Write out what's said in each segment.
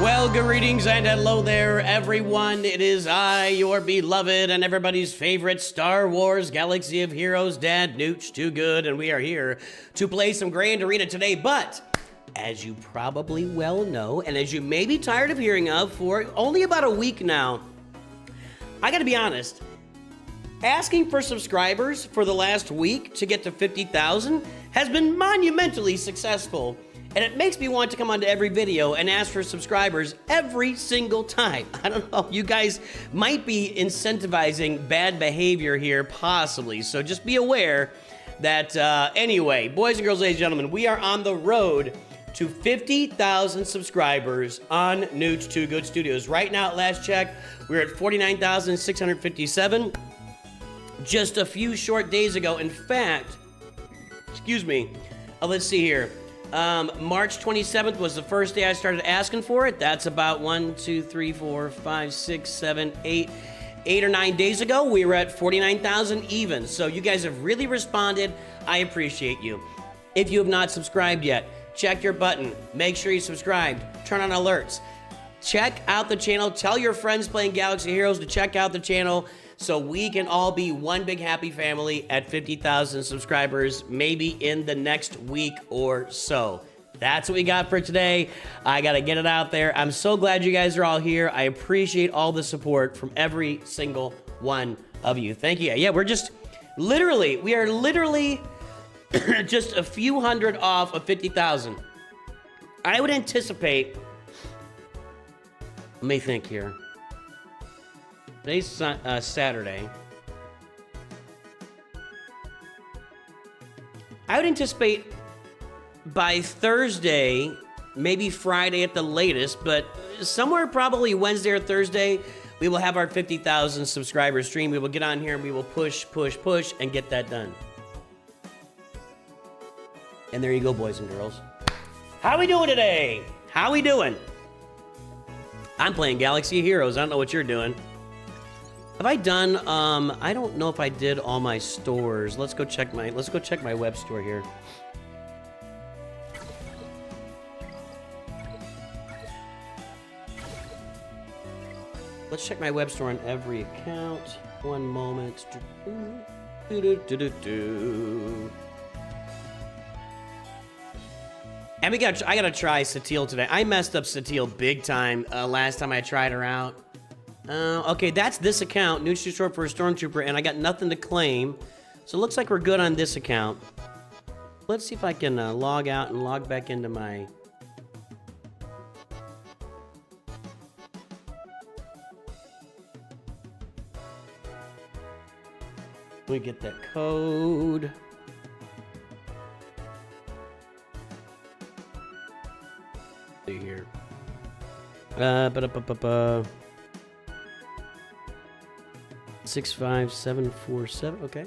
Well, greetings and hello there, everyone. It is I, your beloved and everybody's favorite Star Wars Galaxy of Heroes dad, Nooch Too Good, and we are here to play some Grand Arena today. But as you probably well know, and as you may be tired of hearing of for only about a week now, I gotta be honest, asking for subscribers for the last week to get to 50,000 has been monumentally successful. And it makes me want to come onto every video and ask for subscribers every single time. I don't know, you guys might be incentivizing bad behavior here, possibly. So just be aware that, anyway, boys and girls, ladies and gentlemen, we are on the road to 50,000 subscribers on Nooch Too Good Studios. Right now, at last check, we're at 49,657. Just a few short days ago, in fact, excuse me, let's see here. March 27th was the first day I started asking for it. That's about 8 or 9 days ago. We were at 49,000 even. So you guys have really responded. I appreciate you. If you have not subscribed yet, check your button. Make sure you subscribed. Turn on alerts. Check out the channel. Tell your friends playing Galaxy Heroes to check out the channel, so we can all be one big happy family at 50,000 subscribers, maybe in the next week or so. That's what we got for today. I gotta get it out there. I'm so glad you guys are all here. I appreciate all the support from every single one of you. Thank you. Yeah, we are literally just a few hundred off of 50,000. I would anticipate, let me think here. Today's Saturday. I would anticipate by Thursday, maybe Friday at the latest, but somewhere probably Wednesday or Thursday, we will have our 50,000 subscriber stream. We will get on here and we will push, and get that done. And there you go, boys and girls. How we doing today? How we doing? I'm playing Galaxy Heroes. I don't know what you're doing. Have I done, I don't know if I did all my stores. Let's go check my web store here. Let's check my web store on every account. One moment. And I gotta try Satele today. I messed up Satele big time last time I tried her out. Okay, that's this account, Nooch too short for a stormtrooper, and I got nothing to claim. So it looks like we're good on this account. Let's see if I can log out and log back into my... Let me get that code. See here. 65747, okay.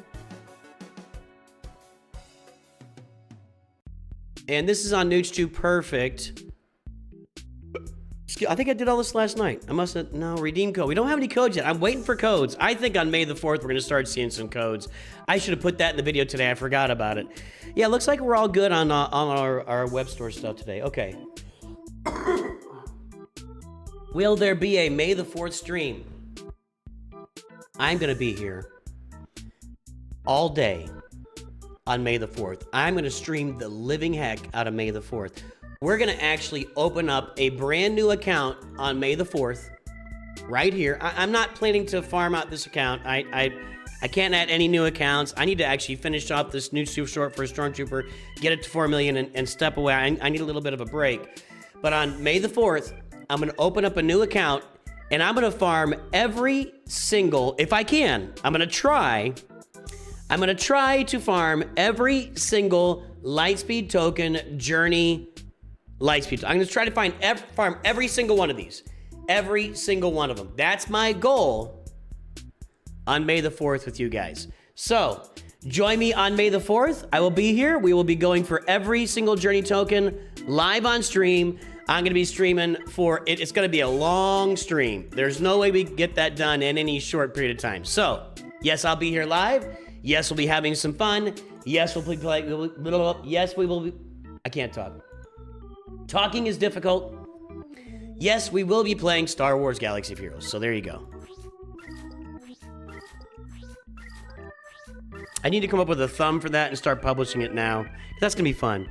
And this is on Nooch 2 Perfect. I think I did all this last night. I must have, no, redeem code. We don't have any codes yet. I'm waiting for codes. I think on May the 4th, we're gonna start seeing some codes. I should have put that in the video today. I forgot about it. Yeah, looks like we're all good on our web store stuff today. Okay. Will there be a May the 4th stream? I'm gonna be here all day on May the 4th. I'm gonna stream the living heck out of May the 4th. We're gonna actually open up a brand new account on May the 4th, right here. I'm not planning to farm out this account. I can't add any new accounts. I need to actually finish off this new super short for a stormtrooper, get it to 4 million and step away. I need a little bit of a break. But on May the 4th, I'm gonna open up a new account and I'm gonna farm every single, if I can, I'm gonna try to farm every single Lightspeed token journey Lightspeed. I'm gonna try to farm every single one of these. Every single one of them. That's my goal on May the 4th with you guys. So, join me on May the 4th. I will be here. We will be going for every single journey token live on stream. I'm gonna be streaming for it. It's gonna be a long stream. There's no way we can get that done in any short period of time. So, yes, I'll be here live. Yes, we'll be having some fun. Yes, we'll play. Yes, we will be. I can't talk. Talking is difficult. Yes, we will be playing Star Wars Galaxy of Heroes, so there you go. I need to come up with a thumb for that and start publishing it now. That's going to be fun.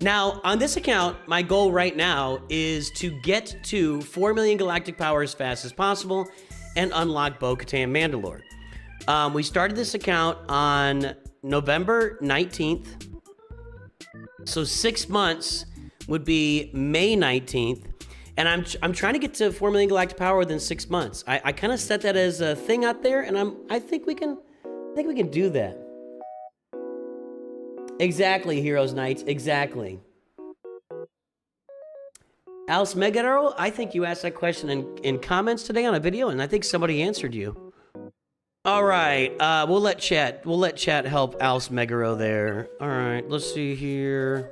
Now, on this account, my goal right now is to get to 4 million galactic power as fast as possible and unlock Bo-Katan Mandalore. We started this account on November 19th. So 6 months would be May 19th. And I'm trying to get to 4 million galactic power within 6 months. I kind of set that as a thing out there, and I think we can do that. Exactly, Heroes Knights, exactly. Alice Megaro, I think you asked that question in comments today on a video, and I think somebody answered you. All right, we'll let chat help Alice Megaro there. All right, let's see here.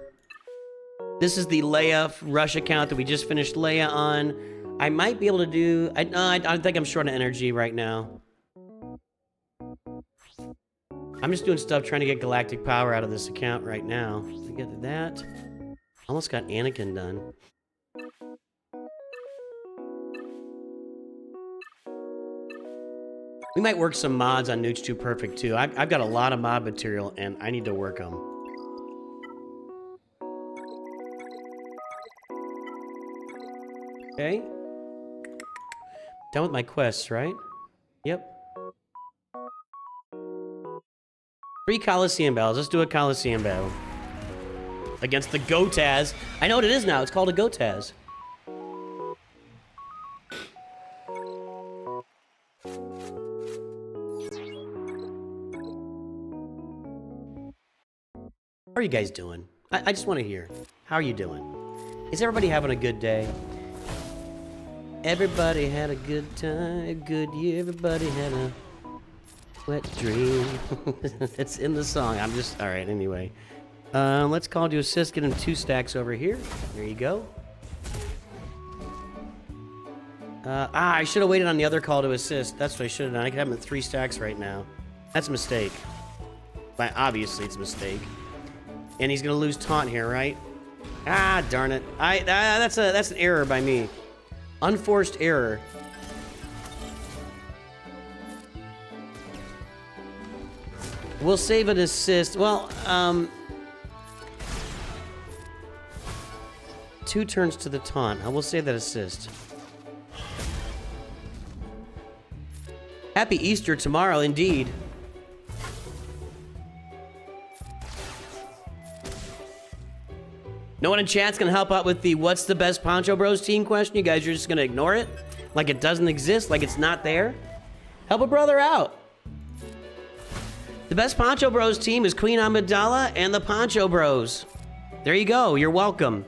This is the Leia Rush account that we just finished Leia on. I might be able to do... I think I'm short of energy right now. I'm just doing stuff trying to get galactic power out of this account right now. I get that. Almost got Anakin done. We might work some mods on Newt's 2 Perfect too. I've got a lot of mod material and I need to work them. Okay. Done with my quests, right? Yep. 3 Coliseum battles. Let's do a Coliseum battle. Against the Gotaz. I know what it is now. It's called a Gotaz. How are you guys doing? I just want to hear. How are you doing? Is everybody having a good day? Everybody had a good time, a good year. Everybody had a wet dream. It's in the song. I'm just... Alright, anyway. Let's call to assist. Get him 2 stacks over here. There you go. I should have waited on the other call to assist. That's what I should have done. I could have him at 3 stacks right now. That's a mistake. But obviously, it's a mistake. And he's gonna lose taunt here, right? Ah, darn it. That's an error by me. Unforced error. We'll save an assist. Well, 2 turns to the taunt. I will save that assist. Happy Easter tomorrow, indeed. No one in chat's gonna help out with the what's the best Poncho Bros team question? You guys are just gonna ignore it? Like it doesn't exist? Like it's not there? Help a brother out. The best Poncho Bros team is Queen Amidala and the Poncho Bros. There you go. You're welcome.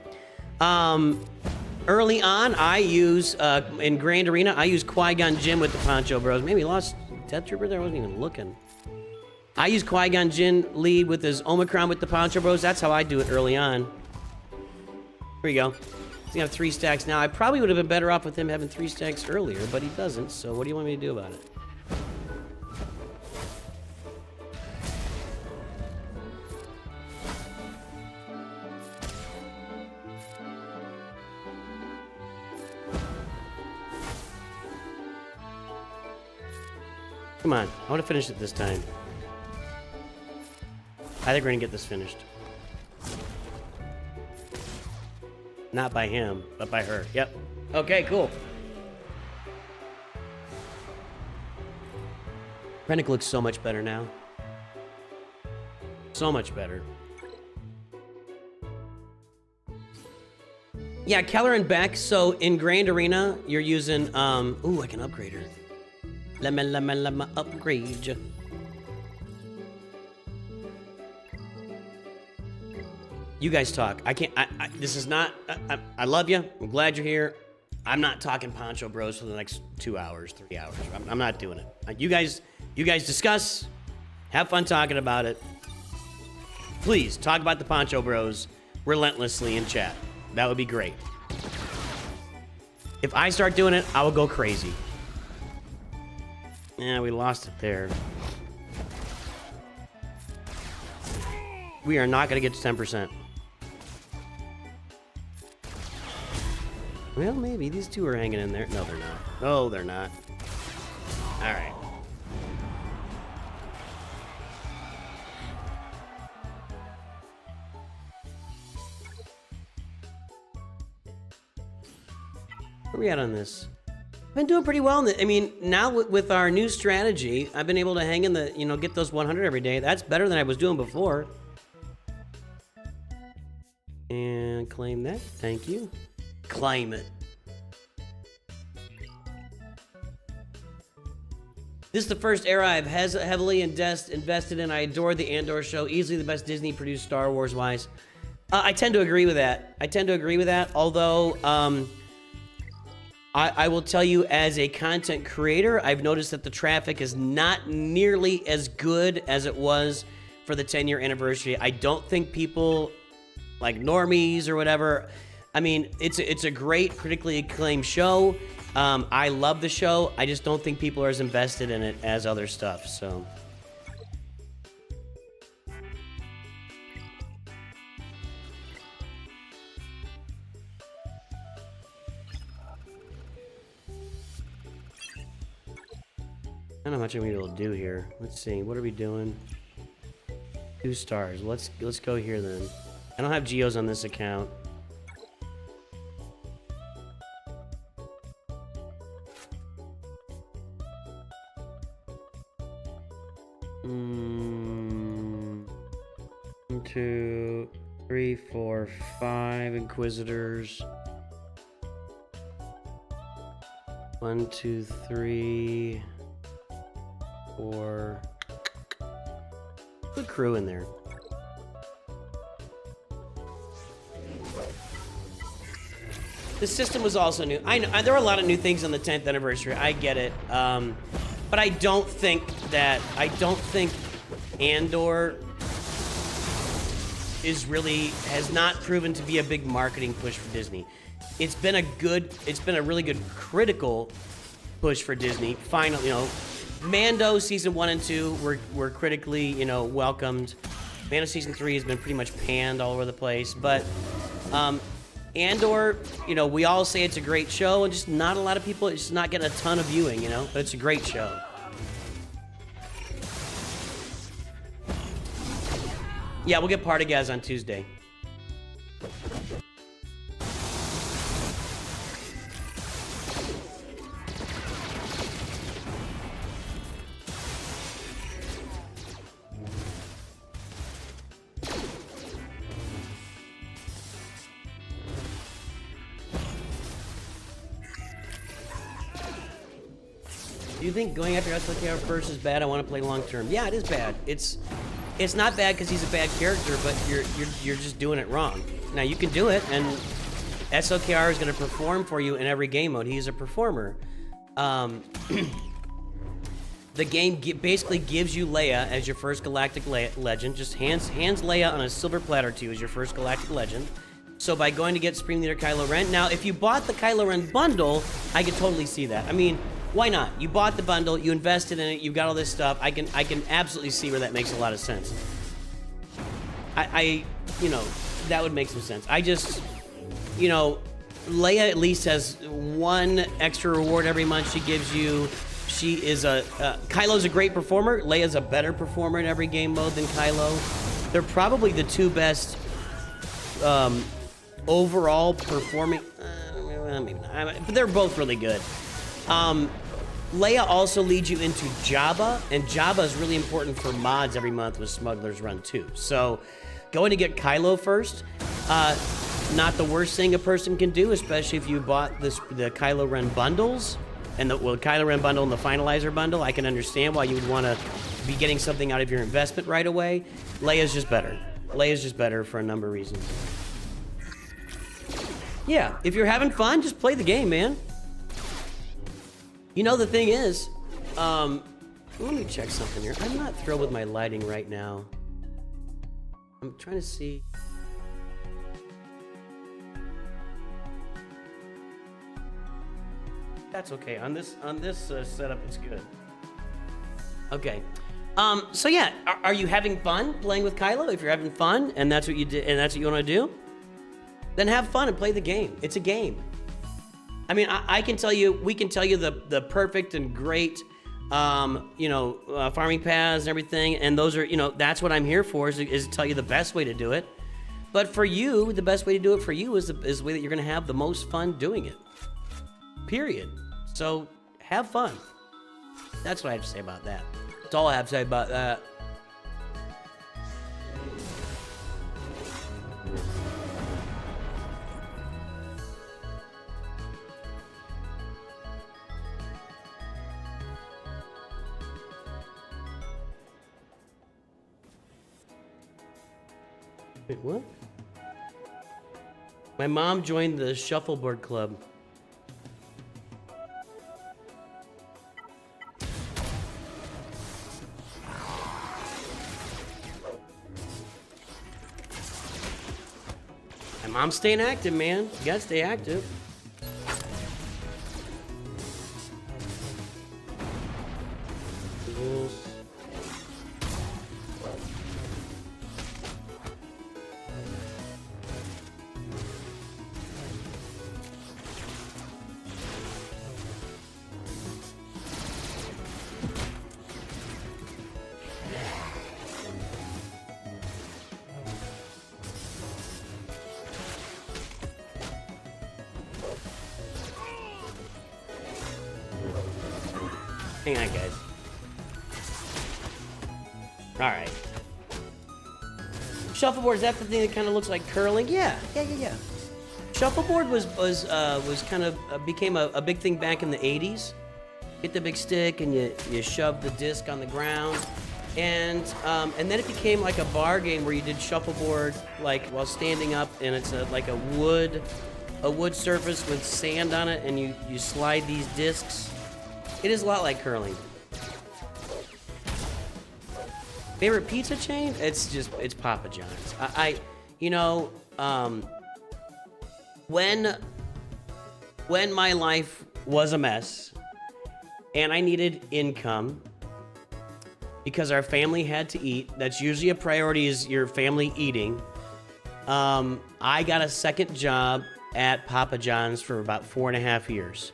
Early on, I use, in Grand Arena, I use Qui-Gon Jinn with the Poncho Bros. Maybe lost Death Trooper there? I wasn't even looking. I use Qui-Gon Jinn lead with his Omicron with the Poncho Bros. That's how I do it early on. Here we go. He's gonna have 3 stacks now. I probably would have been better off with him having 3 stacks earlier, but he doesn't, so what do you want me to do about it? Come on, I want to finish it this time. I think we're gonna get this finished. Not by him, but by her. Yep. Okay, cool. Krennic looks so much better now. So much better. Yeah, Keller and Beck. So in Grand Arena, you're using ooh, I can upgrade her. Let me upgrade you. You guys talk. I can't. This is not. I love you. I'm glad you're here. I'm not talking Poncho Bros for the next 2 hours, 3 hours. I'm not doing it. You guys discuss. Have fun talking about it. Please talk about the Poncho Bros relentlessly in chat. That would be great. If I start doing it, I will go crazy. Yeah, we lost it there. We are not going to get to 10%. Well, maybe. These two are hanging in there. No, they're not. Oh, they're not. All right. Where are we at on this? I've been doing pretty well. I mean, now with our new strategy, I've been able to hang in the, you know, get those 100 every day. That's better than I was doing before. And claim that. Thank you. Claim it. This is the first era I've heavily invested in. I adore the Andor show. Easily the best Disney-produced Star Wars-wise. I tend to agree with that. Although, I will tell you, as a content creator, I've noticed that the traffic is not nearly as good as it was for the 10-year anniversary. I don't think people, like normies or whatever, I mean, it's a great, critically acclaimed show. I love the show. I just don't think people are as invested in it as other stuff, so. I don't know how much I'm gonna be able to do here. Let's see, what are we doing? 2 stars. Let's go here then. I don't have geos on this account. One, 2, 3, 4, 5 Inquisitors. 1, 2, 3, 4. Good crew in there. The system was also new. I know there are a lot of new things on the 10th anniversary. I get it, but I don't think Andor has not proven to be a big marketing push for Disney. It's been a really good critical push for Disney. Finally, you know, Mando season 1 and 2 were critically, you know, welcomed. Mando season 3 has been pretty much panned all over the place, but Andor, you know, we all say it's a great show, and just not a lot of people, it's just not getting a ton of viewing, you know, but it's a great show. Yeah, we'll get Partagas on Tuesday. Do you think going after SWGOH first is bad? I want to play long term. Yeah, it is bad. It's not bad because he's a bad character, but you're just doing it wrong. Now you can do it, and SLKR is going to perform for you in every game mode. He's a performer. The game basically gives you Leia as your first galactic legend. Just hands Leia on a silver platter to you as your first galactic legend. So by going to get Supreme Leader Kylo Ren, now if you bought the Kylo Ren bundle, I could totally see that. I mean, why not? You bought the bundle, you invested in it, you've got all this stuff. I can absolutely see where that makes a lot of sense. You know, that would make some sense. I just, you know, Leia at least has one extra reward every month she gives you. She is Kylo's a great performer. Leia's a better performer in every game mode than Kylo. They're probably the two best overall performing. Maybe not, but they're both really good. Leia also leads you into Jabba, and Jabba is really important for mods every month with Smuggler's Run too. So going to get Kylo first, not the worst thing a person can do, especially if you bought the Kylo Ren bundles, and the Kylo Ren bundle and the Finalizer bundle. I can understand why you would want to be getting something out of your investment right away. Leia's just better. Leia's just better for a number of reasons. Yeah, if you're having fun, just play the game, man. You know, the thing is, let me check something here. I'm not thrilled with my lighting right now. I'm trying to see. That's okay. On this setup, it's good. Okay. So yeah, are you having fun playing with Kylo? If you're having fun and that's what you did, and that's what you want to do, then have fun and play the game. It's a game. I mean, I can tell you, we can tell you the perfect and great, farming paths and everything. And those are, that's what I'm here for, is to tell you the best way to do it. But for you, the best way to do it for you is the way that you're going to have the most fun doing it. Period. So have fun. That's what I have to say about that. That's all I have to say about that. Wait, what? My mom joined the shuffleboard club. My mom's staying active, man. You gotta stay active. Hang on, guys. All right. Shuffleboard, is that the thing that kind of looks like curling? Yeah. Shuffleboard was kind of became a big thing back in the 80s. Get the big stick and you shove the disc on the ground, and then it became like a bar game where you did shuffleboard like while standing up, and it's like a wood surface with sand on it, and you slide these discs. It is a lot like curling. Favorite pizza chain? It's Papa John's. When my life was a mess and I needed income because our family had to eat, that's usually a priority, is your family eating. I got a second job at Papa John's for about 4.5 years.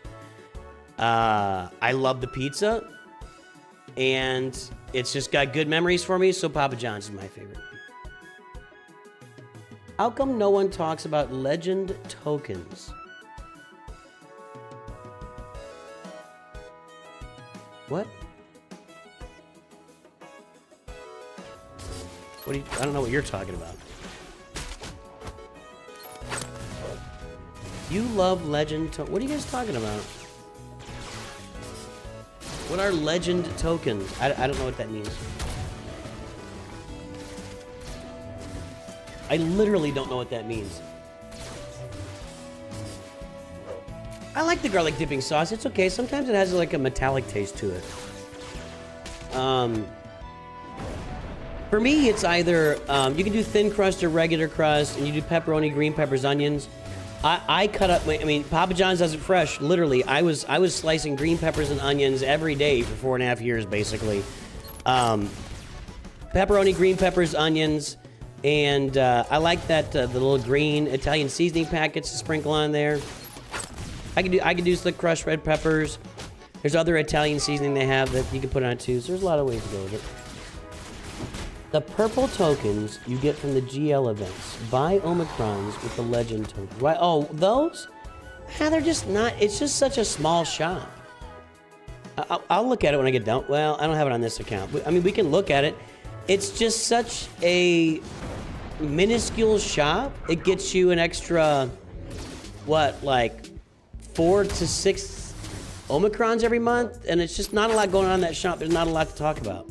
I love the pizza, and it's just got good memories for me, so Papa John's is my favorite. How come no one talks about legend tokens? What? I don't know what you're talking about. You love legend tokens? What are you guys talking about? What are legend tokens? I don't know what that means. I literally don't know what that means. I like the garlic dipping sauce. It's okay. Sometimes it has like a metallic taste to it. For me, it's either you can do thin crust or regular crust, and you do pepperoni, green peppers, onions. I cut up. Papa John's does it fresh. Literally, I was slicing green peppers and onions every day for 4.5 years, basically. Pepperoni, green peppers, onions, and I like that the little green Italian seasoning packets to sprinkle on there. I can do slick crushed red peppers. There's other Italian seasoning they have that you can put on it too. So there's a lot of ways to go with it. The purple tokens you get from the GL events. Buy Omicrons with the legend tokens. Why? Oh, those? They're just not. It's just such a small shop. I'll look at it when I get done. Well, I don't have it on this account. We can look at it. It's just such a minuscule shop. It gets you an extra, like 4 to 6 Omicrons every month, and it's just not a lot going on in that shop. There's not a lot to talk about.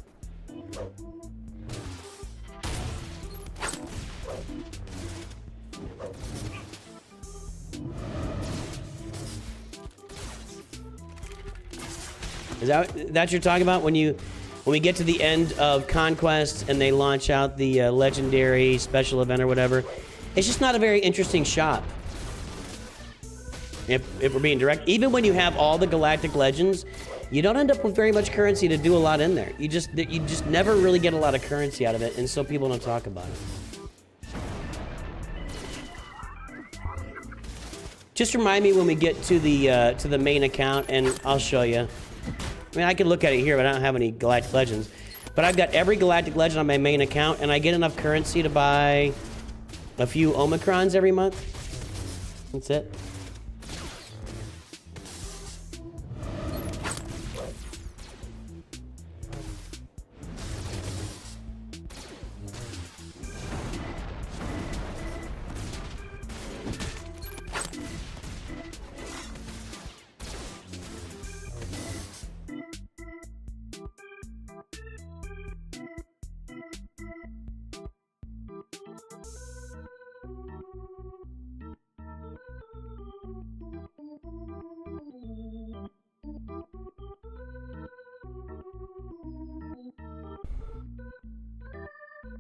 Is that what you're talking about when we get to the end of Conquest and they launch out the legendary special event or whatever? It's just not a very interesting shop. If we're being direct, even when you have all the galactic legends, you don't end up with very much currency to do a lot in there. You just never really get a lot of currency out of it, and so people don't talk about it. Just remind me when we get to the main account, and I'll show you. I mean, I can look at it here, but I don't have any Galactic Legends. But I've got every Galactic Legend on my main account, and I get enough currency to buy a few Omicrons every month. That's it.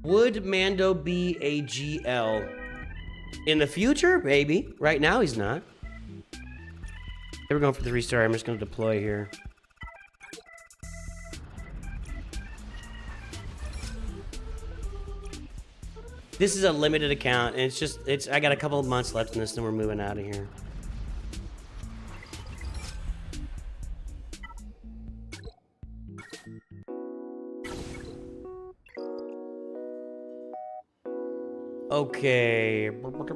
Would Mando be a GL? In the future, maybe. Right now, he's not. They were going for the 3-star. I'm just going to deploy here. This is a limited account, and I got a couple of months left in this, and we're moving out of here. Okay. What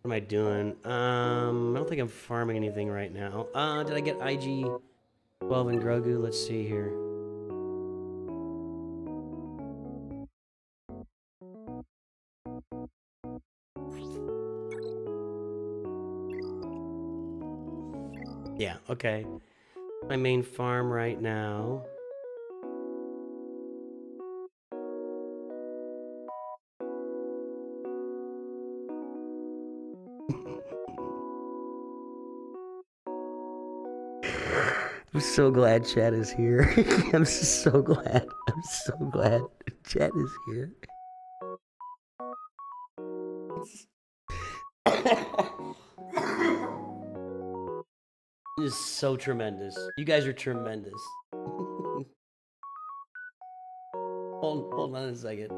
am I doing? I don't think I'm farming anything right now. Did I get IG 12 and Grogu? Let's see here. Yeah, okay. My main farm right now. I'm so glad Chad is here. I'm so glad. I'm so glad Chad is here. This is so tremendous. You guys are tremendous. hold on a second.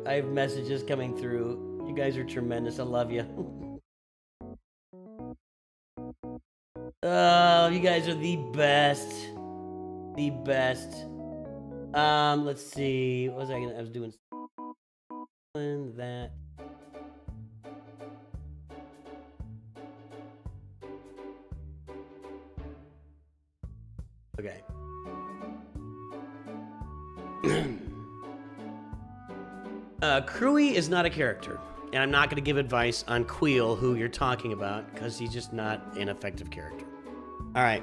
I have messages coming through. You guys are tremendous. I love you. Oh, you guys are the best. The best. Let's see. What was I was doing that. Okay. Crewy is not a character, and I'm not going to give advice on Queel, who you're talking about, because he's just not an effective character. All right.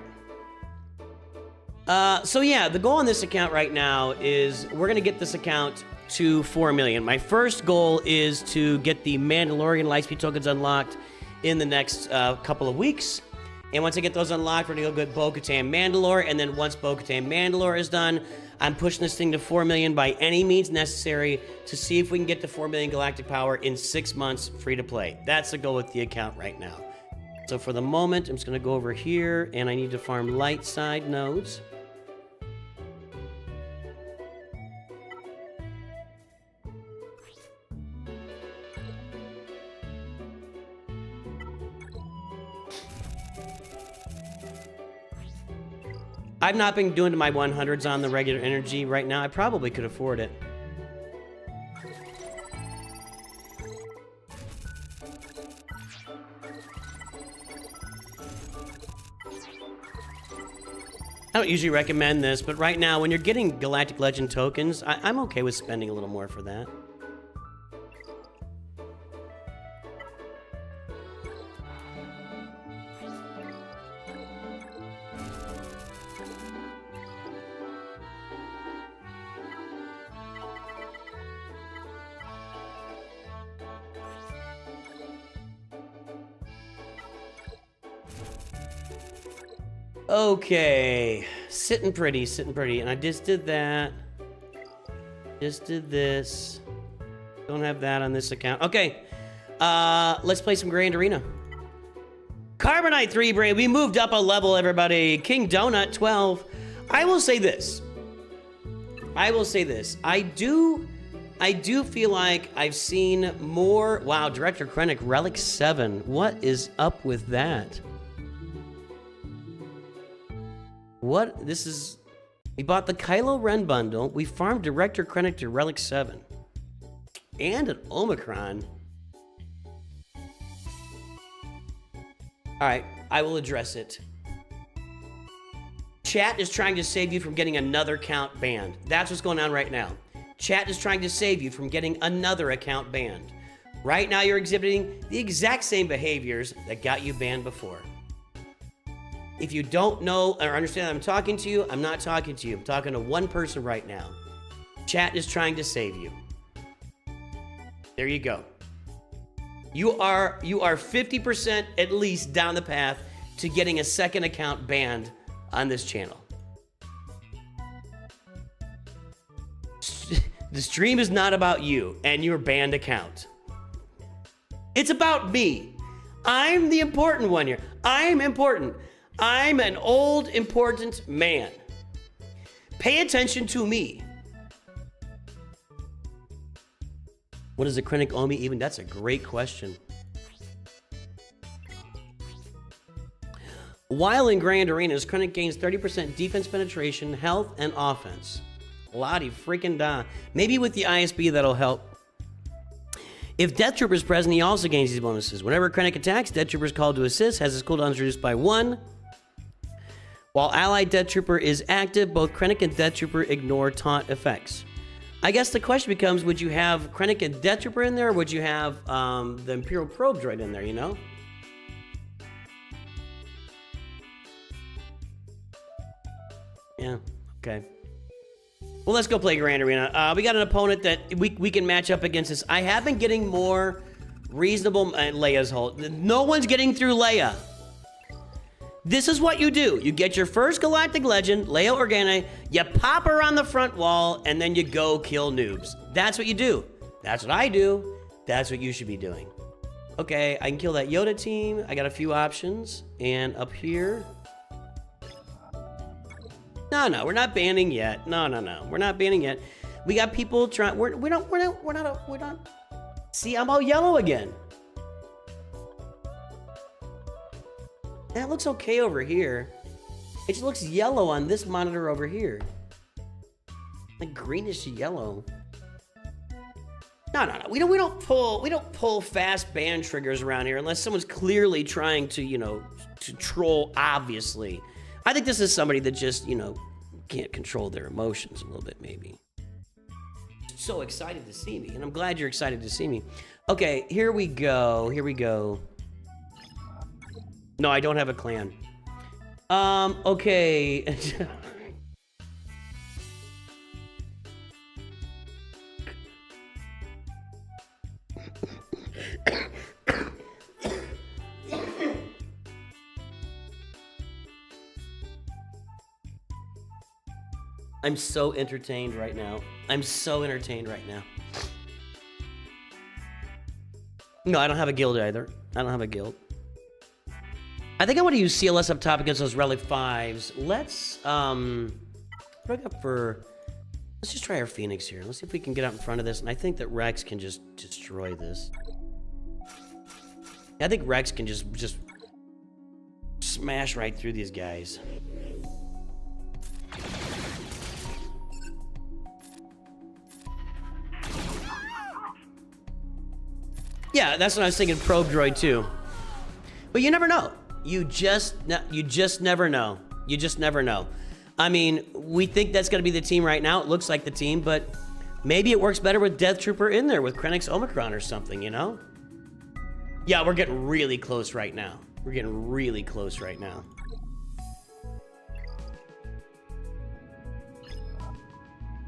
So yeah, the goal on this account right now is we're going to get this account to 4 million. My first goal is to get the Mandalorian Lightspeed tokens unlocked in the next couple of weeks. And once I get those unlocked, we're going to go get Bo-Katan Mandalore. And then once Bo-Katan Mandalore is done, I'm pushing this thing to 4 million by any means necessary to see if we can get to 4 million galactic power in 6 months free to play. That's the goal with the account right now. So for the moment, I'm just going to go over here and I need to farm light side nodes. I've not been doing my 100s on the regular energy right now. I probably could afford it. I don't usually recommend this, but right now, when you're getting Galactic Legend tokens, I'm okay with spending a little more for that. Okay, sitting pretty, and I just did that. Just did this. Don't have that on this account. Okay, let's play some Grand Arena. Carbonite 3 brain. We moved up a level, everybody. King Donut 12. I will say this. I do feel like I've seen more. Wow, Director Krennic, Relic 7. What is up with that? What? This is... We bought the Kylo Ren bundle. We farmed Director Krennic to Relic 7. And an Omicron. Alright, I will address it. Chat is trying to save you from getting another account banned. That's what's going on right now. Chat is trying to save you from getting another account banned. Right now you're exhibiting the exact same behaviors that got you banned before. If you don't know or understand that I'm talking to you, I'm not talking to you. I'm talking to one person right now. Chat is trying to save you. There you go. You are 50% at least down the path to getting a second account banned on this channel. The stream is not about you and your banned account. It's about me. I'm the important one here. I'm important. I'm an old, important man. Pay attention to me. What does the Krennic owe me even? That's a great question. While in Grand Arenas, Krennic gains 30% defense penetration, health, and offense. Lottie freaking da. Maybe with the ISB that'll help. If Death Trooper is present, he also gains these bonuses. Whenever Krennic attacks, Death Trooper is called to assist, has his cooldowns reduced by 1. While allied Death Trooper is active, both Krennic and Death Trooper ignore taunt effects. I guess the question becomes, would you have Krennic and Death Trooper in there, or would you have the Imperial Probe droid in there, you know? Yeah, okay. Well, let's go play Grand Arena. We got an opponent that we can match up against this. I have been getting more reasonable... Leia's hold. No one's getting through Leia. This is what you do. You get your first Galactic Legend, Leia Organa, you pop her on the front wall, and then you go kill noobs. That's what you do. That's what I do. That's what you should be doing. Okay, I can kill that Yoda team. I got a few options. And up here... No, we're not banning yet. No, we're not banning yet. We got people trying. We're not. See, I'm all yellow again. That looks okay over here. It just looks yellow on this monitor over here. Like greenish yellow. No. We don't pull fast ban triggers around here unless someone's clearly trying to, to troll, obviously. I think this is somebody that just, can't control their emotions a little bit, maybe. So excited to see me, and I'm glad you're excited to see me. Okay, here we go. No, I don't have a clan. Okay. I'm so entertained right now. No, I don't have a guild either. I don't have a guild. I think I want to use CLS up top against those Relic 5s. Let's, what do I got for... Let's just try our Phoenix here. Let's see if we can get out in front of this. And I think that Rex can just destroy this. I think Rex can just smash right through these guys. Yeah, that's what I was thinking, probe droid too. But you never know. You just never know. You just never know. I mean, we think that's going to be the team right now. It looks like the team, but maybe it works better with Death Trooper in there with Krennic's Omicron or something, Yeah, we're getting really close right now.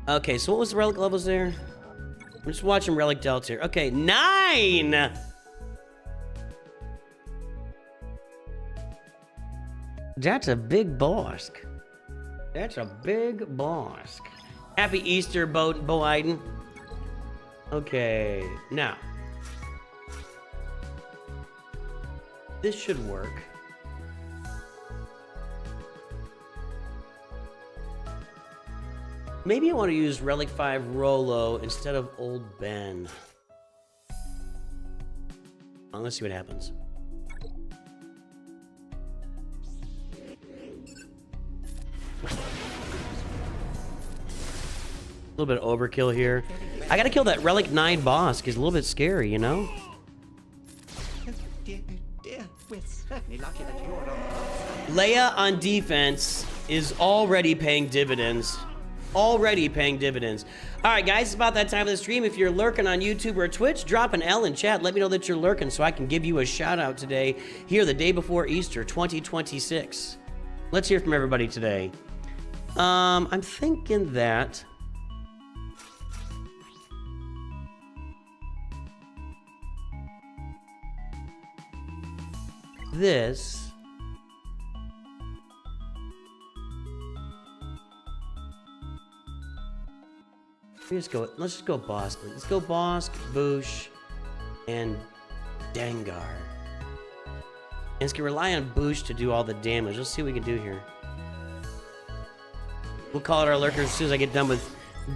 Okay, so what was the relic levels there? I'm just watching Relic Delta here. Okay, 9! That's a big bosk. Happy Easter, Bo Iden. Okay, now. This should work. Maybe I want to use Relic 5 Rolo instead of Old Ben. Well, let's see what happens. A little bit of overkill here. I gotta kill that Relic 9 boss, because it's a little bit scary, you know? We're certainly lucky that you're on. Leia on defense is already paying dividends. Already paying dividends. All right, guys, it's about that time of the stream. If you're lurking on YouTube or Twitch, drop an L in chat. Let me know that you're lurking so I can give you a shout out today, here the day before Easter 2026. Let's hear from everybody today. I'm thinking that... this... let's just go Bosk. Let's go Bosk, Boosh, and Dengar. And it's gonna rely on Boosh to do all the damage. Let's see what we can do here. We'll call it our lurkers as soon as I get done with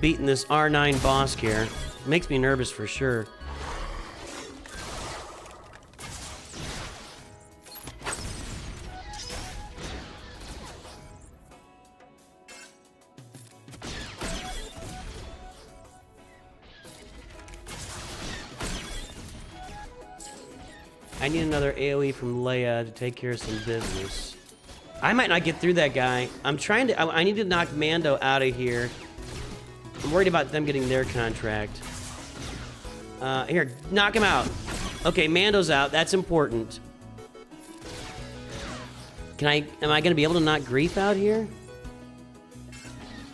beating this R9 Bosk here. It makes me nervous for sure. I need another AoE from Leia to take care of some business. I might not get through that guy. I'm trying to... I need to knock Mando out of here. I'm worried about them getting their contract. Here, knock him out. Okay, Mando's out. That's important. Am I going to be able to knock Grief out here?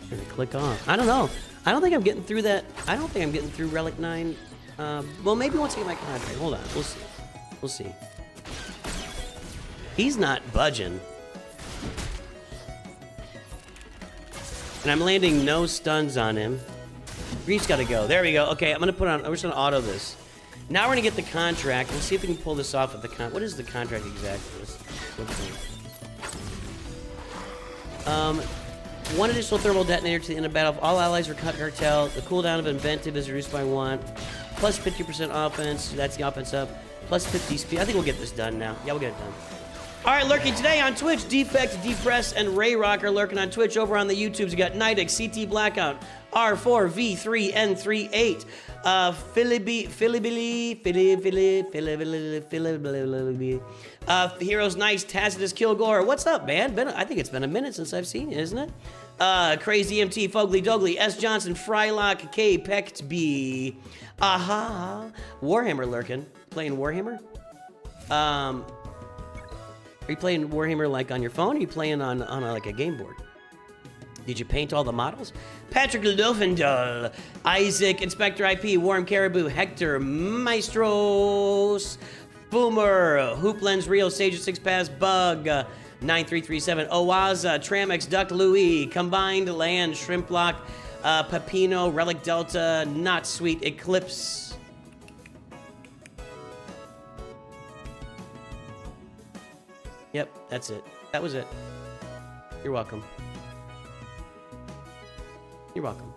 I'm going to click off. I don't know. I don't think I'm getting through that. I don't think I'm getting through Relic 9. Well, maybe once I get my contract. Hold on. We'll see. We'll see. He's not budging. And I'm landing no stuns on him. Grief's got to go. There we go. Okay, I'm going to put on... we're just going to auto this. Now we're going to get the contract. We'll see if we can pull this off with the what is the contract exactly? One additional thermal detonator to the end of battle. If all allies are cut cartel, the cooldown of Inventive is reduced by 1. Plus 50% offense. That's the offense up. Plus 50 speed. I think we'll get this done now. Yeah, we'll get it done. All right, lurking today on Twitch, Defect, Depress, and Ray Rock are lurking on Twitch. Over on the YouTubes, you got Nightic, CT Blackout, R4V3N38, Heroes Nice, Tacitus Kilgore. What's up, man? I think it's been a minute since I've seen you, isn't it? Crazy MT, Fogly Dogley, S. Johnson, Frylock, K. Pecked B. Aha. Warhammer lurking. Playing Warhammer? Are you playing Warhammer like on your phone? Or are you playing on like a game board? Did you paint all the models? Patrick Lofendal, Isaac, Inspector IP, Warm Caribou, Hector, Maestros, Boomer, Hooplens, Rio, Sage 6 Pass, Bug, 9337, Owaza, Tramex, Duck Louie, Combined Land, Shrimp Block, Pepino, Relic Delta, Not Sweet, Eclipse. Yep, that's it. That was it. You're welcome. You're welcome.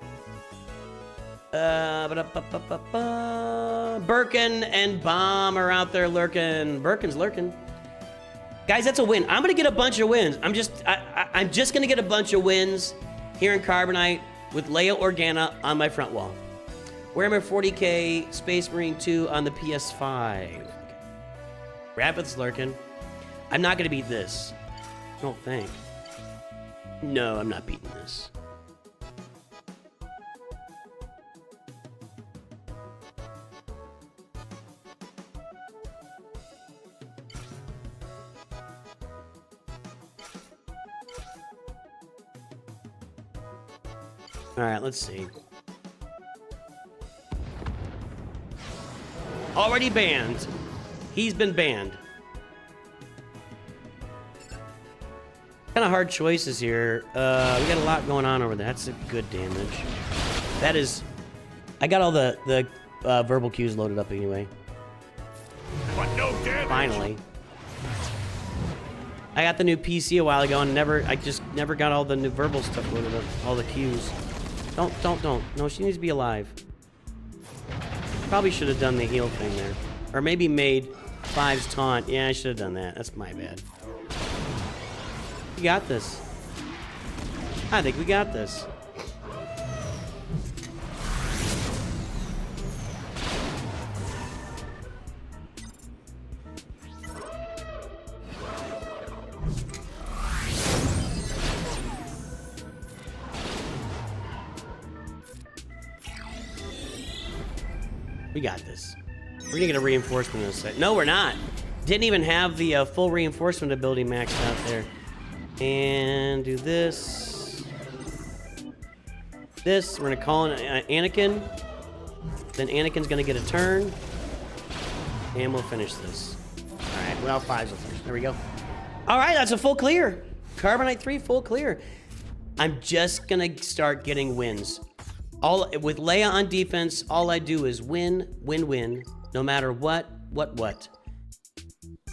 Birkin and Bomb are out there lurking. Birkin's lurking. Guys, that's a win. I'm gonna get a bunch of wins. I'm just gonna get a bunch of wins here in Carbonite with Leia Organa on my front wall. Warhammer 40K, Space Marine 2 on the PS5. Rapid's lurking. I'm not gonna beat this. I don't think. No, I'm not beating this. All right, let's see. Already banned. He's been banned. Kind of hard choices here. We got a lot going on over there. That's a good damage. That is... I got all the verbal cues loaded up anyway. But no damage. Finally. I got the new PC a while ago and I just never got all the new verbal stuff loaded up. All the cues. Don't. No, she needs to be alive. Probably should have done the heal thing there. Or maybe made Five's taunt. Yeah, I should have done that. That's my bad. We got this. I think we got this. We got this. We're gonna get a reinforcement in a sec. No, we're not. Didn't even have the full reinforcement ability maxed out there. And do this. This. We're gonna call in Anakin. Then Anakin's gonna get a turn. And we'll finish this. Alright, well, Five's will finish. There we go. Alright, that's a full clear. Carbonite 3, full clear. I'm just gonna start getting wins. With Leia on defense, all I do is win, no matter what.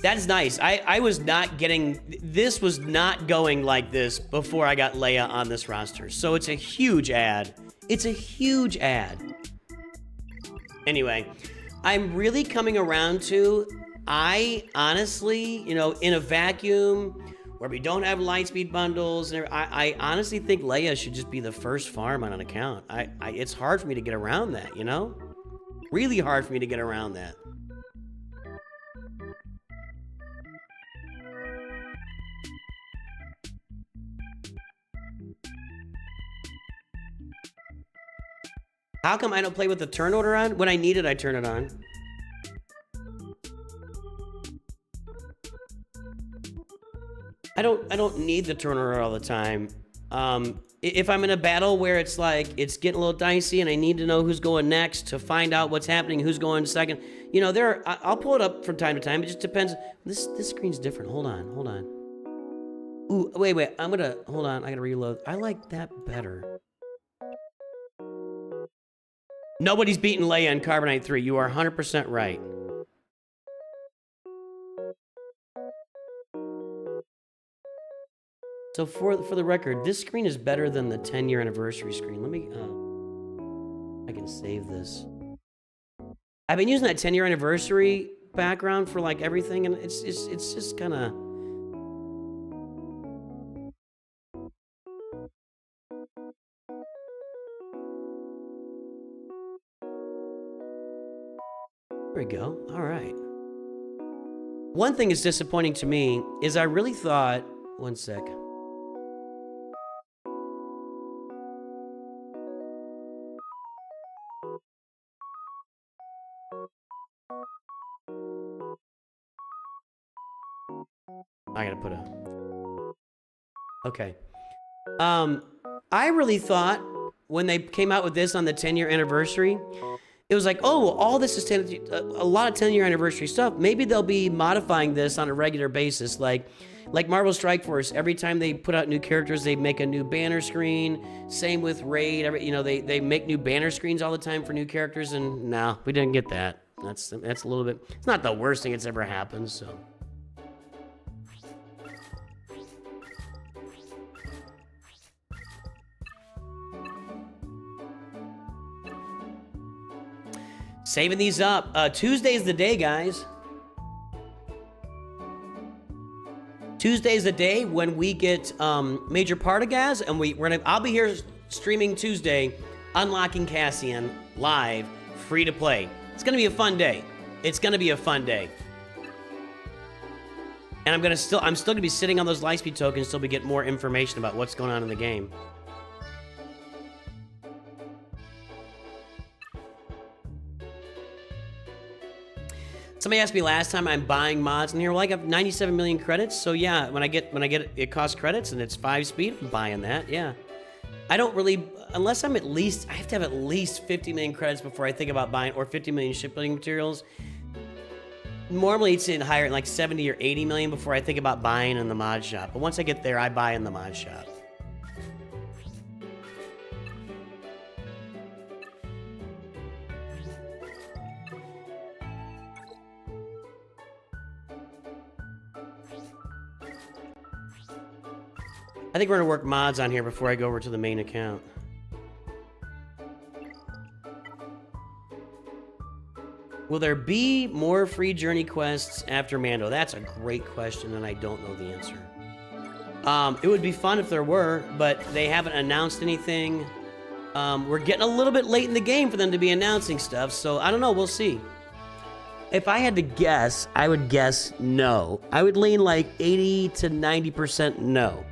That's nice. I was not getting, this was not going like this before I got Leia on this roster. So it's a huge ad. It's a huge ad. Anyway, I'm really coming around to, I honestly, you know, in a vacuum, where we don't have lightspeed bundles, and I honestly think Leia should just be the first farm on an account. It's hard for me to get around that, you know? Really hard for me to get around that. How come I don't play with the turn order on? When I need it, I turn it on. I don't need the turn order all the time. If I'm in a battle where it's like, it's getting a little dicey and I need to know who's going next to find out what's happening, who's going second, you know, I'll pull it up from time to time. It just depends. This screen's different. Hold on. Ooh, wait. Hold on. I gotta reload. I like that better. Nobody's beaten Leia in Carbonite 3. You are 100% right. So for the record, this screen is better than the 10-year anniversary screen. Let me, I can save this. I've been using that 10-year anniversary background for like everything, and it's just kind of. There we go. All right. One thing is disappointing to me is I really thought. One sec. I gotta put a... Okay. I really thought when they came out with this on the 10-year anniversary, it was like, oh, all this is a lot of 10-year anniversary stuff. Maybe they'll be modifying this on a regular basis. Like Marvel Strike Force, every time they put out new characters, they make a new banner screen. Same with Raid. They make new banner screens all the time for new characters, and no, we didn't get that. That's a little bit... It's not the worst thing that's ever happened, so... Saving these up. Tuesday's the day, guys. Tuesday's the day when we get Major Partagaz, and I'll be here streaming Tuesday, unlocking Cassian live, free to play. It's gonna be a fun day. It's gonna be a fun day. And I'm still gonna be sitting on those lightspeed tokens till we get more information about what's going on in the game. Somebody asked me last time I'm buying mods in here. Well, I got 97 million credits, so yeah, when I get it costs credits and it's 5 speed, I'm buying that, yeah. I don't really, unless I have to have at least 50 million credits before I think about buying, or 50 million shipbuilding materials. Normally it's in higher, like 70 or 80 million before I think about buying in the mod shop. But once I get there, I buy in the mod shop. I think we're gonna work mods on here before I go over to the main account. Will there be more free journey quests after Mando? That's a great question, and I don't know the answer. It would be fun if there were, but they haven't announced anything. We're getting a little bit late in the game for them to be announcing stuff, so I don't know. We'll see. If I had to guess, I would guess no. I would lean like 80 to 90% no,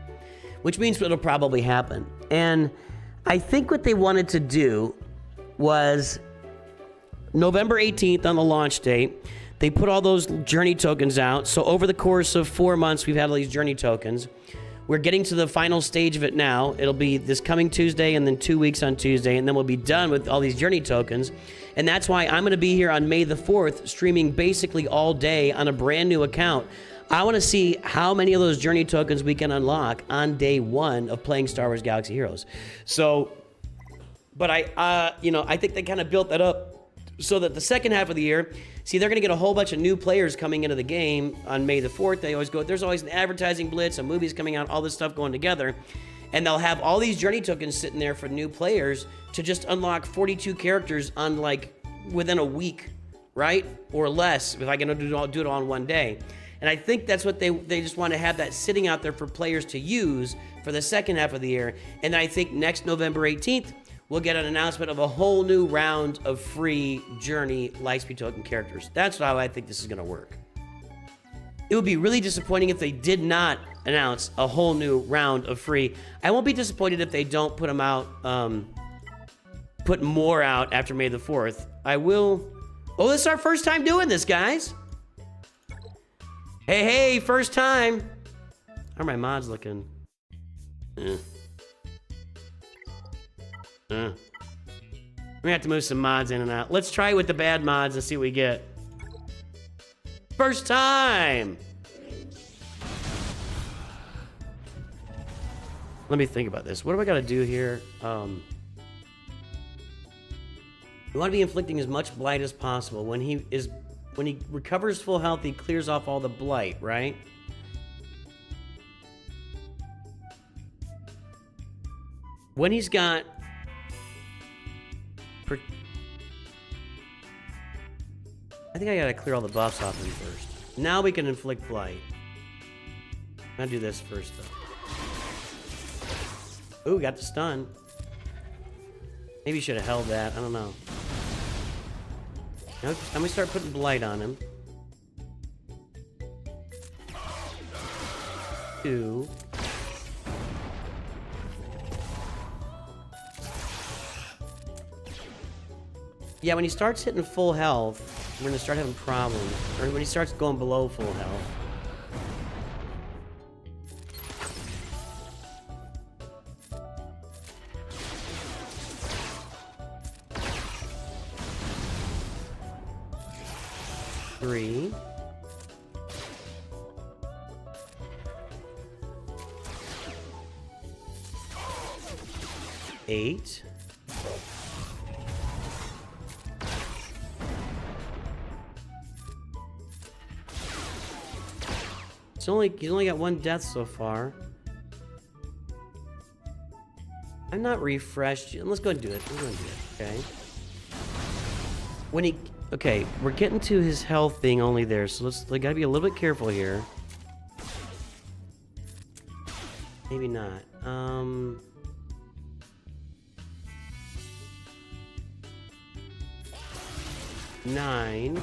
which means it'll probably happen. And I think what they wanted to do was November 18th on the launch date, they put all those journey tokens out. So over the course of 4 months, we've had all these journey tokens. We're getting to the final stage of it now. It'll be this coming Tuesday and then 2 weeks on Tuesday, and then we'll be done with all these journey tokens. And that's why I'm going to be here on May the 4th, streaming basically all day on a brand new account. I want to see how many of those journey tokens we can unlock on day one of playing Star Wars Galaxy Heroes. So, but I think they kind of built that up so that the second half of the year, see, they're going to get a whole bunch of new players coming into the game on May the 4th. There's always an advertising blitz, some movies coming out, all this stuff going together. And they'll have all these journey tokens sitting there for new players to just unlock 42 characters on within a week, right? Or less, if I can do it all in one day. And I think that's what they just want to have that sitting out there for players to use for the second half of the year. And I think next November 18th, we'll get an announcement of a whole new round of free journey Lightspeed token characters. That's how I think this is going to work. It would be really disappointing if they did not announce a whole new round of free. I won't be disappointed if they don't put them out, put more out after May the 4th. I will. Oh, this is our first time doing this, guys. Hey, first time. How are my mods looking? I'm gonna have to move some mods in and out. Let's try it with the bad mods and see what we get. First time! Let me think about this. What do I gotta do here? We want to be inflicting as much blight as possible. When he recovers full health, he clears off all the blight, right? When he's got... I think I gotta clear all the buffs off him first. Now we can inflict blight. I'll do this first, though. Ooh, got the stun. Maybe you should have held that. I don't know. Now I'm gonna start putting blight on him. 2. Yeah, when he starts hitting full health, we're gonna start having problems. Or when he starts going below full health. Three. 8. He's only got 1 death so far. I'm not refreshed. Let's go and do it. Okay. Okay, we're getting to his health being only there, so we gotta be a little bit careful here. Maybe not. 9.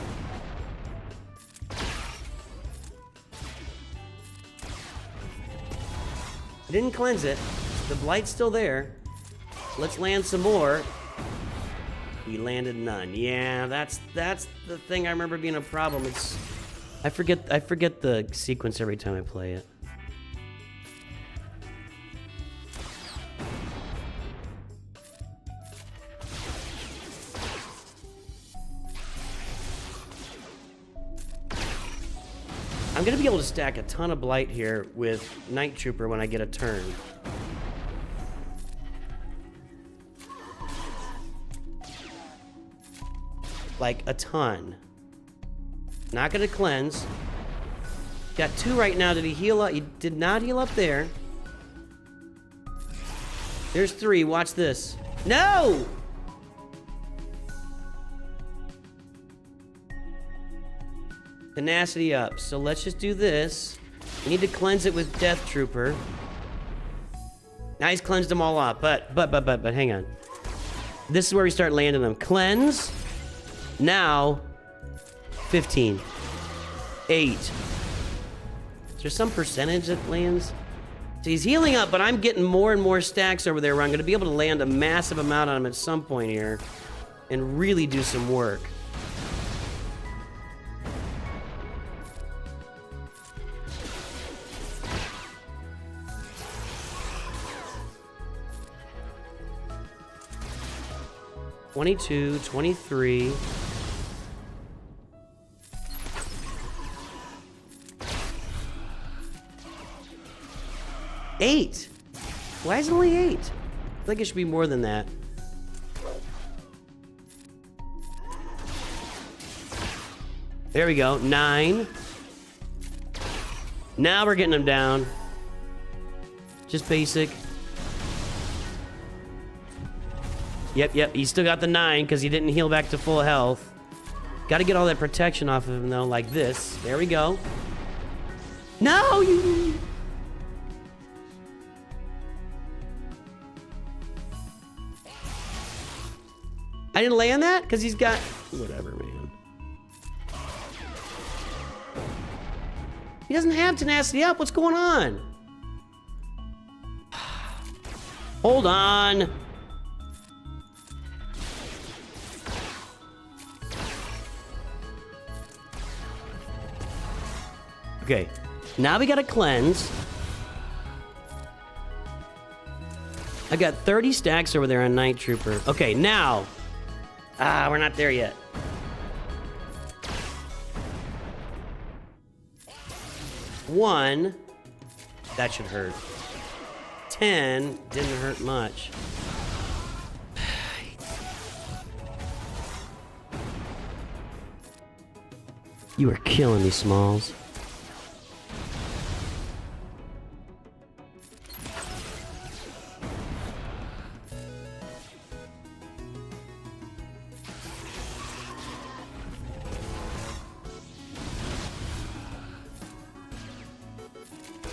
I didn't cleanse it. The blight's still there. Let's land some more. We landed none. Yeah, that's the thing I remember being a problem. I forget the sequence every time I play it. I'm gonna be able to stack a ton of blight here with Night Trooper when I get a turn. Like a ton. Not gonna cleanse. Got 2 right now. Did he heal up? He did not heal up there. There's 3. Watch this. No! Tenacity up. So let's just do this. We need to cleanse it with Death Trooper. Now he's cleansed them all off, but hang on. This is where we start landing them. Cleanse. Now, 15. 8. Is there some percentage that lands? So he's healing up, but I'm getting more and more stacks over there where I'm going to be able to land a massive amount on him at some point here and really do some work. $22, $23. $8. Why is it only 8? I think it should be more than that. There we go. 9. Now we're getting them down. Just basic. Yep. He's still got the 9 because he didn't heal back to full health. Got to get all that protection off of him though, like this. There we go. No, you. I didn't land that because he's got whatever, man. He doesn't have tenacity up. What's going on? Hold on. Okay, now we gotta cleanse. I got 30 stacks over there on Night Trooper. Okay, now. We're not there yet. One. That should hurt. 10. Didn't hurt much. You are killing me, Smalls.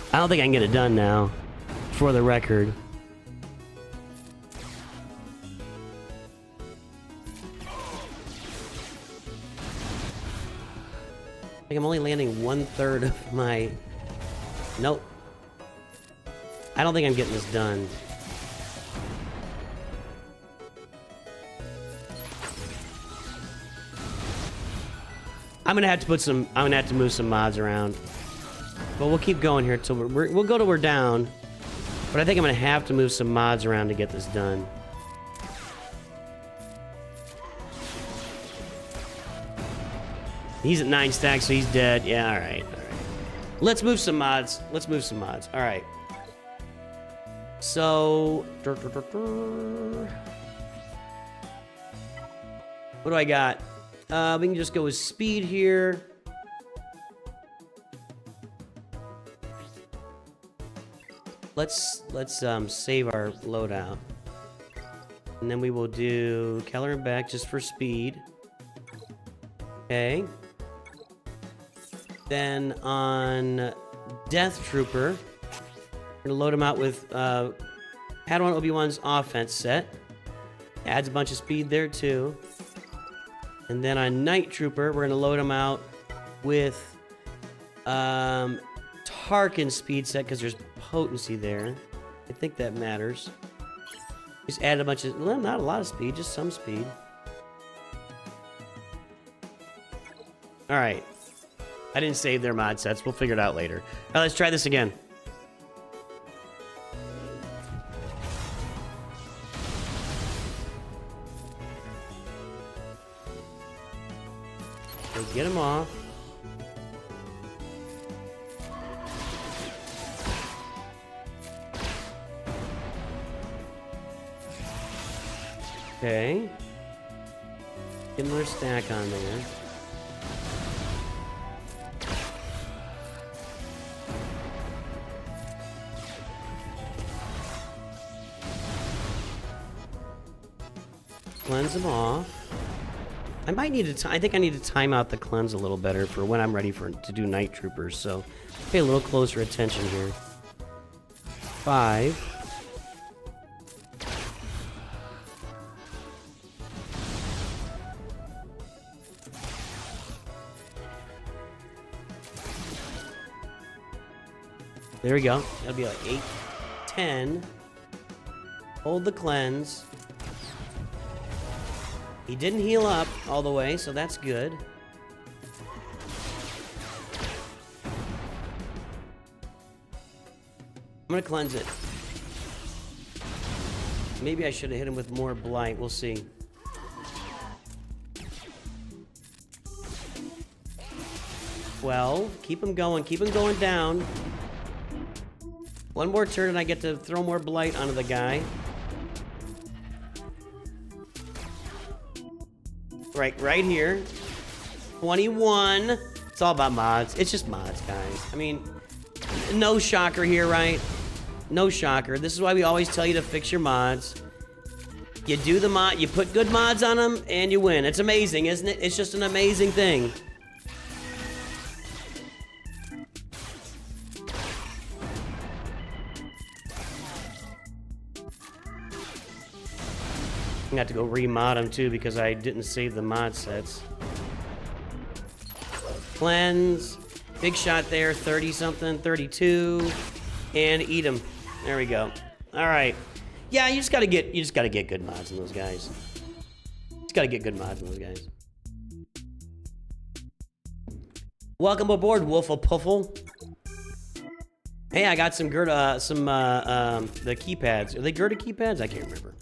I don't think I can get it done now, for the record. I think I'm only landing 1/3 of my... Nope. I don't think I'm getting this done. I'm gonna have to move some mods around. But we'll keep going here till we'll go till we're down. But I think I'm gonna have to move some mods around to get this done. He's at 9 stacks, so he's dead. Yeah, all right. Let's move some mods. All right. So, what do I got? We can just go with speed here. Let's save our loadout, and then we will do Keller and Beck just for speed. Okay. Then on Death Trooper, we're gonna load him out with Padawan Obi-Wan's offense set. Adds a bunch of speed there too. And then on Night Trooper, we're gonna load him out with Tarkin speed set because there's potency there. I think that matters. Just add a bunch of, well, not a lot of speed, just some speed. All right. I didn't save their mod sets. We'll figure it out later. All right, let's try this again. So get them off. Okay. Get another stack on there. Cleanse them off. I might need to. I think I need to time out the cleanse a little better for when I'm ready to do night troopers. So pay a little closer attention here. 5. There we go. That'll be like 8, 10. Hold the cleanse. He didn't heal up all the way, so that's good. I'm gonna cleanse it. Maybe I should have hit him with more blight. We'll see. Well, keep him going. Keep him going down. One more turn and I get to throw more blight onto the guy. Right here. 21. It's all about mods. It's just mods, guys. I mean, no shocker here, right? No shocker. This is why we always tell you to fix your mods. You do the mod, you put good mods on them, and you win. It's amazing, isn't it? It's just an amazing thing. I'm gonna have to go remod them too because I didn't save the mod sets. Cleanse. Big shot there, 30 something, 32. And eat them. There we go. Alright. Yeah, you just gotta get good mods in those guys. Just gotta get good mods in those guys. Welcome aboard, Wolfle Puffle. Hey, I got some Gerda, the keypads. Are they Gerda keypads? I can't remember.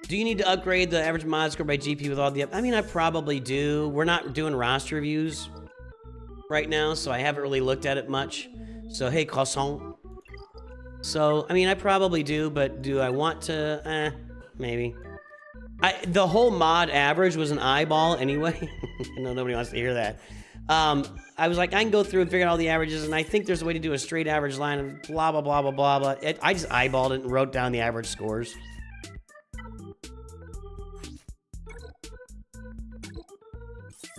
Do you need to upgrade the average mod score by GP with all the... I mean, I probably do. We're not doing roster reviews right now, so I haven't really looked at it much. So, hey, croissant. So, I mean, I probably do, but do I want to? Maybe. The whole mod average was an eyeball anyway. I know nobody wants to hear that. I was like, I can go through and figure out all the averages, and I think there's a way to do a straight average line of blah, blah, blah, blah, blah, blah. I just eyeballed it and wrote down the average scores.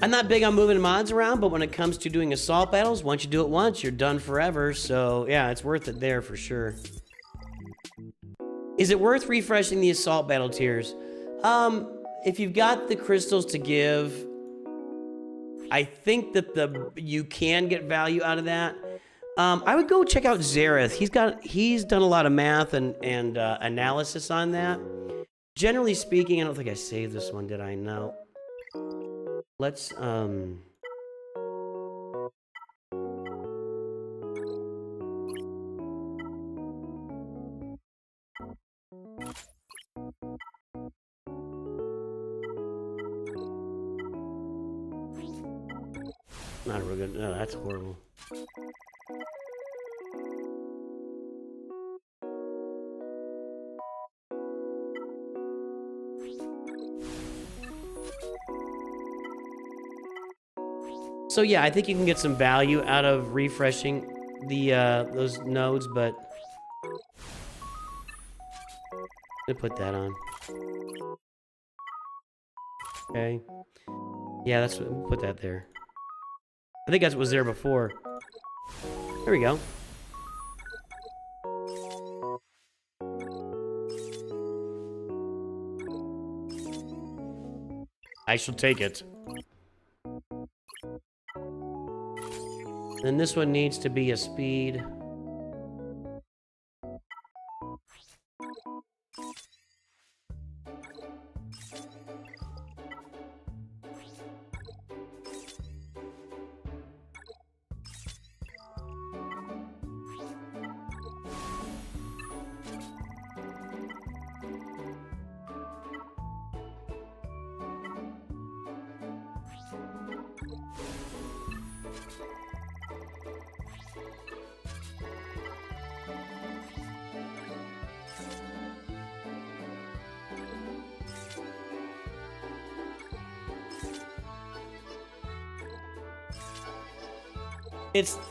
I'm not big on moving mods around, but when it comes to doing assault battles, once you do it once, you're done forever. So, yeah, it's worth it there for sure. Is it worth refreshing the assault battle tiers? If you've got the crystals to give, I think that you can get value out of that. I would go check out Zareth. He's done a lot of math and analysis on that. Generally speaking, I don't think I saved this one, did I? No. Let's, not real good. No, that's horrible. So yeah, I think you can get some value out of refreshing the those nodes, but I'm gonna put that on. Okay. Yeah, that's what, put that there. I think that's what was there before. There we go. I shall take it. Then this one needs to be a speed.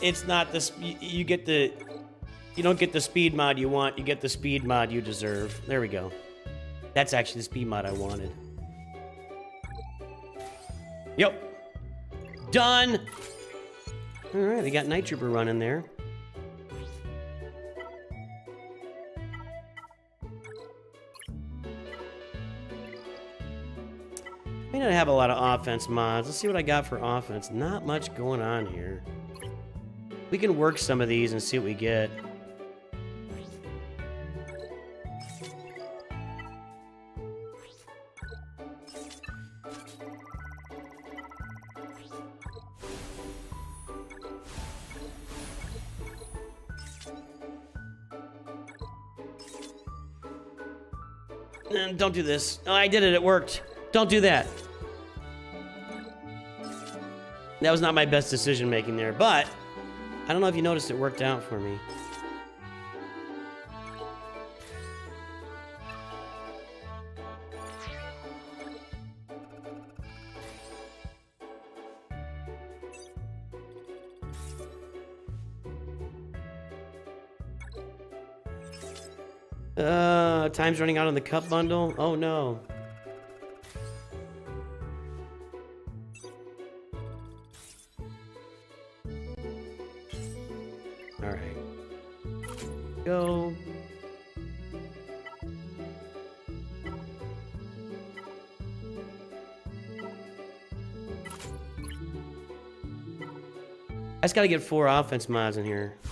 It's not this. You get the. You don't get the speed mod you want, you get the speed mod you deserve. There we go. That's actually the speed mod I wanted. Yep. Done! Alright, we got Night Trooper running there. I don't have a lot of offense mods. Let's see what I got for offense. Not much going on here. We can work some of these and see what we get. Don't do this. Oh, I did it. It worked. Don't do that. That was not my best decision making there, but I don't know if you noticed it worked out for me. Time's running out on the cup bundle. Oh no. All right. Go. I just gotta get 4 offense mods in here. I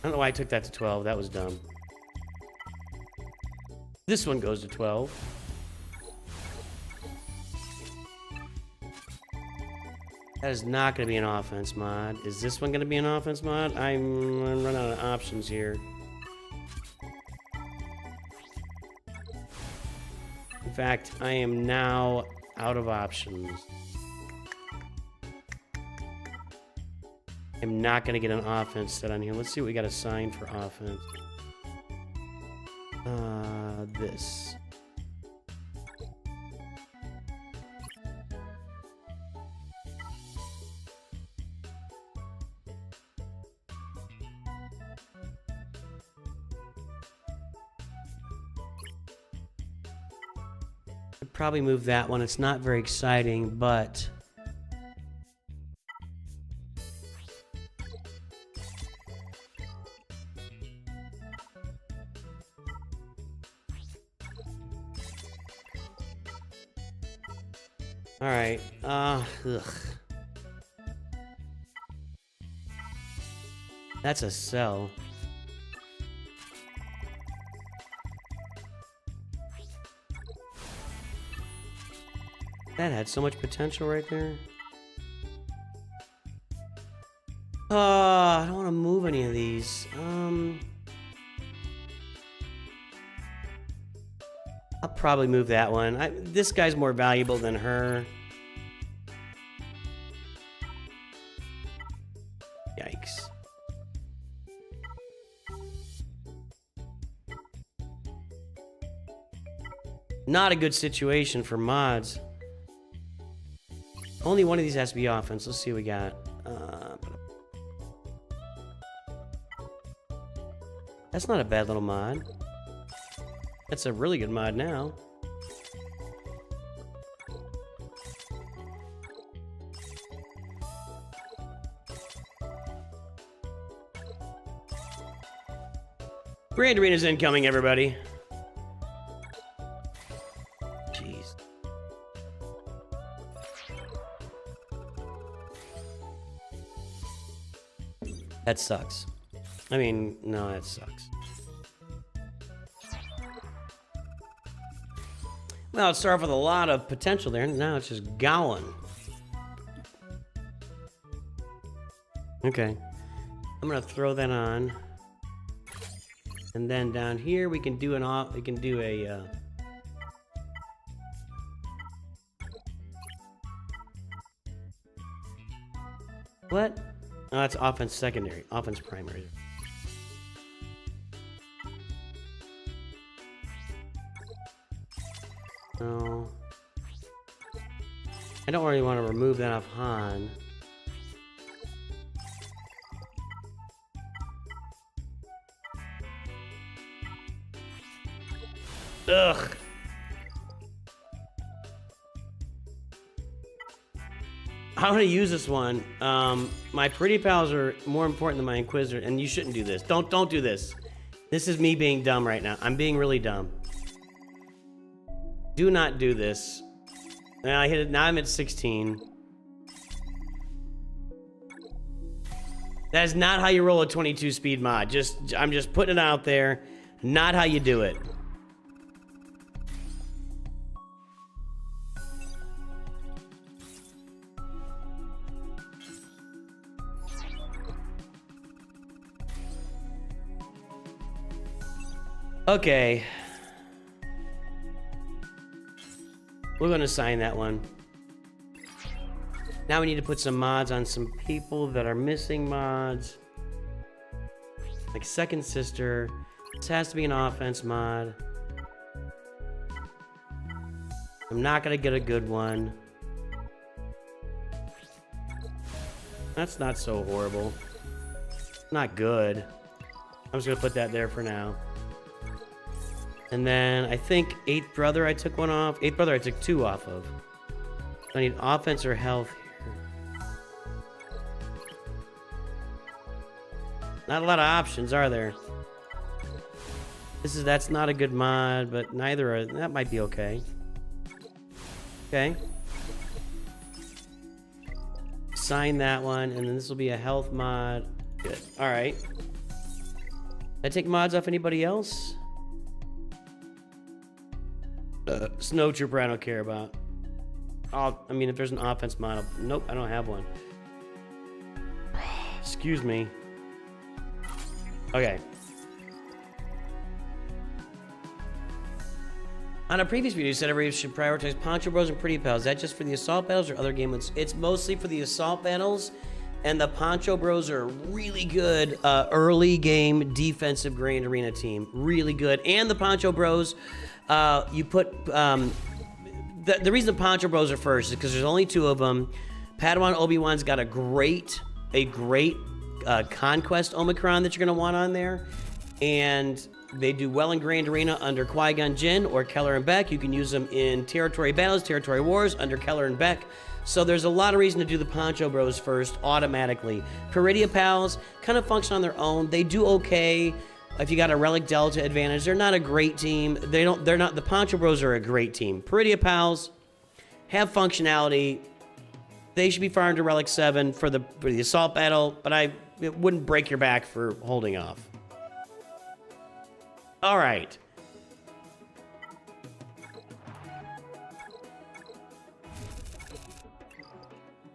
don't know why I took that to 12. That was dumb. This one goes to 12. That is not going to be an offense mod. Is this one going to be an offense mod? I'm running out of options here. In fact, I am now out of options. I'm not going to get an offense set on here. Let's see what we got assigned for offense. This. I'd probably move that one. It's not very exciting, but all right. That's a sell. That had so much potential right there. I don't want to move any of these. I'll probably move that one. This guy's more valuable than her. Yikes. Not a good situation for mods. Only one of these has to be offense. Let's see what we got. That's not a bad little mod. That's a really good mod now. Grand Arena's incoming, everybody. Jeez. That sucks. I mean, no, that sucks. Well, it started with a lot of potential there, and now it's just going. Okay. I'm gonna throw that on. And then down here we can do a what? Oh, that's offense secondary, offense primary. No. I don't really want to remove that off Han. Ugh. How do I use this one? My pretty pals are more important than my Inquisitor, and you shouldn't do this. Don't do this. This is me being dumb right now. I'm being really dumb. Do not do this. Now I hit it. Now I'm at 16. That is not how you roll a 22 speed mod. I'm just putting it out there. Not how you do it. Okay. We're gonna sign that one. Now we need to put some mods on some people that are missing mods. Like Second Sister. This has to be an offense mod. I'm not gonna get a good one. That's not so horrible. Not good. I'm just gonna put that there for now. And then I think 8th Brother I took one off. 8th Brother I took 2 off of. I need offense or health here. Not a lot of options, are there? That's not a good mod, but neither are. That might be okay. Okay. Sign that one, and then this will be a health mod. Good. All right. Did I take mods off anybody else? Snow Trooper I don't care about. I mean, if there's an offense mod, nope, I don't have one. Excuse me. Okay. On a previous video, you said everybody should prioritize Poncho Bros and Pretty Pals. Is that just for the assault battles or other game modes? It's mostly for the assault battles, and the Poncho Bros are a really good early game defensive Grand Arena team. Really good. And the Poncho Bros, you put... the reason the Poncho Bros are first is because there's only 2 of them. Padawan Obi-Wan's got a great Conquest Omicron that you're going to want on there. And they do well in Grand Arena under Qui-Gon Jinn or Keller and Beck. You can use them in Territory Battles, Territory Wars under Keller and Beck. So there's a lot of reason to do the Poncho Bros first automatically. Peridia Pals kind of function on their own. They do okay if you got a Relic Delta advantage. They're not a great team. They're not. The Poncho Bros are a great team. Peridia Pals have functionality. They should be farmed to Relic 7 for the assault battle, but it wouldn't break your back for holding off. All right.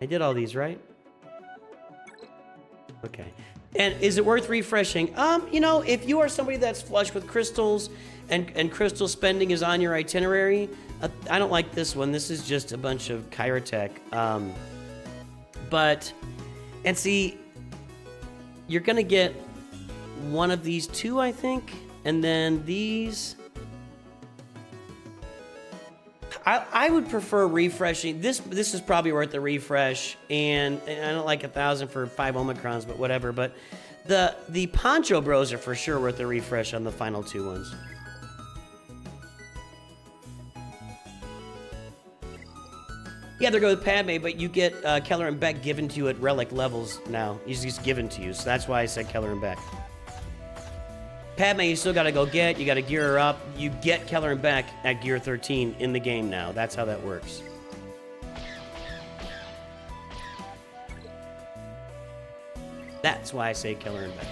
I did all these, right? Okay. And is it worth refreshing? You know, if you are somebody that's flush with crystals and crystal spending is on your itinerary, I don't like this one. This is just a bunch of Kyrotech. And see, you're going to get one of these 2, I think. And then these... I would prefer refreshing. This is probably worth the refresh, and I don't like 1,000 for 5 Omicrons, but whatever. But the Poncho Bros are for sure worth the refresh on the final 2 ones. Yeah, they're good with Padme, but you get Keller and Beck given to you at relic levels now. He's just given to you, so that's why I said Keller and Beck. Padme, you still gotta go get. You gotta gear her up. You get Keller and Beck at gear 13 in the game now. That's how that works. That's why I say Keller and Beck.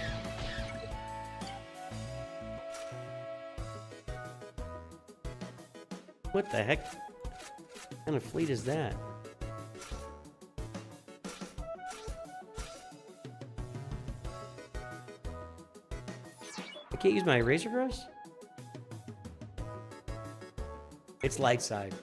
What the heck? What kind of fleet is that? I can't use my Razor Gross? It's light side.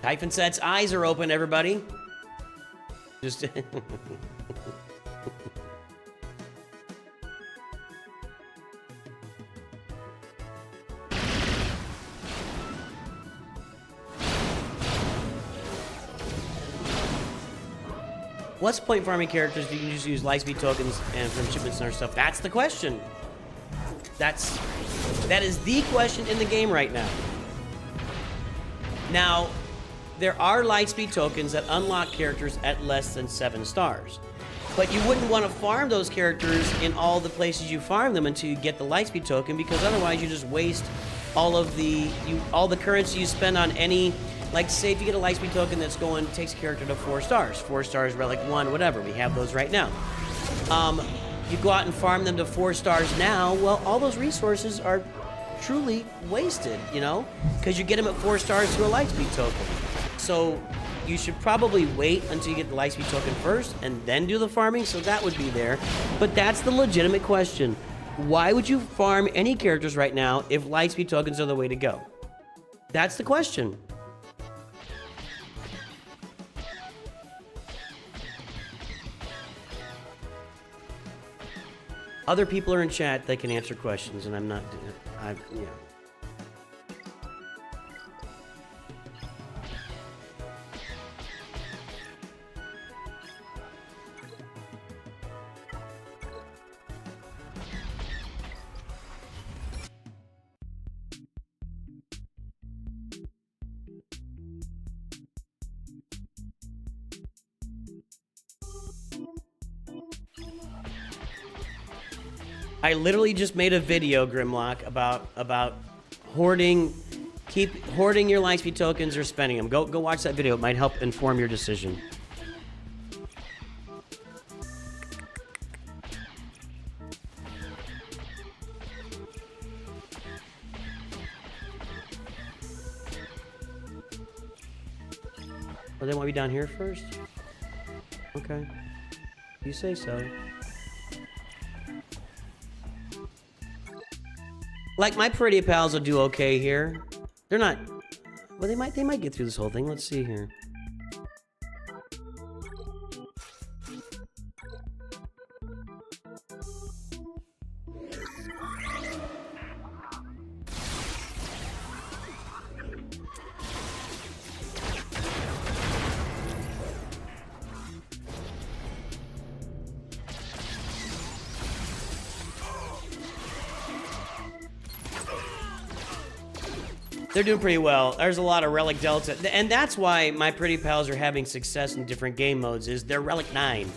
Typhon Set's eyes are open, everybody. Just... What's the point in farming characters if you can just use lightspeed tokens and from shipments and other stuff? That's the question. That is the question in the game right now. Now, there are lightspeed tokens that unlock characters at less than 7 stars. But you wouldn't want to farm those characters in all the places you farm them until you get the lightspeed token, because otherwise you just waste all of the currency you spend on any, like say if you get a lightspeed token that's takes a character to 4 stars. 4 stars, relic 1, whatever. We have those right now. You go out and farm them to 4 stars now, well, all those resources are truly wasted, you know, because you get them at 4 stars to a lightspeed token. So you should probably wait until you get the lightspeed token first and then do the farming, so that would be there. But that's the legitimate question. Why would you farm any characters right now if lightspeed tokens are the way to go? That's the question. Other people are in chat that can answer questions, and I'm not. Yeah. I literally just made a video, Grimlock, about hoarding, keep hoarding your lightspeed tokens or spending them. Go watch that video. It might help inform your decision. Oh, they want me down here first? Okay. You say so. Like, my pretty pals will do okay here. They're not... Well, they might get through this whole thing. Let's see here. They're doing pretty well. There's a lot of Relic Delta. And that's why my pretty pals are having success in different game modes, is they're Relic 9.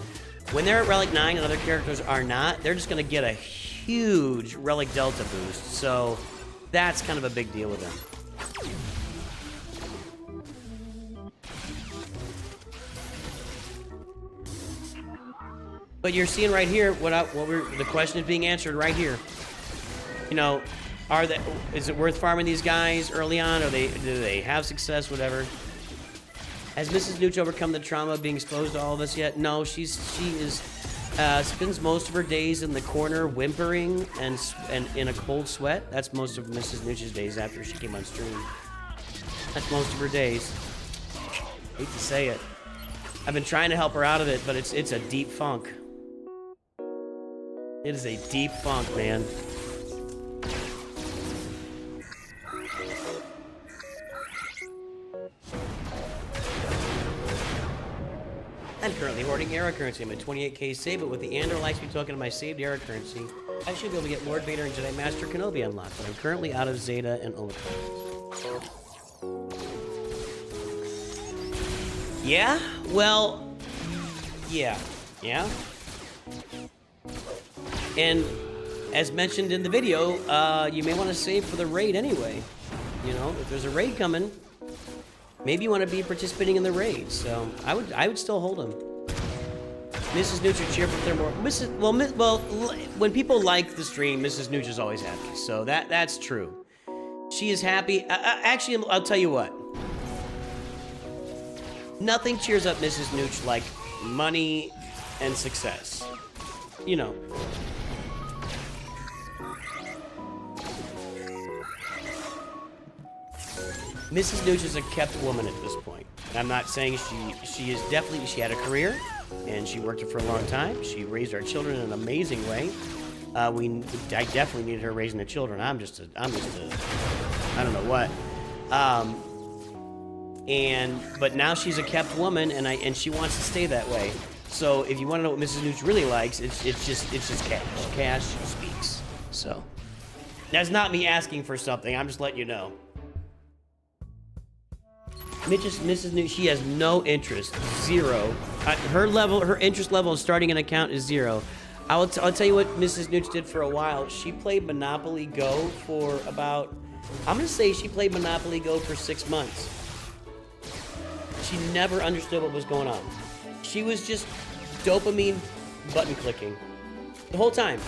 When they're at Relic 9 and other characters are not, they're just going to get a huge Relic Delta boost. So that's kind of a big deal with them. But you're seeing right here the question is being answered right here. You know, is it worth farming these guys early on? Do they have success? Whatever. Has Mrs. Nooch overcome the trauma of being exposed to all of us yet? No, she spends most of her days in the corner whimpering and in a cold sweat. That's most of Mrs. Nooch's days after she came on stream. That's most of her days. Hate to say it. I've been trying to help her out of it, but it's a deep funk. It is a deep funk, man. I'm currently hoarding era currency. I'm at 28k save, but with the Andor lightspeed token of my saved era currency, I should be able to get Lord Vader and Jedi Master Kenobi unlocked, but I'm currently out of Zeta and Omicron. Yeah? Well, yeah. Yeah? And as mentioned in the video, you may want to save for the raid anyway. You know, if there's a raid coming, maybe you want to be participating in the raid. So I would still hold them. Mrs. Nooch would cheer for their more. Well, when people like the stream, Mrs. Nooch is always happy. So that's true. She is happy. Actually, I'll tell you what. Nothing cheers up Mrs. Nooch like money and success. You know. Mrs. Nooch is a kept woman at this point. I'm not saying she is definitely, she had a career and she worked it for a long time. She raised our children in an amazing way. I definitely needed her raising the children. I'm just a I don't know what. But now she's a kept woman and she wants to stay that way. So if you want to know what Mrs. Nooch really likes, it's just cash. Cash speaks. So that's not me asking for something. I'm just letting you know. Mrs. Nooch, she has no interest. Zero. Her interest level of starting an account is 0. I'll tell you what Mrs. Nooch did for a while. She played Monopoly Go for about, I'm gonna say she played Monopoly Go for 6 months. She never understood what was going on. She was just dopamine button clicking the whole time.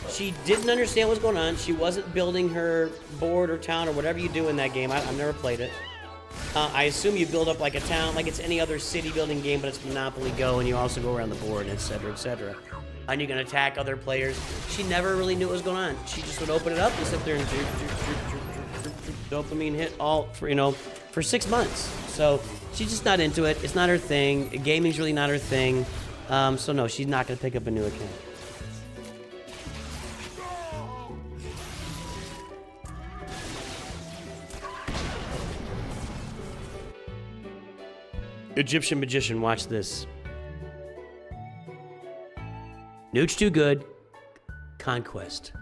She didn't understand what was going on. She wasn't building her board or town or whatever you do in that game. I've never played it. I assume you build up like a town, like it's any other city building game, but it's Monopoly Go, and you also go around the board, etc., etc. And you can attack other players. She never really knew what was going on. She just would open it up and sit there and dopamine hit all for 6 months. So she's just not into it. It's not her thing. Gaming's really not her thing. So no, she's not gonna pick up a new account. Egyptian magician, watch this. Nooch Too Good, Conquest.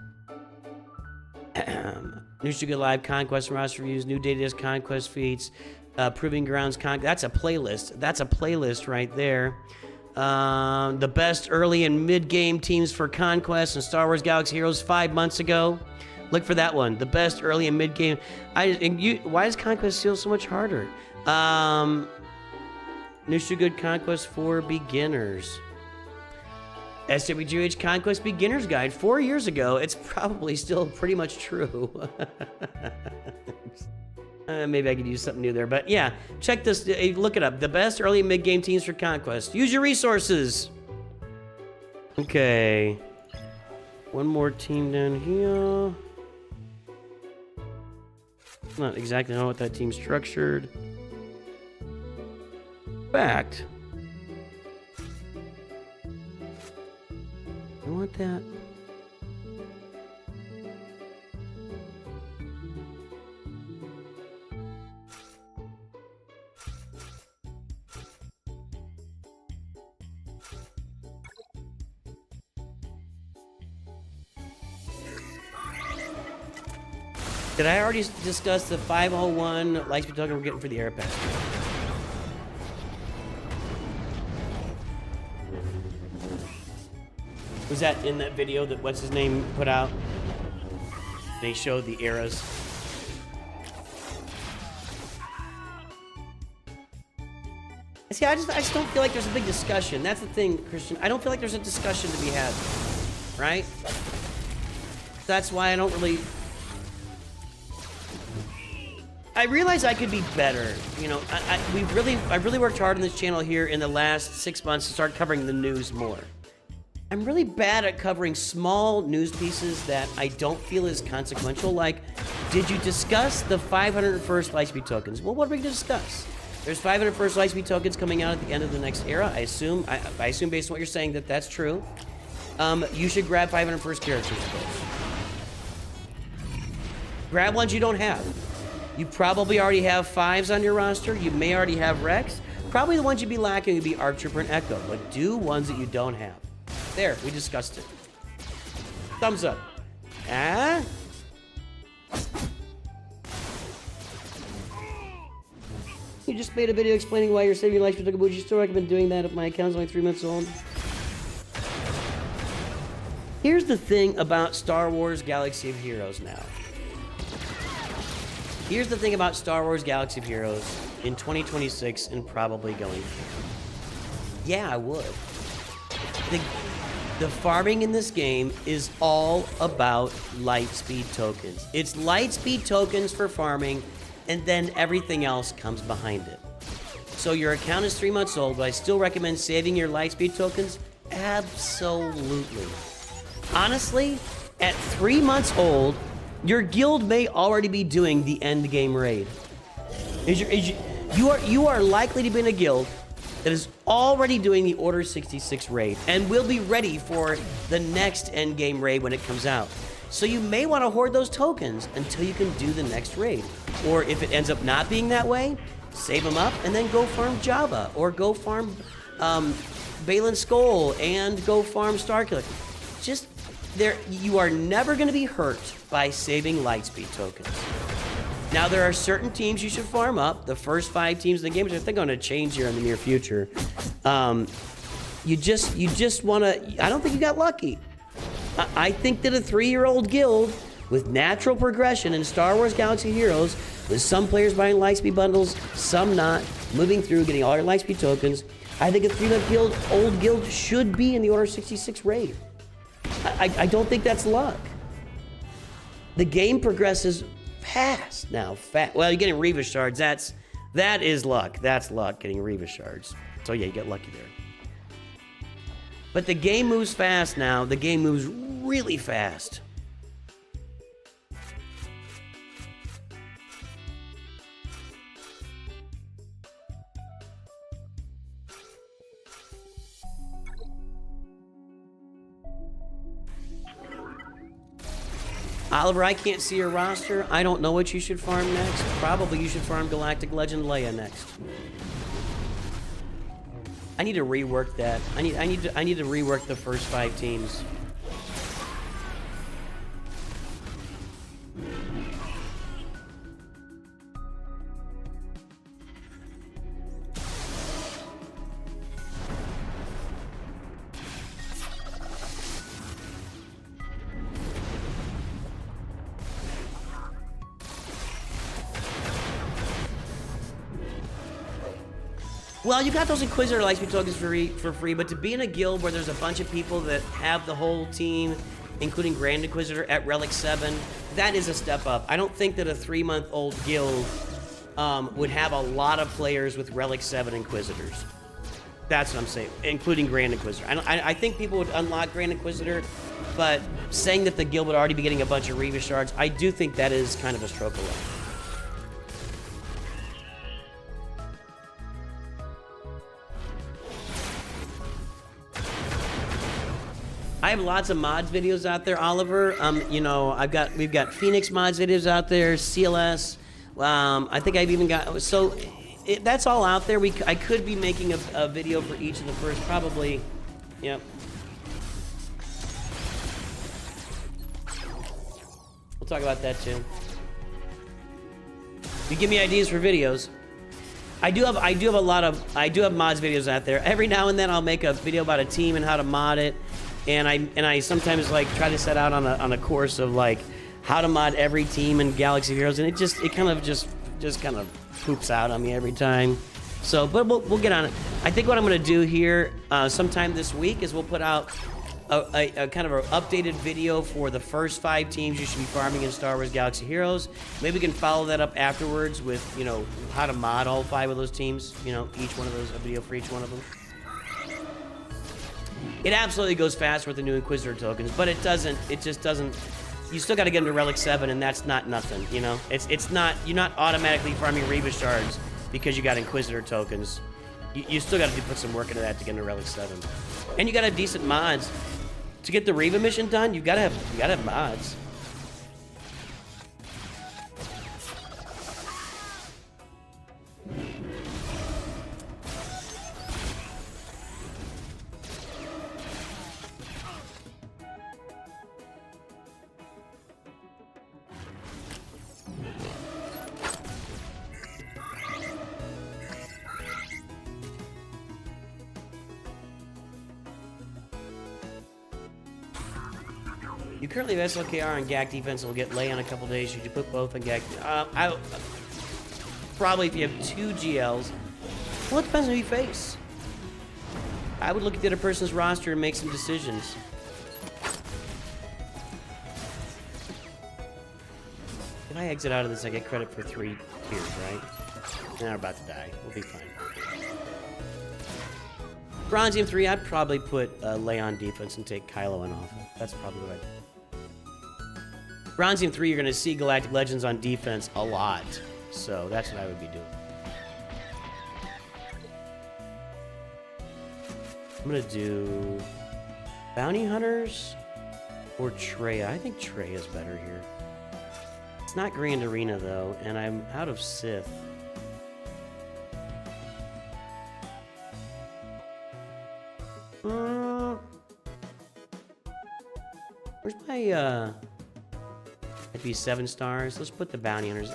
Nooch Too Good Live, Conquest roster reviews, new data disc, Conquest feats, Proving Grounds, that's a playlist. That's a playlist right there. The best early and mid-game teams for Conquest and Star Wars Galaxy Heroes 5 months ago. Look for that one. The best early and mid-game. Why does Conquest feel so much harder? Nooch Too Good Conquest for beginners. SWGOH Conquest Beginner's Guide 4 years ago. It's probably still pretty much true. Maybe I could use something new there, but yeah, check this. Look it up. The best early and mid-game teams for Conquest. Use your resources. Okay. One more team down here. Not exactly know what that team's structured. Fact. I want that. Did I already discuss the 501 Lightspeed token we're getting for the air pass? Was that in that video that what's his name put out? They showed the eras. See, I just don't feel like there's a big discussion. That's the thing, Christian. I don't feel like there's a discussion to be had, right? That's why I don't really. I realize I could be better. You know, I've really worked hard on this channel here in the last 6 months to start covering the news more. I'm really bad at covering small news pieces that I don't feel is consequential. Like, did you discuss the 501st Lightspeed tokens? Well, what are we going to discuss? There's 501st Lightspeed tokens coming out at the end of the next era. I assume based on what you're saying that that's true. You should grab 501st characters of those. Grab ones you don't have. You probably already have 5s on your roster. You may already have Rex. Probably the ones you'd be lacking would be Arc Trooper and Echo, but do ones that you don't have. There, we discussed it. Thumbs up. Ah? You just made a video explaining why you're saving your life for Would you still recommend doing that if my account's only 3 months old? Here's the thing about Star Wars Galaxy of Heroes now. Here's the thing about Star Wars Galaxy of Heroes in 2026 and probably going forward. Yeah, I would. The farming in this game is all about Lightspeed tokens. It's Lightspeed tokens for farming, and then everything else comes behind it. So your account is 3 months old, but I still recommend saving your Lightspeed tokens? Absolutely. Honestly, at 3 months old, your guild may already be doing the end game raid. You are likely to be in a guild that is already doing the Order 66 raid and will be ready for the next end game raid when it comes out. So you may want to hoard those tokens until you can do the next raid. Or if it ends up not being that way, save them up and then go farm Java or go farm Valen Skull and go farm Starkiller. Just there, you are never going to be hurt by saving Lightspeed tokens. Now there are certain teams you should farm up. The first 5 teams in the game, which I think are going to change here in the near future. You just want to. I don't think you got lucky. I think that a 3-year-old guild with natural progression in Star Wars Galaxy Heroes, with some players buying Lightspeed bundles, some not, moving through, getting all your Lightspeed tokens, I think a 3-month-old guild should be in the Order 66 raid. I don't think that's luck. The game progresses fast now. Well, you're getting Reva shards. That is luck. That's luck, getting Reva shards. So yeah, you get lucky there. But the game moves fast now. The game moves really fast. Oliver, I can't see your roster. I don't know what you should farm next. Probably you should farm Galactic Legend Leia next. I need to rework that. I need to rework the first 5 teams. Well, you got those Inquisitor Lightspeed tokens for free, but to be in a guild where there's a bunch of people that have the whole team, including Grand Inquisitor at Relic 7, that is a step up. I don't think that a 3-month-old guild would have a lot of players with Relic 7 Inquisitors. That's what I'm saying, including Grand Inquisitor. I think people would unlock Grand Inquisitor, but saying that the guild would already be getting a bunch of Reva shards, I do think that is kind of a stroke of luck. I have lots of mods videos out there, Oliver. You know, we've got Phoenix mods videos out there, CLS. I think I've even got, so that's all out there. I could be making a video for each of the first, probably, yep. We'll talk about that too. You give me ideas for videos. I do have mods videos out there. Every now and then I'll make a video about a team and how to mod it. And I sometimes like try to set out on a course of like how to mod every team in Galaxy Heroes, and it kind of poops out on me every time. So, but we'll get on it. I think what I'm gonna do here sometime this week is we'll put out a kind of an updated video for the first 5 teams you should be farming in Star Wars Galaxy Heroes. Maybe we can follow that up afterwards with, you know, how to mod all 5 of those teams. You know, each one of those, a video for each one of them. It absolutely goes faster with the new Inquisitor tokens, but it just doesn't, you still got to get into Relic 7, and that's not nothing, you know? It's not, you're not automatically farming Reva shards because you got Inquisitor tokens. You still got to put some work into that to get into Relic 7. And you got to have decent mods. To get the Reva mission done, you gotta have mods. You currently have SLKR on GAC defense and will get lay on a couple days. Should you put both on GAC? Probably if you have 2 GLs. Well, it depends on who you face. I would look at the other person's roster and make some decisions. If I exit out of this, I get credit for 3 tiers, right? Now we're about to die. We'll be fine. Bronzium 3, I'd probably put lay on defense and take Kylo in off. That's probably what I'd... Bronzium 3, you're going to see Galactic Legends on defense a lot. So that's what I would be doing. I'm going to do Bounty Hunters or Treya. I think Treya's better here. It's not Grand Arena, though, and I'm out of Sith. Where's my, It'd be 7 stars. Let's put the bounty hunters.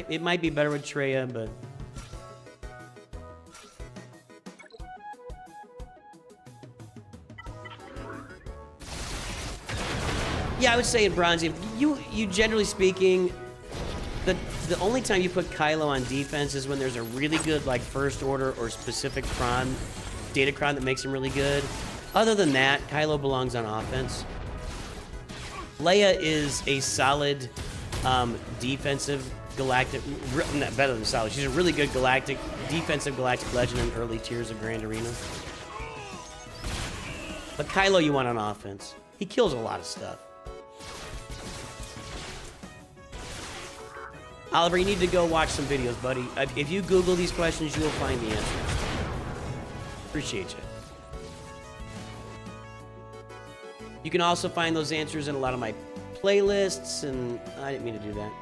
It might be better with Treya, but... Yeah, I would say in Bronze, you generally speaking, the only time you put Kylo on defense is when there's a really good, like, first order or specific cron, data cron that makes him really good. Other than that, Kylo belongs on offense. Leia is a solid defensive galactic, not better than solid. She's a really good defensive galactic legend in early tiers of Grand Arena. But Kylo you want on offense. He kills a lot of stuff. Oliver, you need to go watch some videos, buddy. If you Google these questions, you will find the answers. Appreciate you. You can also find those answers in a lot of my playlists, and I didn't mean to do that.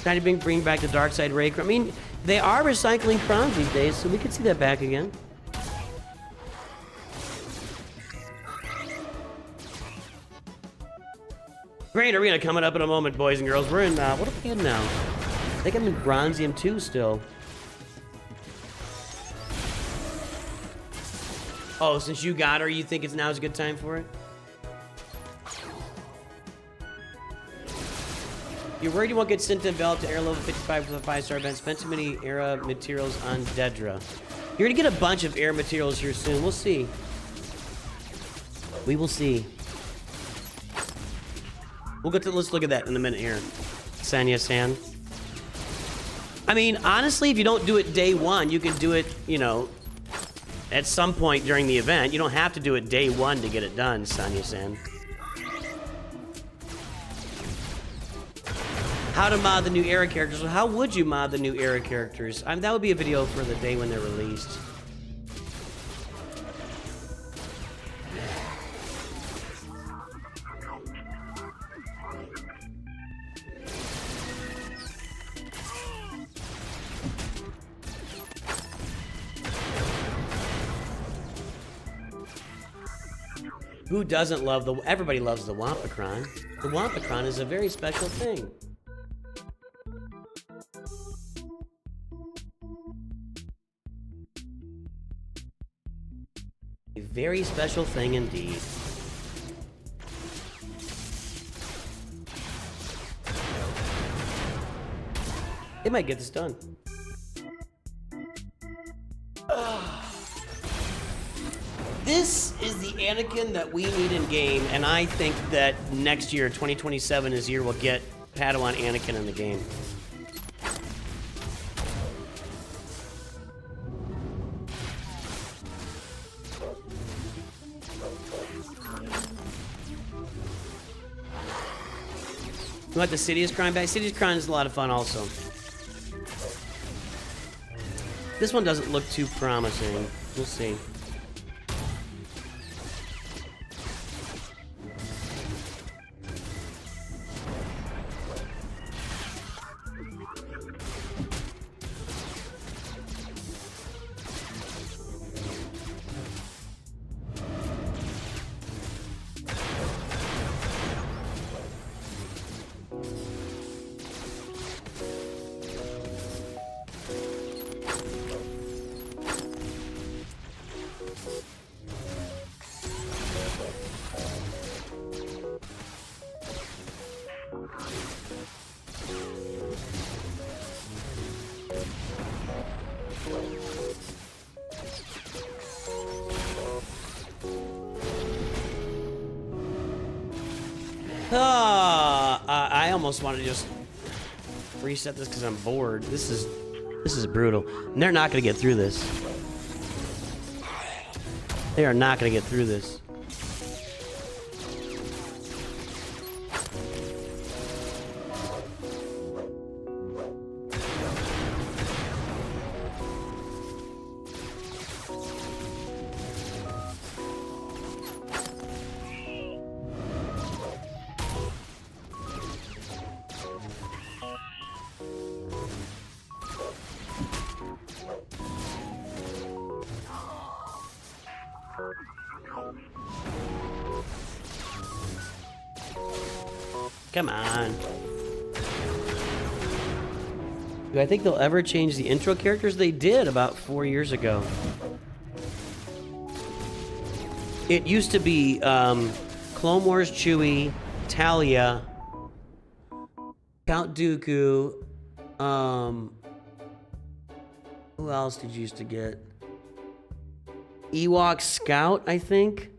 Trying to bring back the dark side Ray. I mean, they are recycling crowns these days, so we could see that back again. Great arena coming up in a moment, boys and girls. We're in, what are we in now? I think I'm in Bronzium 2 still. Oh, since you got her, you think it's now's a good time for it? You're worried you won't get sent to develop to air level 55 for the 5-star event. Spend too many era materials on Dedra. You're gonna get a bunch of air materials here soon. We'll see. We will see. We'll get to, let's look at that in a minute here. Sanya San. I mean, honestly, if you don't do it day one, you can do it, you know, at some point during the event. You don't have to do it day one to get it done, Sanya San. How to mod the new era characters. Well, how would you mod the new era characters? That would be a video for the day when they're released. Who doesn't love everybody loves the Wampacron. The Wampacron is a very special thing. A very special thing indeed. It might get this done. This is the Anakin that we need in game, and I think that next year, 2027, is the year we'll get Padawan Anakin in the game. You want the Sidious Crime back? Sidious Crime is a lot of fun also. This one doesn't look too promising. We'll see. I almost want to just reset this because I'm bored. This is brutal. And they're not going to get through this. They are not going to get through this. Come on. Do I think they'll ever change the intro characters? They did about 4 years ago. It used to be Clone Wars Chewie, Talia, Count Dooku. Who else did you used to get? Ewok Scout, I think.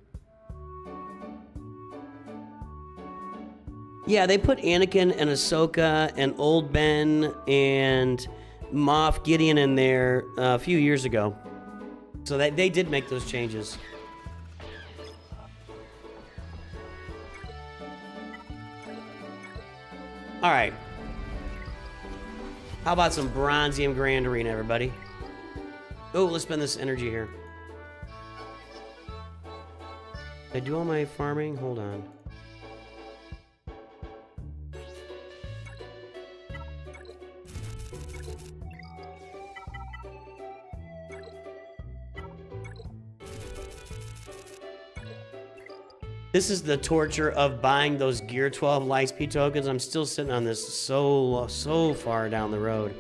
Yeah, they put Anakin and Ahsoka and Old Ben and Moff Gideon in there a few years ago. So they did make those changes. All right. How about some Bronzium Grand Arena, everybody? Oh, let's spend this energy here. Did I do all my farming? Hold on. This is the torture of buying those Gear 12 Lightspeed tokens. I'm still sitting on this so far down the road.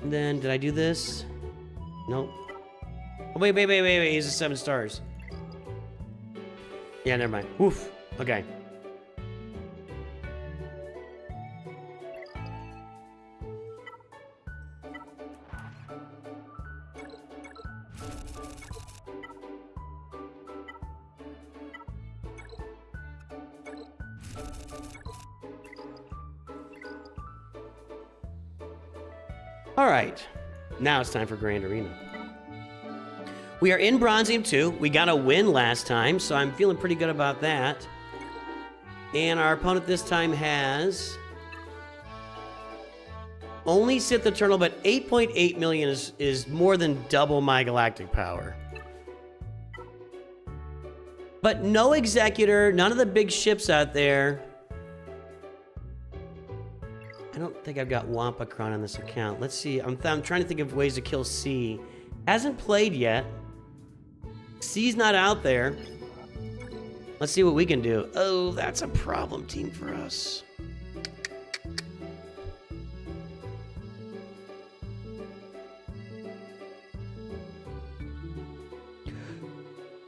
And then, did I do this? Nope. Oh, wait. He's a 7 stars. Yeah, never mind. Woof. Okay. All right, now it's time for Grand Arena. We are in Bronzium 2. We got a win last time, so I'm feeling pretty good about that. And our opponent this time has only Sith Eternal, but 8.8 million is more than double my galactic power. But no Executor, none of the big ships out there. I don't think I've got Wampacron on this account. Let's see. I'm trying to think of ways to kill C. Hasn't played yet. C's not out there. Let's see what we can do. Oh, that's a problem team for us.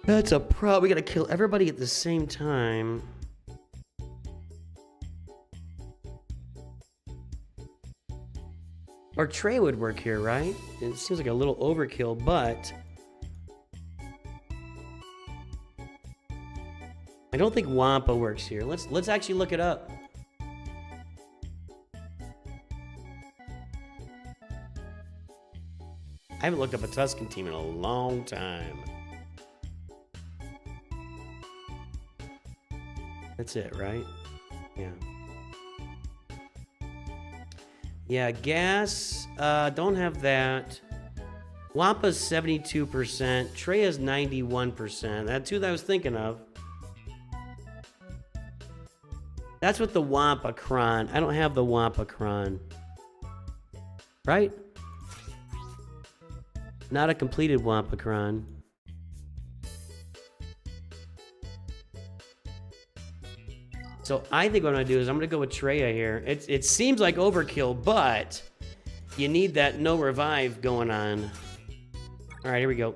That's a problem. We gotta kill everybody at the same time. Or Trey would work here, right? It seems like a little overkill, but I don't think Wampa works here. Let's actually look it up. I haven't looked up a Tusken team in a long time. That's it, right? Yeah. Yeah, gas, don't have that. Wampa's 72%. Treya's 91%. That's who I was thinking of. That's with the Wampacron. I don't have the Wampacron. Right? Not a completed Wampacron. So I think what I'm gonna do is I'm gonna go with Treya here. It seems like overkill, but you need that no revive going on. All right, here we go.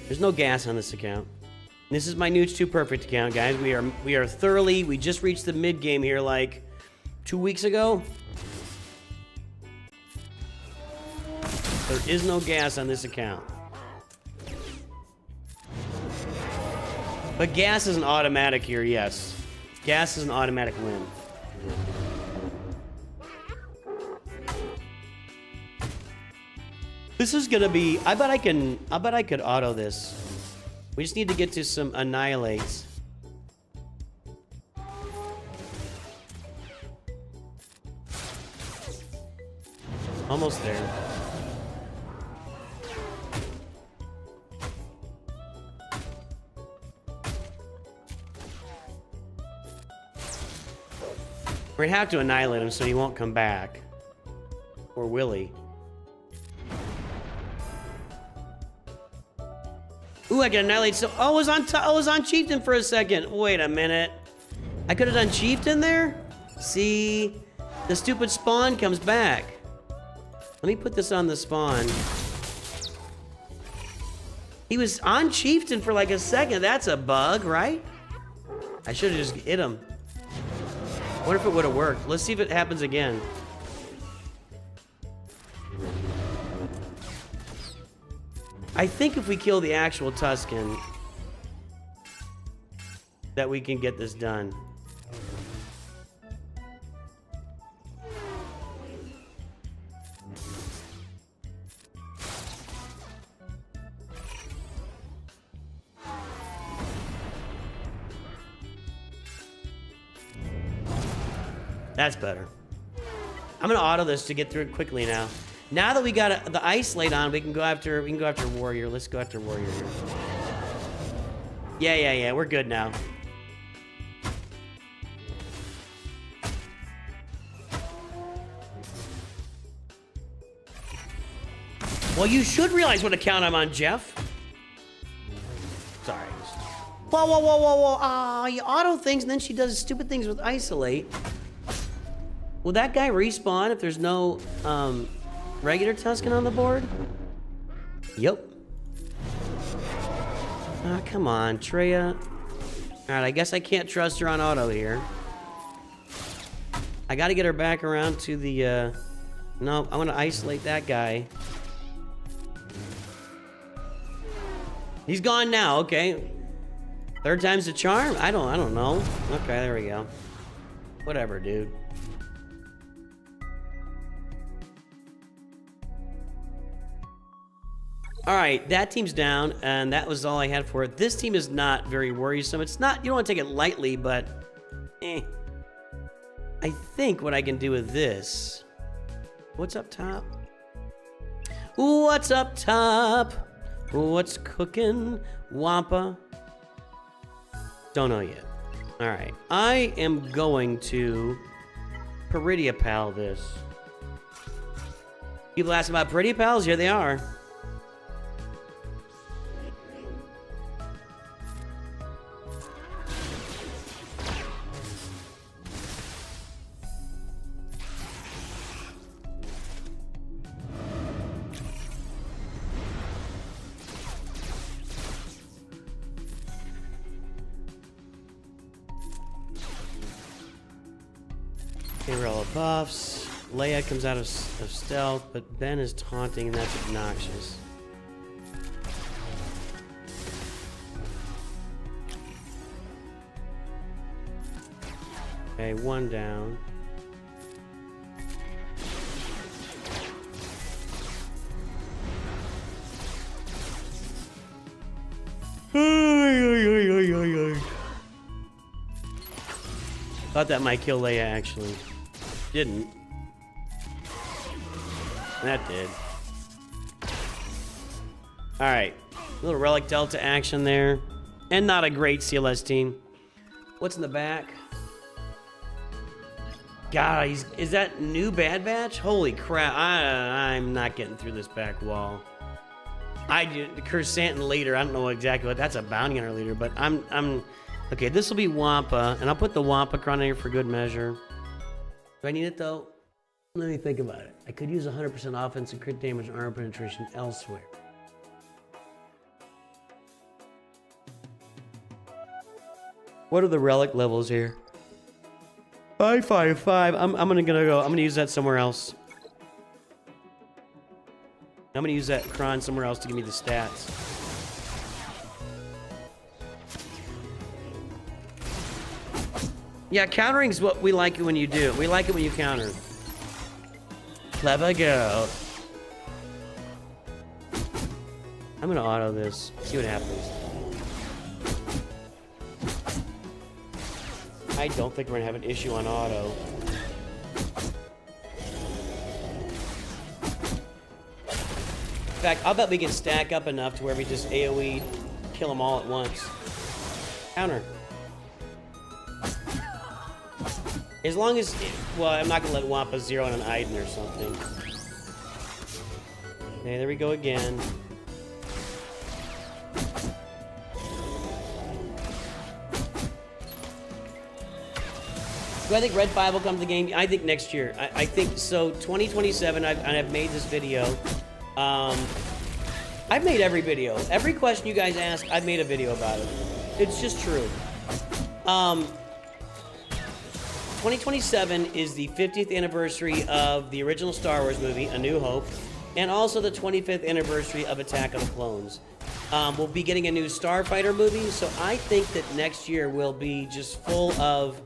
There's no gas on this account. This is my Nooch 2 Perfect account, guys. We are thoroughly. We just reached the mid game here, like 2 weeks ago. There is no gas on this account. But gas is an automatic here, yes. Gas is an automatic win. This is gonna be, I bet I could auto this. We just need to get to some annihilates. Almost there. We're gonna have to annihilate him so he won't come back. Or will he? Ooh, I can annihilate so I was on Chieftain for a second. Wait a minute. I could have done Chieftain there? See? The stupid spawn comes back. Let me put this on the spawn. He was on Chieftain for like a second. That's a bug, right? I should have just hit him. I wonder if it would have worked. Let's see if it happens again. I think if we kill the actual Tusken, that we can get this done. That's better. I'm gonna auto this to get through it quickly now. Now that we got the isolate on, we can go after warrior. Let's go after warrior here. Yeah. We're good now. Well, you should realize what account I'm on, Jeff. Sorry. Whoa. Ah, you auto things and then she does stupid things with isolate. Will that guy respawn if there's no regular Tusken on the board? Yep. Ah, come on, Treya. Alright, I guess I can't trust her on auto here. I gotta get her back around to the, no, I wanna isolate that guy. He's gone now, okay. Third time's the charm? I don't know. Okay, there we go. Whatever, dude. All right, that team's down, and that was all I had for it. This team is not very worrisome. It's not, you don't want to take it lightly, but I think what I can do with this. What's up top? What's up top? What's cooking? Wampa? Don't know yet. All right, I am going to Peridia Pal this. People ask about Peridia Pals? Here they are. Buffs. Leia comes out of stealth, but Ben is taunting, and that's obnoxious. Okay, one down. Thought that might kill Leia, actually. Didn't. That did. Alright. Little Relic Delta action there. And not a great CLS team. What's in the back? God, is that new Bad Batch? Holy crap. I'm not getting through this back wall. I do Cursantin leader. I don't know exactly what. That's a bounty hunter leader, but I'm okay, this will be Wampa, and I'll put the Wampa Cron in here for good measure. Do I need it though? Let me think about it. I could use 100% offense and crit damage and armor penetration elsewhere. What are the relic levels here? 555. I'm gonna use that somewhere else. I'm gonna use that Cron somewhere else to give me the stats. Yeah, countering is what we like it when you do. We like it when you counter. Clever girl. I'm gonna auto this. See what happens. I don't think we're gonna have an issue on auto. In fact, I'll bet we can stack up enough to where we just AoE kill them all at once. Counter. As long as, well, I'm not gonna let Wampa zero on an Iden or something. Okay, there we go again. Do I think Red 5 will come to the game? I think next year. I think so. 2027. I've made this video. I've made every video. Every question you guys ask, I've made a video about it. It's just true. 2027 is the 50th anniversary of the original Star Wars movie, A New Hope, and also the 25th anniversary of Attack of the Clones. We'll be getting a new Starfighter movie, so I think that next year will be just full of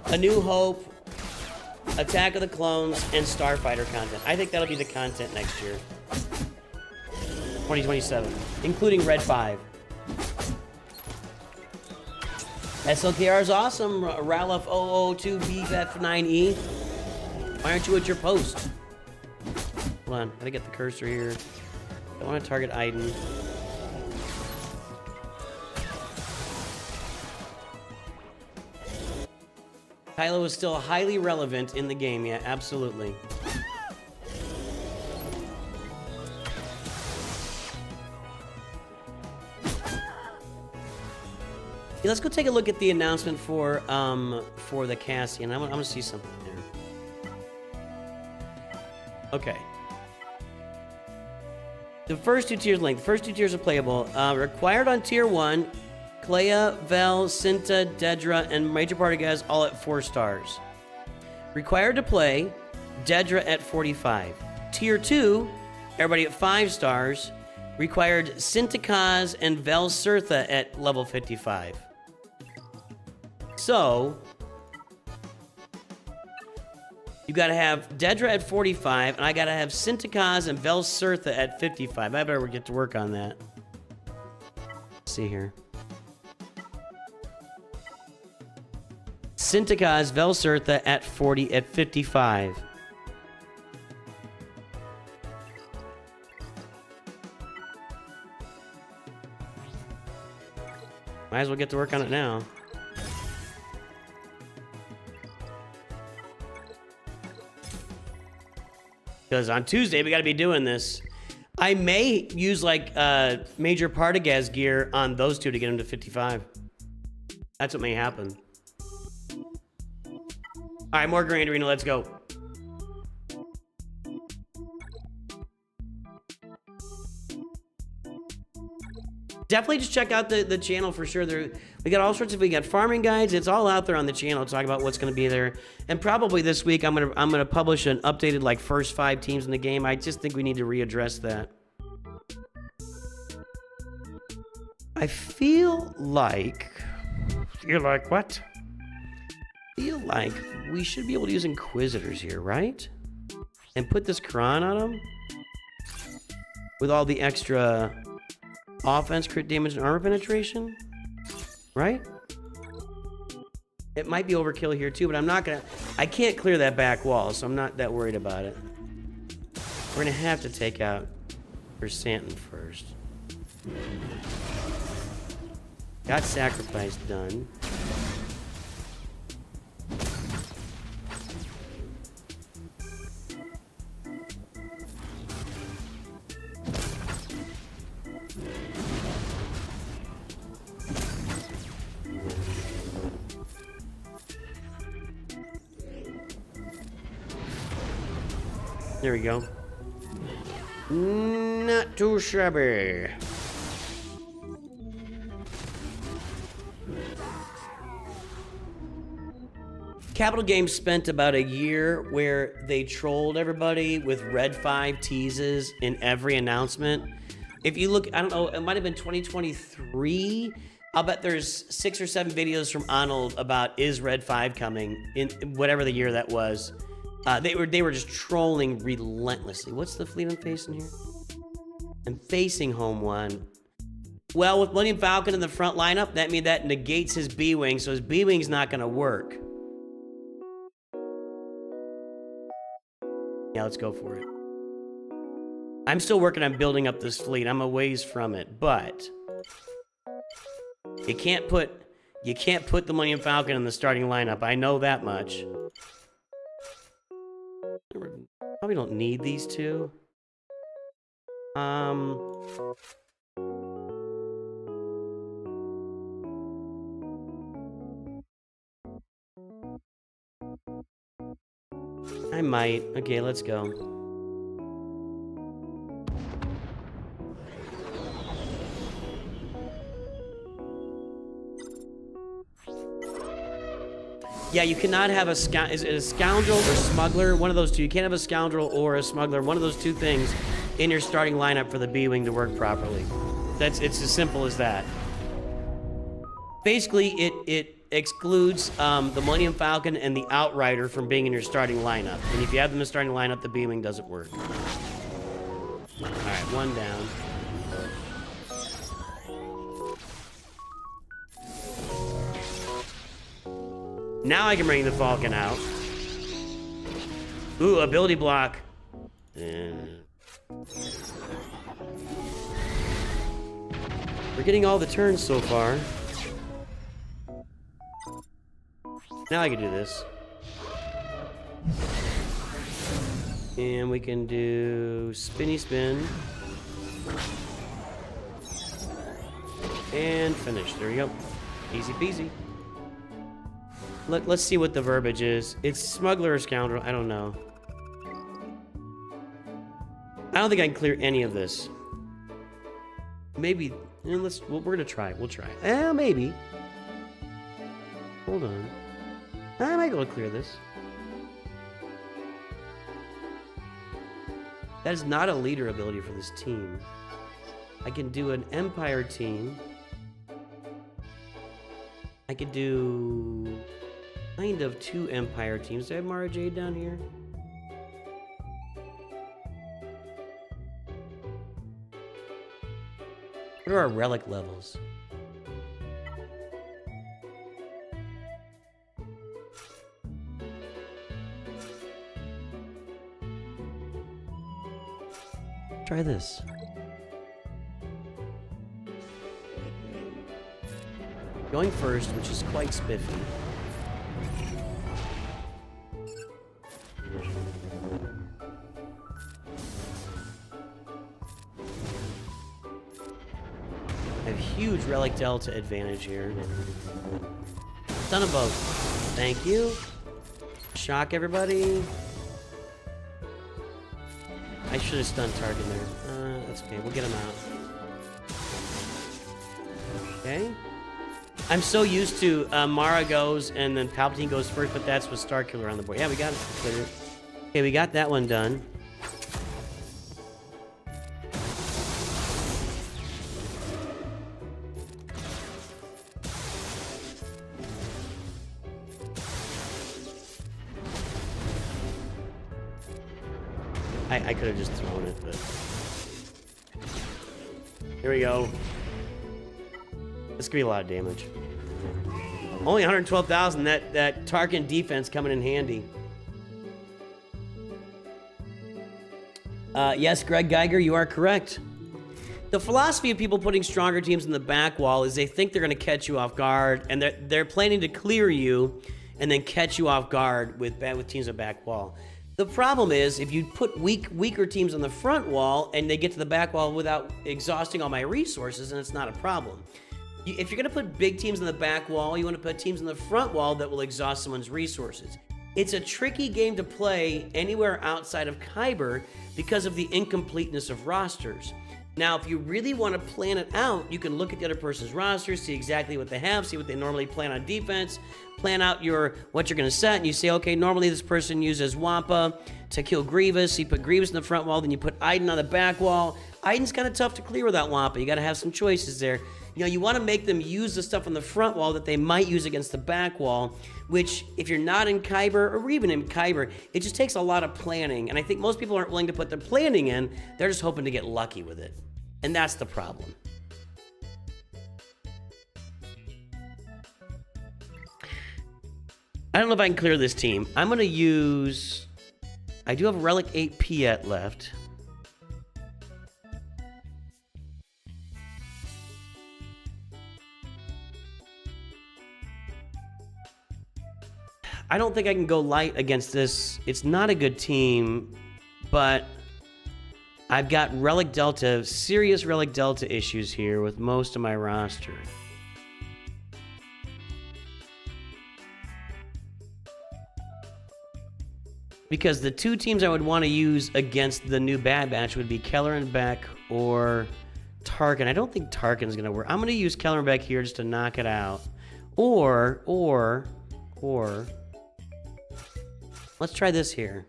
A New Hope, Attack of the Clones, and Starfighter content. I think that'll be the content next year. 2027, including Red 5. SLKR is awesome. Ralph 002BF9E. Why aren't you at your post? Hold on, gotta get the cursor here. I want to target Aiden. Kylo is still highly relevant in the game. Yeah, absolutely. Yeah, let's go take a look at the announcement for the Cassian. I'm gonna see something there. Okay. The first two tiers link. The first two tiers are playable. Required on tier 1, Clea, Vel, Cinta, Dedra, and Major Party guys all at 4 stars. Required to play, Dedra at 45. Tier 2, everybody at 5 stars. Required Cinta Kaz and Vel Surtha at level 55. So, you gotta have Dedra at 45, and I gotta have Cinta Kaz and Vel Surtha at 55. I better get to work on that. Let's see here. Cinta Kaz, Vel Surtha at 55. Might as well get to work on it now. Because on Tuesday, we got to be doing this. I may use like Major Partagas gear on those two to get them to 55. That's what may happen. All right, more Grand Arena. Let's go. Definitely just check out the channel for sure. We got all sorts of, we got farming guides. It's all out there on the channel. Talk about what's going to be there. And probably this week I'm gonna publish an updated like first 5 teams in the game. I just think we need to readdress that. I feel like what? Feel like we should be able to use Inquisitors here, right? And put this Quran on them with all the extra offense, crit damage, and armor penetration, right? It might be overkill here too, but I can't clear that back wall, so I'm not that worried about it. We're gonna have to take out Chrysanthemum first. Got sacrifice done. There we go. Not too shabby. Capital Games spent about a year where they trolled everybody with Red 5 teases in every announcement. If you look, I don't know, it might have been 2023. I'll bet there's 6 or 7 videos from Arnold about is Red 5 coming in whatever the year that was. They were just trolling relentlessly. What's the fleet I'm facing here? I'm facing home 1. Well, with Millennium Falcon in the front lineup, that means that negates his B-Wing, so his B-Wing's not gonna work. Yeah, let's go for it. I'm still working on building up this fleet. I'm a ways from it, but you can't put the Millennium Falcon in the starting lineup. I know that much. Probably don't need these two. I might. Okay, let's go. Yeah, you cannot have is it a scoundrel or smuggler? One of those two. You can't have a scoundrel or a smuggler. One of those two things in your starting lineup for the B-Wing to work properly. It's as simple as that. Basically, it excludes the Millennium Falcon and the Outrider from being in your starting lineup. And if you have them in the starting lineup, the B-Wing doesn't work. Alright, one down. Now I can bring the Falcon out. Ooh, ability block. We're getting all the turns so far. Now I can do this. And we can do spinny spin. And finish. There we go. Easy peasy. Let's see what the verbiage is. It's smuggler or scoundrel. I don't know. I don't think I can clear any of this. Maybe. We're gonna try. We'll try. Maybe. Hold on. I might be able to clear this. That is not a leader ability for this team. I can do an Empire team. I could do kind of two Empire teams. Do I have Mara Jade down here? What are our relic levels? Try this. Going first, which is quite spiffy. I have huge relic delta advantage here. Stun them both. Thank you. Shock everybody. I should have stunned target there. That's okay. We'll get him out. Okay. I'm so used to Mara goes and then Palpatine goes first, but that's with Starkiller on the board. Yeah, we got it. Cleared it. Okay, we got that one done. I could have just thrown it, but... Here we go. This could be a lot of damage. Only 112,000. That Tarkin defense coming in handy. Yes, Greg Geiger, you are correct. The philosophy of people putting stronger teams in the back wall is they think they're going to catch you off guard, and they're planning to clear you and then catch you off guard with teams on the back wall. The problem is, if you put weaker teams on the front wall and they get to the back wall without exhausting all my resources, then it's not a problem. If you're going to put big teams on the back wall, you want to put teams on the front wall that will exhaust someone's resources. It's a tricky game to play anywhere outside of Kyber because of the incompleteness of rosters. Now, if you really want to plan it out, you can look at the other person's roster, see exactly what they have, see what they normally plan on defense, plan out what you're going to set, and you say, okay, normally this person uses Wampa to kill Grievous, so you put Grievous in the front wall, then you put Iden on the back wall. Iden's kind of tough to clear without Wampa. You got to have some choices there. You know, you want to make them use the stuff on the front wall that they might use against the back wall, which, if you're not in Kyber, or even in Kyber, it just takes a lot of planning, and I think most people aren't willing to put their planning in. They're just hoping to get lucky with it. And that's the problem. I don't know if I can clear this team. I'm going to use... I do have a Relic 8 Piet left. I don't think I can go light against this. It's not a good team, but... I've got Relic Delta, serious Relic Delta issues here with most of my roster. Because the two teams I would want to use against the new Bad Batch would be Keller and Beck or Tarkin. I don't think Tarkin's going to work. I'm going to use Keller and Beck here just to knock it out. Or, let's try this here.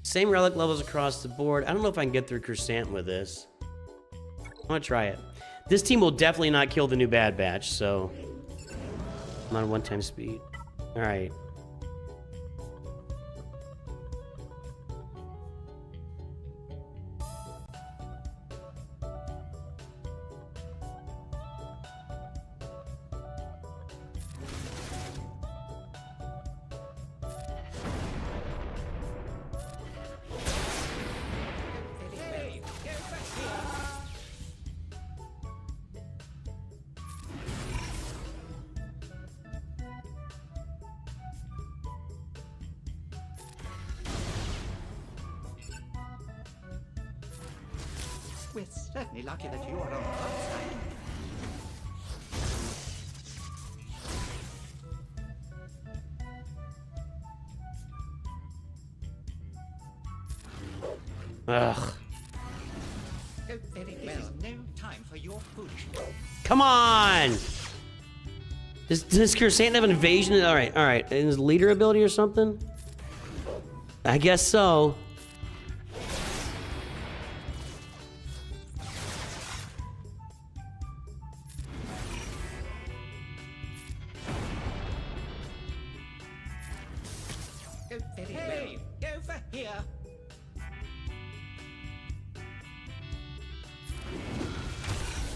Same relic levels across the board. I don't know if I can get through Crescent with this. I'm going to try it. This team will definitely not kill the new Bad Batch, so I'm on 1 speed. All right. We're certainly lucky that you are on the outside. Ugh. Oh, very well. This is no time for your foolishness. Come on! Does Crescent have an invasion? All right. And his leader ability or something? I guess so. Oh, very well. Over here.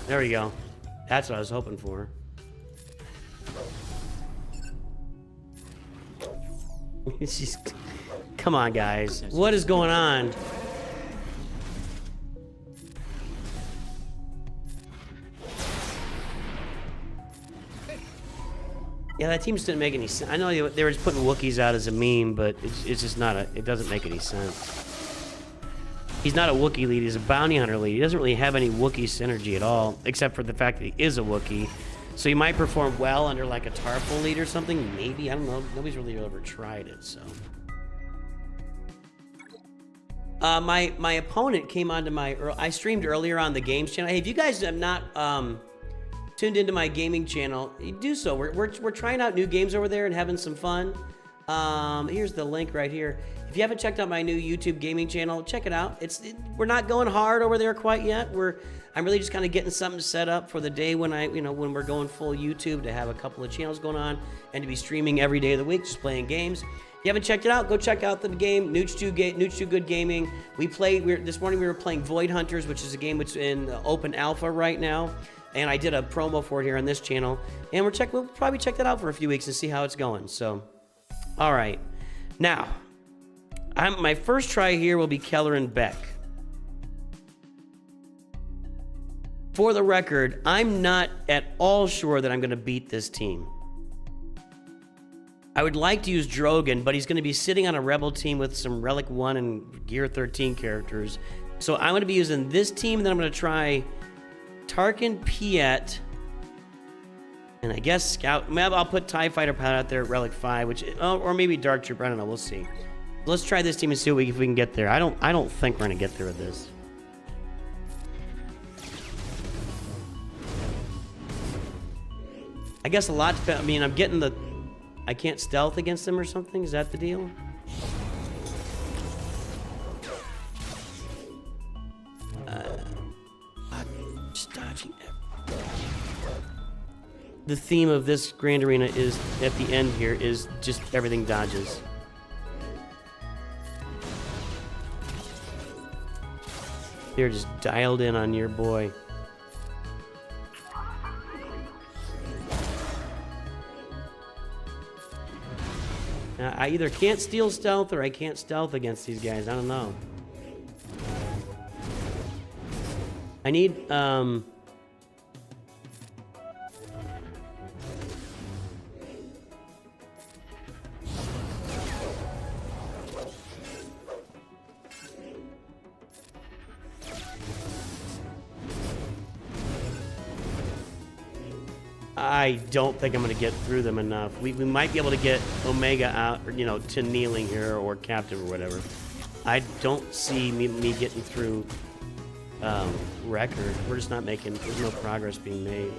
There we go. That's what I was hoping for. She's... Come on, guys. What is going on? Yeah, that team just didn't make any sense. I know they were just putting Wookiees out as a meme, but it's just not a... It doesn't make any sense. He's not a Wookiee lead, he's a bounty hunter lead. He doesn't really have any Wookiee synergy at all, except for the fact that he is a Wookiee. So he might perform well under like a Tarful lead or something, maybe, I don't know. Nobody's really ever tried it, so. My opponent came onto my, I streamed earlier on the games channel. Hey, if you guys have not tuned into my gaming channel, you do so. We're trying out new games over there and having some fun. Here's the link right here. If you haven't checked out my new YouTube gaming channel, check it out. We're not going hard over there quite yet. I'm really just kind of getting something set up for the day when when we're going full YouTube, to have a couple of channels going on and to be streaming every day of the week, just playing games. If you haven't checked it out, go check out the game, Nooch 2 Good Gaming. This morning we were playing Void Hunters, which is a game that's in open alpha right now. And I did a promo for it here on this channel. And we'll probably check that out for a few weeks and see how it's going. So, all right. Now, my first try here will be Keller and Beck. For the record, I'm not at all sure that I'm going to beat this team. I would like to use Drogon, but he's going to be sitting on a Rebel team with some Relic 1 and Gear 13 characters. So I'm going to be using this team, and then I'm going to try Tarkin, Piet, and I guess Scout. Maybe I'll put TIE Fighter Pilot out there at Relic 5, or maybe Dark Trooper. I don't know. We'll see. Let's try this team and see if we can get there. I don't think we're going to get there with this. I guess a lot depends. I mean, I'm getting I can't stealth against them or something? Is that the deal? I'm just dodging. The theme of this Grand Arena is, at the end here, is just everything dodges. They're just dialed in on your boy. Now, I either can't steal stealth or I can't stealth against these guys. I don't know. I need, I don't think I'm going to get through them enough. We might be able to get Omega out, or, you know, to kneeling here or captive or whatever. I don't see me getting through record. We're just not making, there's no progress being made.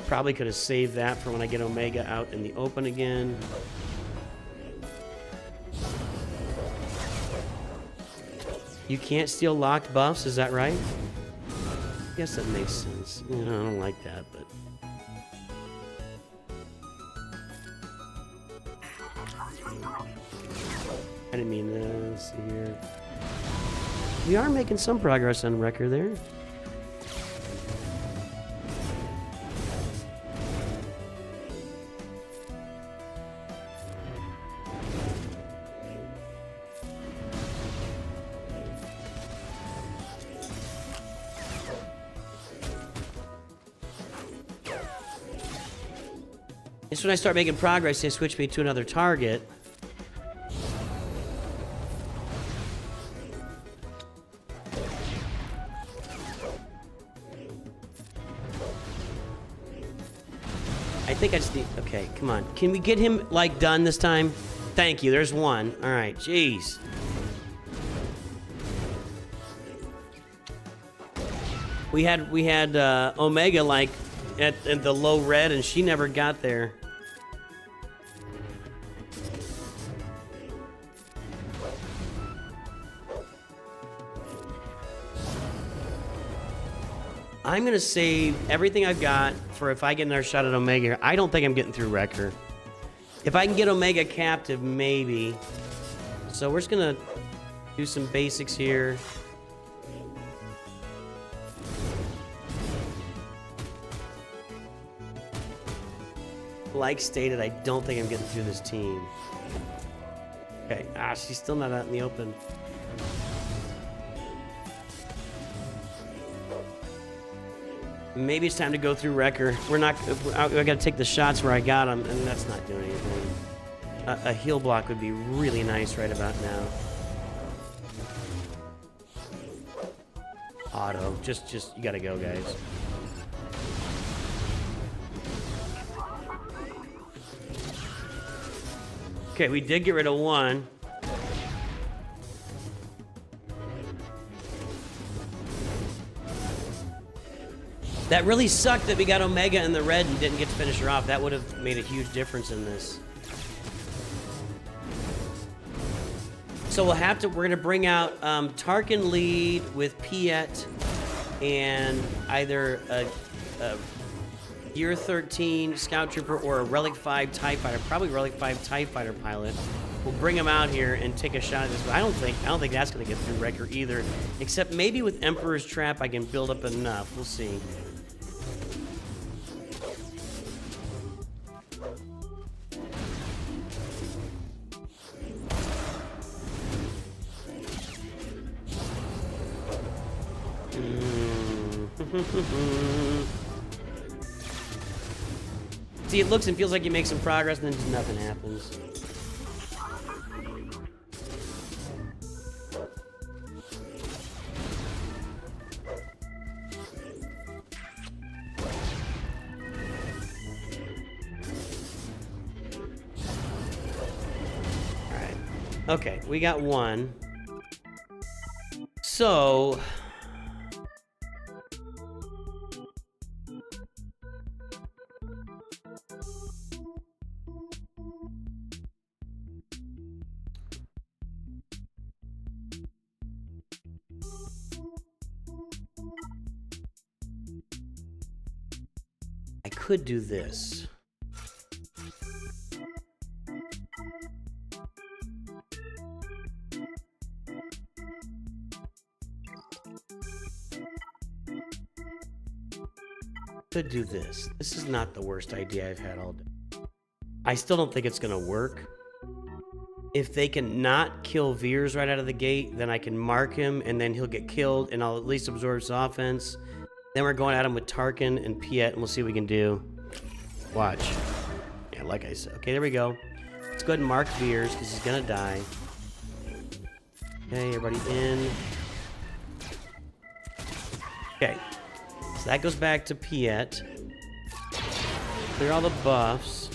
Probably could have saved that for when I get Omega out in the open again. You can't steal locked buffs, is that right? I guess that makes sense. You know, I don't like that, but... I didn't mean this here. We are making some progress on record there. Just when I start making progress, they switch me to another target. I think I just need... Okay, come on. Can we get him, like, done this time? Thank you. There's one. All right. Jeez. We had Omega, like, at the low red, and she never got there. I'm gonna save everything I've got for if I get another shot at Omega. I don't think I'm getting through Wrecker. If I can get Omega captive, maybe. So we're just gonna do some basics here. Like stated, I don't think I'm getting through this team. Okay, she's still not out in the open. Maybe it's time to go through Wrecker. I gotta take the shots where I got them, and that's not doing anything. A heal block would be really nice right about now. Auto, just you gotta go, guys. Okay, we did get rid of one. That really sucked that we got Omega in the red and didn't get to finish her off. That would have made a huge difference in this. So we're gonna bring out Tarkin lead with Piet and either a Year 13 Scout Trooper or a Relic 5 TIE Fighter, probably Relic 5 TIE Fighter pilot. We'll bring him out here and take a shot at this. But I don't think that's gonna get through Wrecker either. Except maybe with Emperor's Trap I can build up enough. We'll see. See, it looks and feels like you make some progress, and then just nothing happens. Alright. Okay, we got one. So... I could do this. Could do this. This is not the worst idea I've had all day. I still don't think it's gonna work. If they can not kill Veers right out of the gate, then I can mark him and then he'll get killed and I'll at least absorb his offense. Then we're going at him with Tarkin and Piet, and we'll see what we can do. Watch. Yeah, like I said. Okay, there we go. Let's go ahead and mark Veers, because he's going to die. Okay, everybody in. Okay. So that goes back to Piet. Clear all the buffs.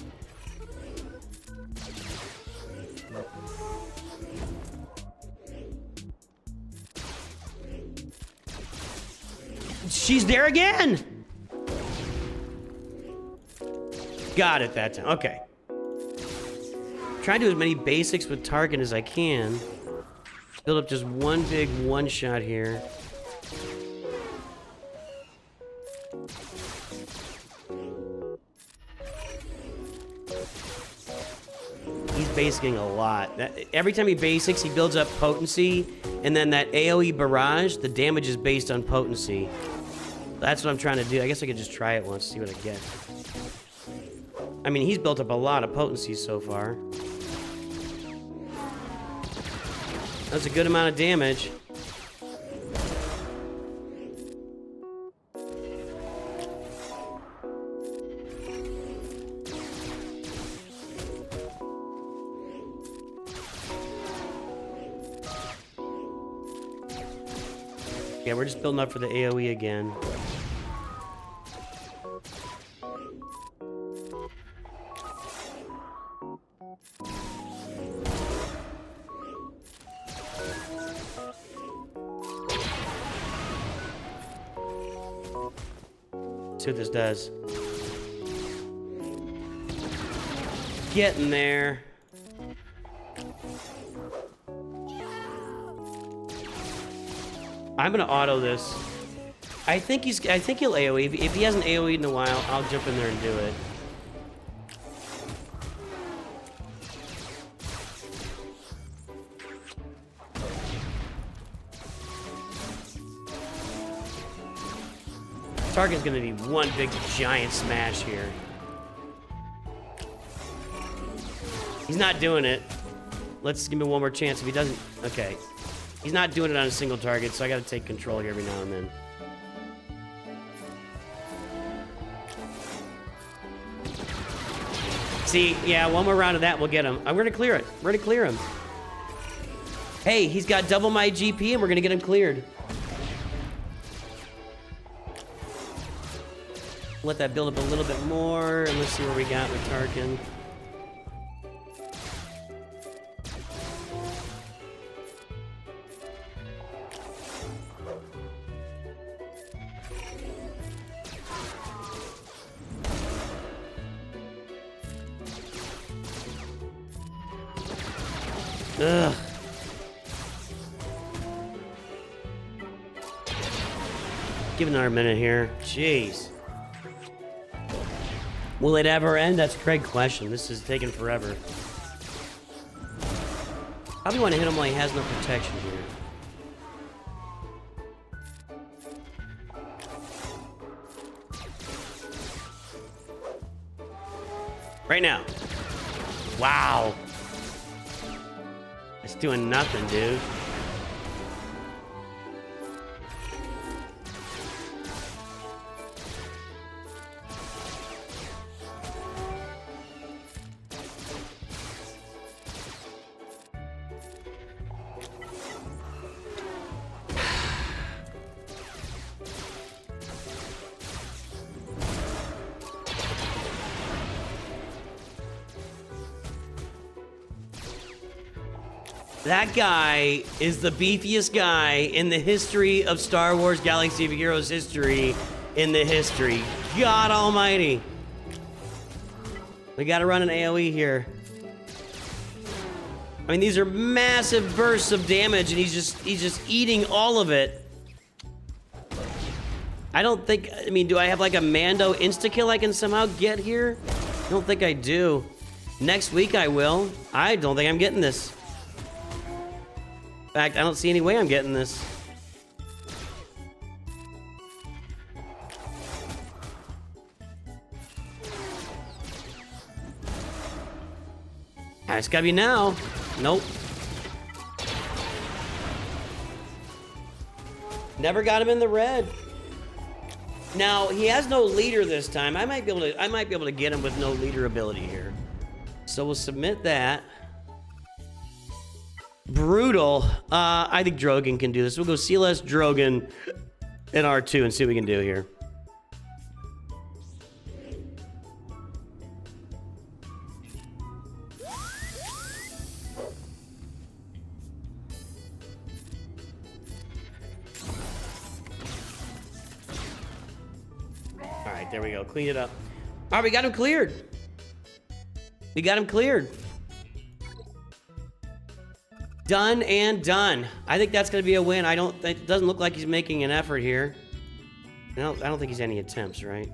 She's there again! Got it that time. Okay. Try to do as many basics with Tarkin as I can. Build up just one big one-shot here. He's basicing a lot. Every time he basics, he builds up potency, and then that AoE barrage, the damage is based on potency. That's what I'm trying to do. I guess I could just try it once, see what I get. I mean, he's built up a lot of potency so far. That's a good amount of damage. Yeah, we're just building up for the AoE again. See what this does. Getting there. I'm gonna auto this. I think he'll AoE. If he hasn't AoE'd in a while, I'll jump in there and do it. Tarkin's gonna be one big giant smash here. He's not doing it. Let's give me one more chance. If he doesn't, okay. He's not doing it on a single target, so I gotta take control here every now and then. See, yeah, one more round of that, we'll get him. We're gonna clear it. We're gonna clear him. Hey, he's got double my GP, and we're gonna get him cleared. Let that build up a little bit more, and let's see what we got with Tarkin. Ugh. Give another minute here. Jeez. Will it ever end? That's a great question. This is taking forever. Probably want to hit him while he has no protection here. Right now. Wow. It's doing nothing, dude. That guy is the beefiest guy in the history of Star Wars Galaxy of Heroes history in the history. God almighty. We gotta run an AoE here. I mean, these are massive bursts of damage, and he's just eating all of it. I don't think, I mean, do I have like a Mando insta-kill I can somehow get here? I don't think I do. Next week I will. I don't think I'm getting this. In fact, I don't see any way I'm getting this. It's gotta be now. Nope. Never got him in the red. Now he has no leader this time. I might be able to get him with no leader ability here. So we'll submit that. Brutal. I think Drogon can do this. We'll go CLS Drogon. in R2 and see what we can do here. All right, there we go. Clean it up. All right, we got him cleared. We got him cleared. Done and done. I think that's going to be a win. It doesn't look like he's making an effort here. I don't think he's any attempts, right?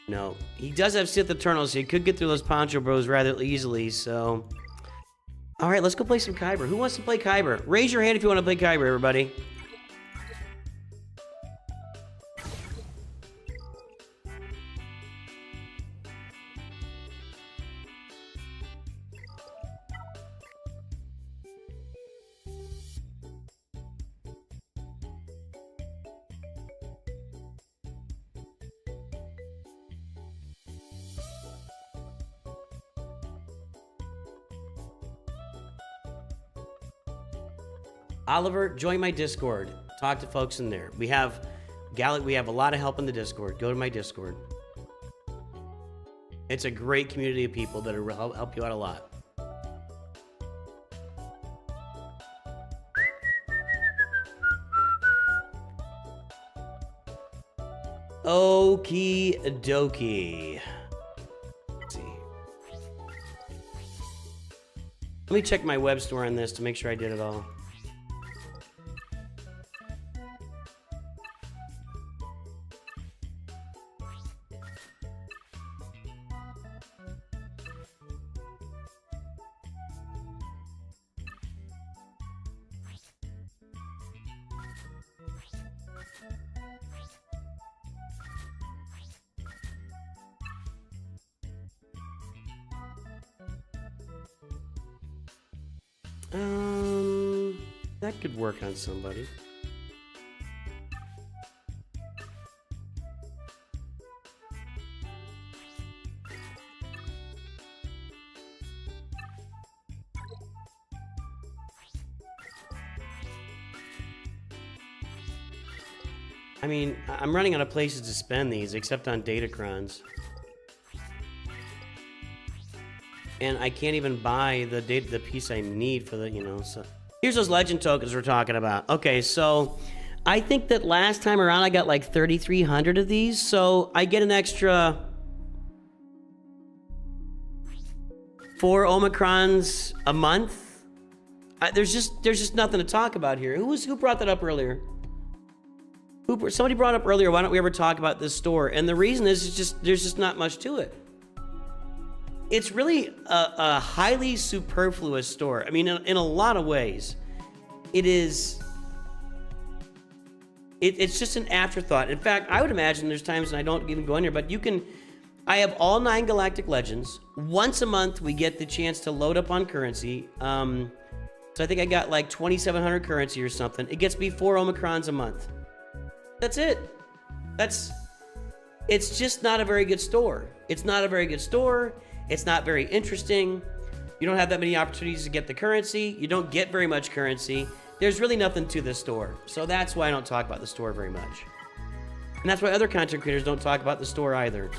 No. He does have Sith Eternals, so he could get through those Poncho Bros rather easily, so... All right, let's go play some Kyber. Who wants to play Kyber? Raise your hand if you want to play Kyber, everybody. Oliver, join my Discord. Talk to folks in there. We have a lot of help in the Discord. Go to my Discord. It's a great community of people that will help you out a lot. Okie dokie. Let's see. Let me check my web store on this to make sure I did it all. That could work on somebody. I mean, I'm running out of places to spend these, except on Datacrons. And I can't even buy the piece I need for the, so... Here's those legend tokens we're talking about. Okay, so I think that last time around I got like 3,300 of these, so I get an extra 4 Omicrons a month. There's just nothing to talk about here. Who brought that up earlier? Somebody brought up earlier, why don't we ever talk about this store? And the reason is there's just not much to it. It's really a highly superfluous store. I mean, in a lot of ways, it's just an afterthought. In fact, I would imagine there's times when I don't even go in here, but I have all 9 Galactic Legends. Once a month, we get the chance to load up on currency. So I think I got like 2,700 currency or something. It gets me 4 Omicrons a month. That's it. It's just not a very good store. It's not a very good store. It's not very interesting. You don't have that many opportunities to get the currency. You don't get very much currency. There's really nothing to this store. So that's why I don't talk about the store very much. And that's why other content creators don't talk about the store either.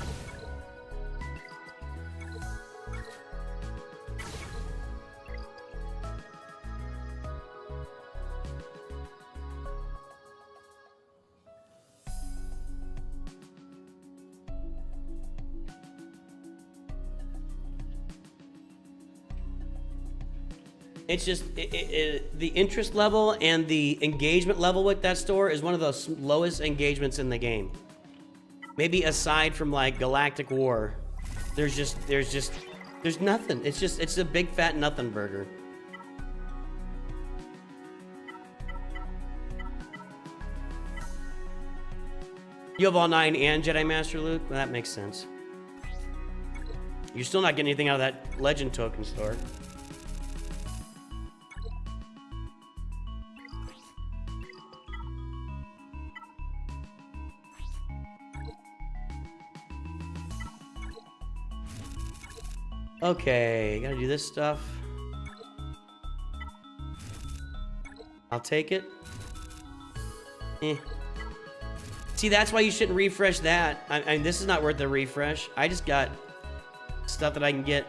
It's just the interest level and the engagement level with that store is one of the lowest engagements in the game. Maybe aside from like Galactic War, there's nothing. It's a big fat nothing burger. You have all 9 and Jedi Master Luke? Well, that makes sense. You're still not getting anything out of that legend token store. Okay, gotta do this stuff. I'll take it. Eh. See, that's why you shouldn't refresh that. I mean, this is not worth the refresh. I just got stuff that I can get.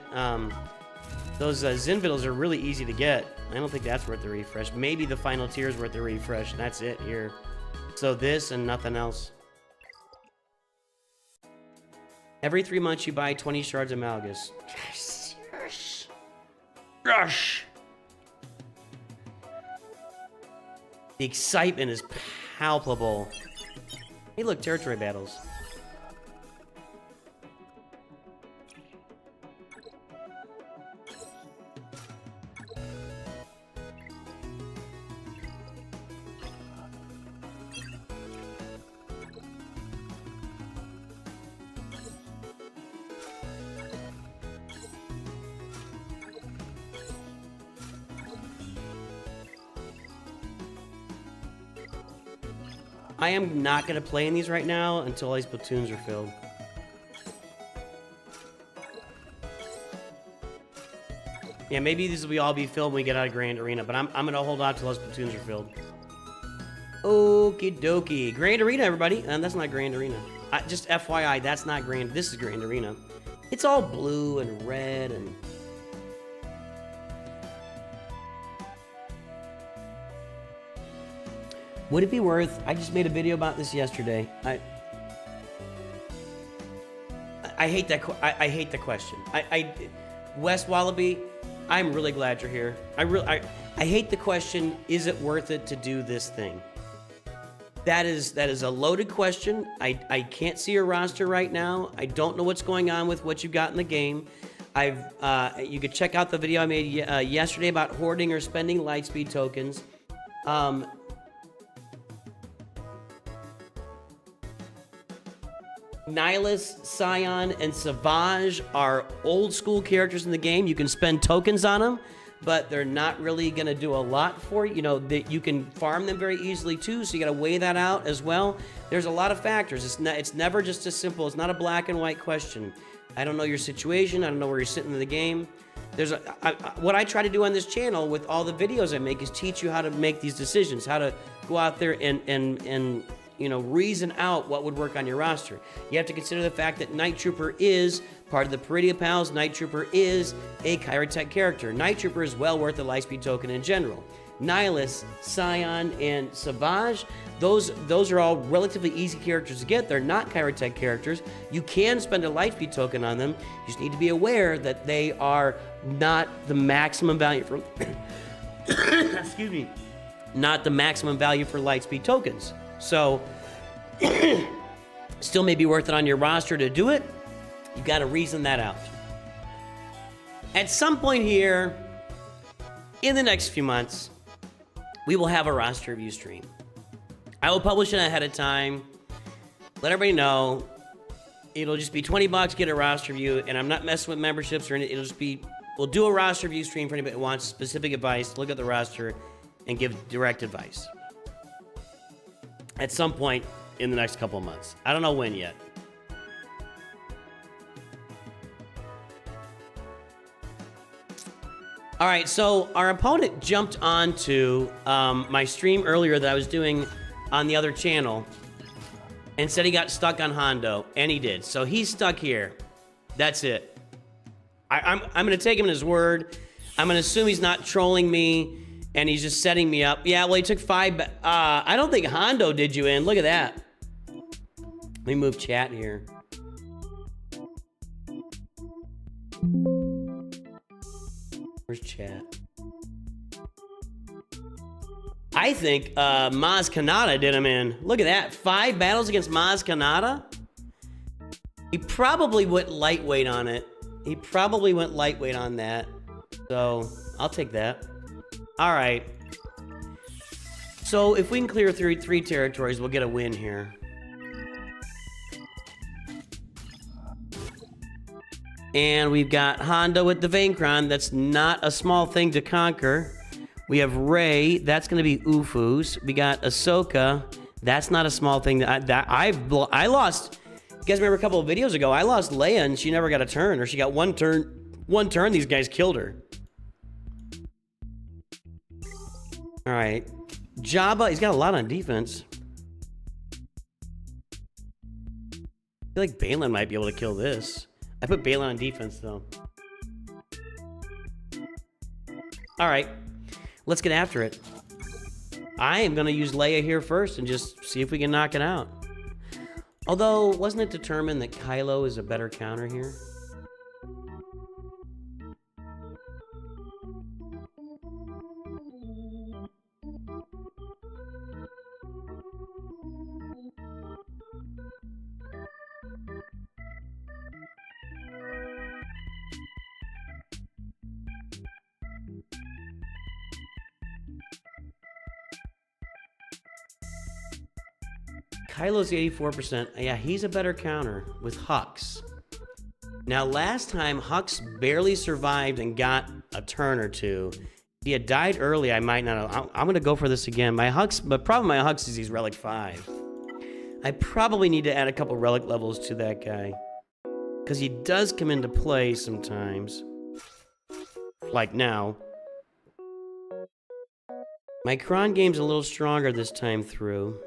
Those Zinvittles are really easy to get. I don't think that's worth the refresh. Maybe the final tier is worth the refresh. And that's it here. So this and nothing else. Every 3 months you buy 20 shards of Malgus. Yes. Yes. Rush. The excitement is palpable. Hey, look, territory battles. I am not going to play in these right now until all these platoons are filled. Yeah, maybe these will all be filled when we get out of Grand Arena, but I'm going to hold on till those platoons are filled. Okie dokie. Grand Arena, everybody. And that's not Grand Arena. Just FYI, that's not Grand. This is Grand Arena. It's all blue and red and... Would it be worth... I just made a video about this yesterday. I hate that... I hate the question. West Wallaby, I'm really glad you're here. I hate the question, is it worth it to do this thing? That is a loaded question. I can't see your roster right now. I don't know what's going on with what you've got in the game. You could check out the video I made yesterday about hoarding or spending lightspeed tokens. Nihilus, Scion, and Savage are old school characters in the game. You can spend tokens on them, but they're not really going to do a lot for you. You know, you can farm them very easily too, so you got to weigh that out as well. There's a lot of factors. It's never just as simple. It's not a black and white question. I don't know your situation. I don't know where you're sitting in the game. What I try to do on this channel with all the videos I make is teach you how to make these decisions, how to go out there and you know, reason out what would work on your roster. You have to consider the fact that Night Trooper is part of the Peridia Pals. Night Trooper is a Kyrotech character. Night Trooper is well worth a lightspeed token in general. Nihilus, Scion, and Savage, those are all relatively easy characters to get. They're not Kyrotech characters. You can spend a lightspeed token on them. You just need to be aware that they are not the maximum value for... excuse me. Not the maximum value for lightspeed tokens. So, still may be worth it on your roster to do it. You got to reason that out. At some point here, in the next few months, we will have a roster review stream. I will publish it ahead of time. Let everybody know. It'll just be $20, get a roster review, and I'm not messing with memberships or anything. It'll just be, we'll do a roster review stream for anybody who wants specific advice, look at the roster, and give direct advice. At some point in the next couple of months. I don't know when yet. All right, so our opponent jumped onto my stream earlier that I was doing on the other channel and said he got stuck on Hondo, and he did. So he's stuck here. That's it. I'm going to take him at his word. I'm going to assume he's not trolling me. And he's just setting me up. Yeah, well, he took 5... I don't think Hondo did you in. Look at that. Let me move chat here. Where's chat? I think Maz Kanata did him in. Look at that. 5 battles against Maz Kanata? He probably went lightweight on it. He probably went lightweight on that. So, I'll take that. All right. So if we can clear through 3 territories, we'll get a win here. And we've got Hondo with the Vaincron. That's not a small thing to conquer. We have Rey. That's going to be Ufus. We got Ahsoka. That's not a small thing. I lost. You guys remember a couple of videos ago? I lost Leia and she never got a turn, or she got one turn. One turn. These guys killed her. All right. Jabba, he's got a lot on defense. I feel like Balin might be able to kill this. I put Balin on defense, though. All right, let's get after it. I am going to use Leia here first and just see if we can knock it out. Although, wasn't it determined that Kylo is a better counter here? Kylo's 84%. Yeah, he's a better counter with Hux. Now, last time, Hux barely survived and got a turn or two. If he had died early, I might not have. I'm going to go for this again. The problem with my Hux is he's Relic 5. I probably need to add a couple Relic levels to that guy. Because he does come into play sometimes. Like now. My cron game's a little stronger this time through.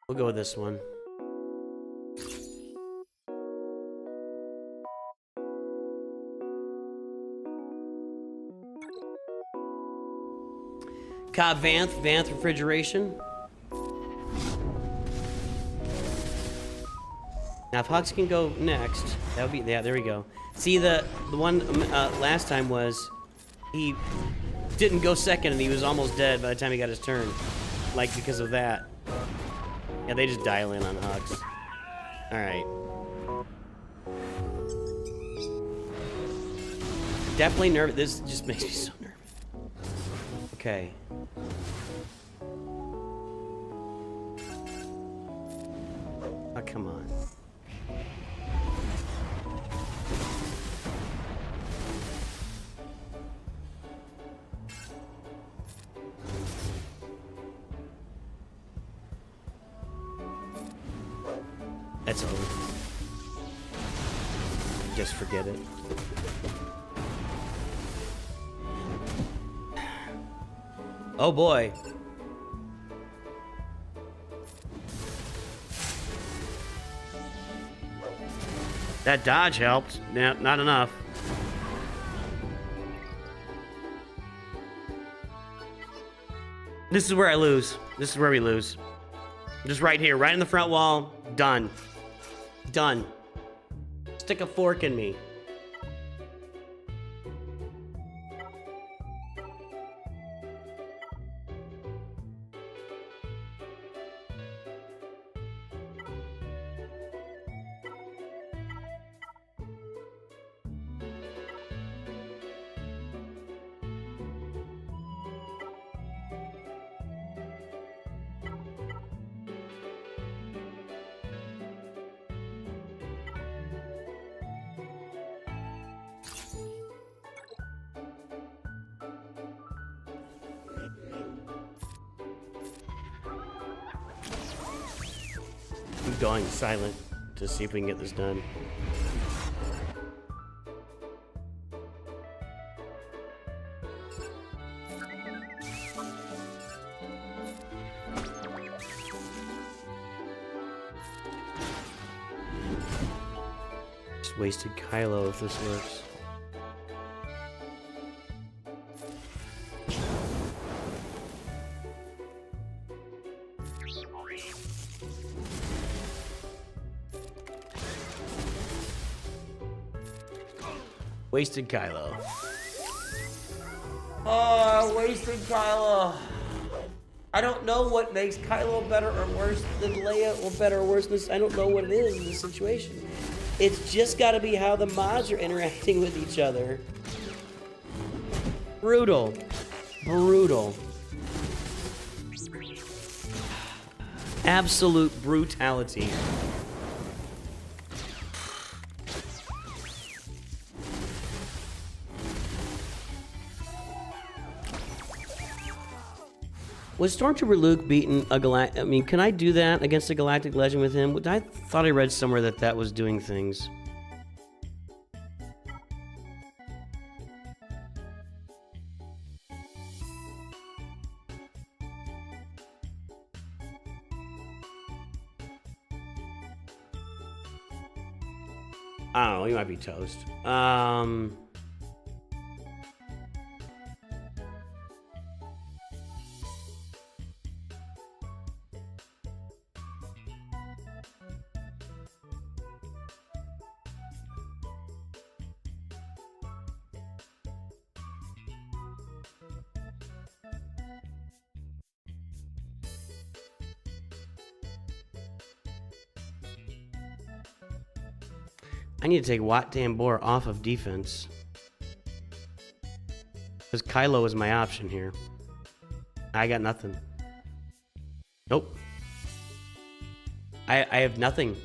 We'll go with this one. Cobb Vanth refrigeration. Now if Hux can go next, that would be, yeah, there we go. See, the one last time was he didn't go second and he was almost dead by the time he got his turn. Like, because of that. Yeah, they just dial in on Hux. Alright. Definitely nervous. This just makes me so nervous. Okay. Oh, come on. That's over. Just forget it. Oh boy. That dodge helped. Yeah, not enough. This is where I lose. This is where we lose. Just right here, right in the front wall. Done. Done. Stick a fork in me. I'm going silent to see if we can get this done. Just wasted Kylo if this works. Wasted Kylo. Oh, wasted Kylo. I don't know what makes Kylo better or worse than Leia, or better or worse than this. I don't know what it is in this situation. It's just got to be how the mods are interacting with each other. Brutal. Brutal. Absolute brutality. Was Stormtrooper Luke beating a galactic? I mean, can I do that against a galactic legend with him? I thought I read somewhere that that was doing things. I don't know. He might be toast. I need to take Wat Tambor off of defense. Because Kylo is my option here. I got nothing. Nope. I have nothing.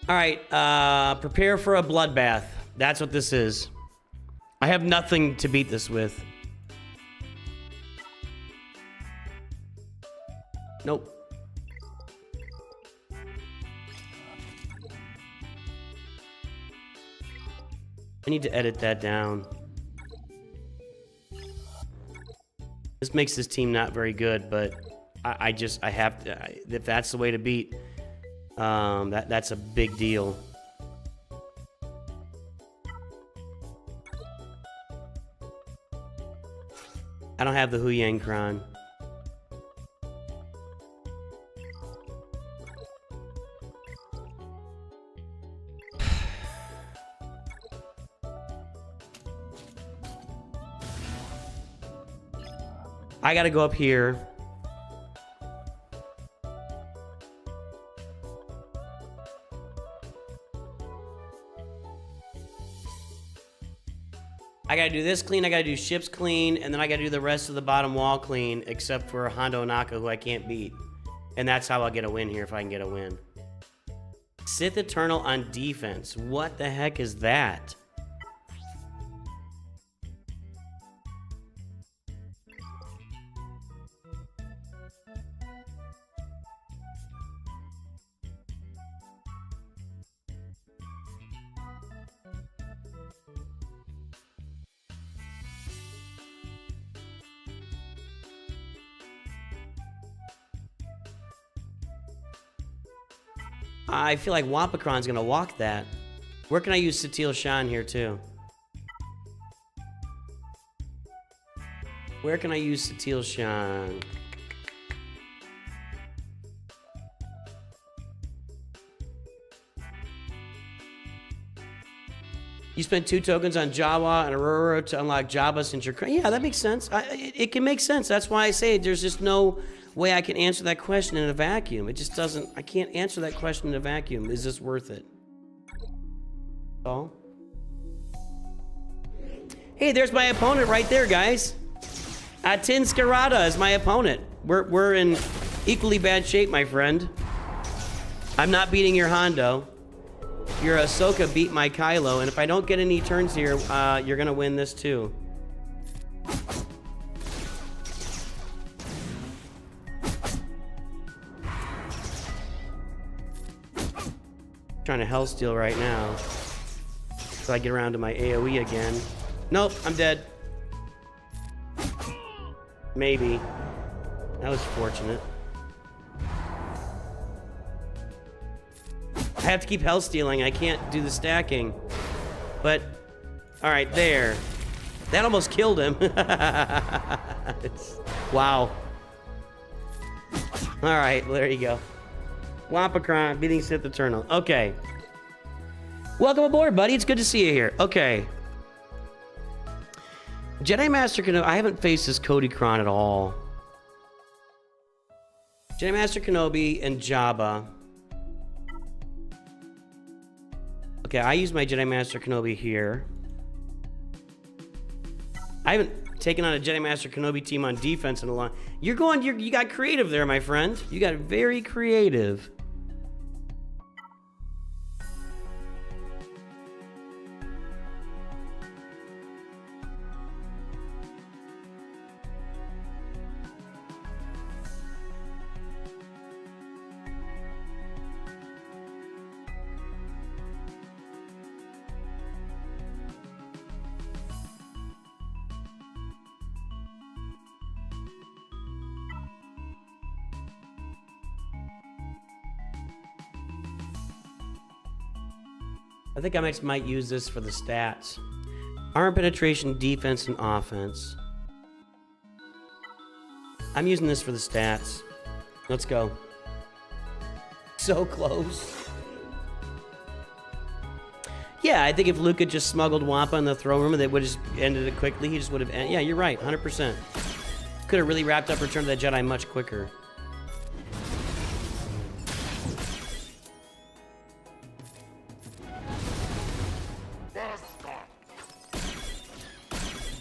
Alright, prepare for a bloodbath. That's what this is. I have nothing to beat this with. Nope. I need to edit that down. This makes this team not very good, but I have to, if that's the way to beat, that's a big deal. I don't have the Hu Yang Kron. I gotta go up here. I gotta do this clean, I gotta do ships clean, and then I gotta do the rest of the bottom wall clean, except for Hondo Naka, who I can't beat. And that's how I'll get a win here, if I can get a win. Sith Eternal on defense. What the heck is that? I feel like Wampakron's gonna walk that. Where can I use Satele Shan here too? Where can I use Satele Shan? You spent 2 tokens on Jawa and Aurora to unlock Jabba since you're... Yeah, that makes sense. It can make sense. That's why I say there's just no way I can answer that question in a vacuum. It just doesn't... I can't answer that question in a vacuum. Is this worth it? Oh. Hey, there's my opponent right there, guys. Tin Scarada is my opponent. We're in equally bad shape, my friend. I'm not beating your Hondo. Your Ahsoka beat my Kylo, and if I don't get any turns here, you're gonna win this too. Trying to hellsteal right now. So I get around to my AoE again. Nope, I'm dead. Maybe. That was fortunate. I have to keep hellstealing. I can't do the stacking. But, alright, there. That almost killed him. Wow. Alright, there you go. Wampakron beating Sith Eternal. Okay. Welcome aboard, buddy. It's good to see you here. Okay. Jedi Master Kenobi. I haven't faced this Cody Kron at all. Jedi Master Kenobi and Jabba. Okay, I use my Jedi Master Kenobi here. I haven't taken on a Jedi Master Kenobi team on defense in a long... You got creative there, my friend. You got very creative. I think I might use this for the stats. Arm penetration, defense, and offense. I'm using this for the stats. Let's go. So close. Yeah, I think if Luke had just smuggled Wampa in the throne room and they would have just ended it quickly, he just would have... Yeah, you're right, 100%. Could have really wrapped up Return of the Jedi much quicker.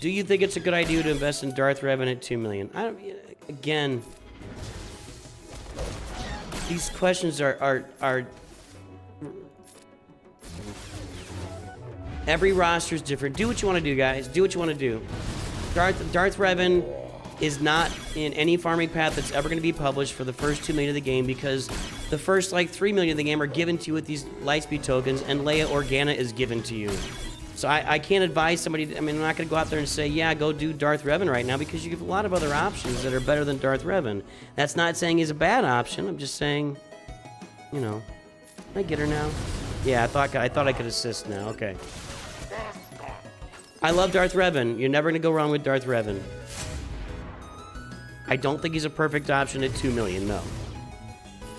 Do you think it's a good idea to invest in Darth Revan at $2 million? I don't... Again... These questions are... Every roster is different. Do what you want to do, guys. Do what you want to do. Darth Revan is not in any farming path that's ever going to be published for the first 2 million of the game, because the first, like, 3 million of the game are given to you with these Lightspeed tokens, and Leia Organa is given to you. So I can't advise somebody... I mean, I'm not going to go out there and say, yeah, go do Darth Revan right now, because you have a lot of other options that are better than Darth Revan. That's not saying he's a bad option. I'm just saying, you know... Can I get her now? Yeah, I thought I could assist now. Okay. I love Darth Revan. You're never going to go wrong with Darth Revan. I don't think he's a perfect option at 2 million, no.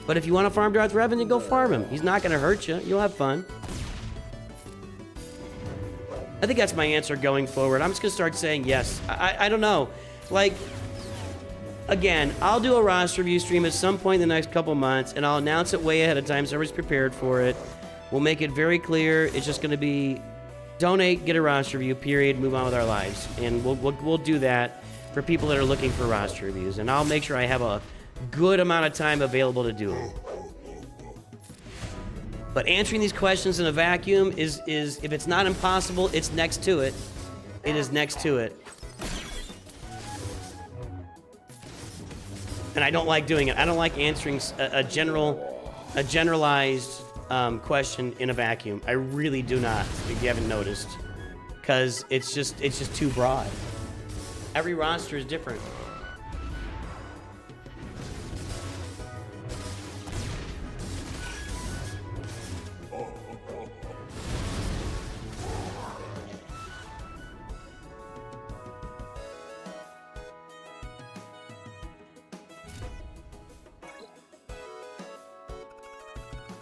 But if you want to farm Darth Revan, then go farm him. He's not going to hurt you. You'll have fun. I think that's my answer going forward. I'm just going to start saying yes. I don't know. Like, again, I'll do a roster review stream at some point in the next couple months, and I'll announce it way ahead of time so everybody's prepared for it. We'll make it very clear. It's just going to be donate, get a roster review, period, move on with our lives. And we'll do that for people that are looking for roster reviews. And I'll make sure I have a good amount of time available to do them. But answering these questions in a vacuum is if it's not impossible, it's next to it. It is next to it. And I don't like doing it. I don't like answering a generalized question in a vacuum. I really do not, if you haven't noticed. Because it's just too broad. Every roster is different.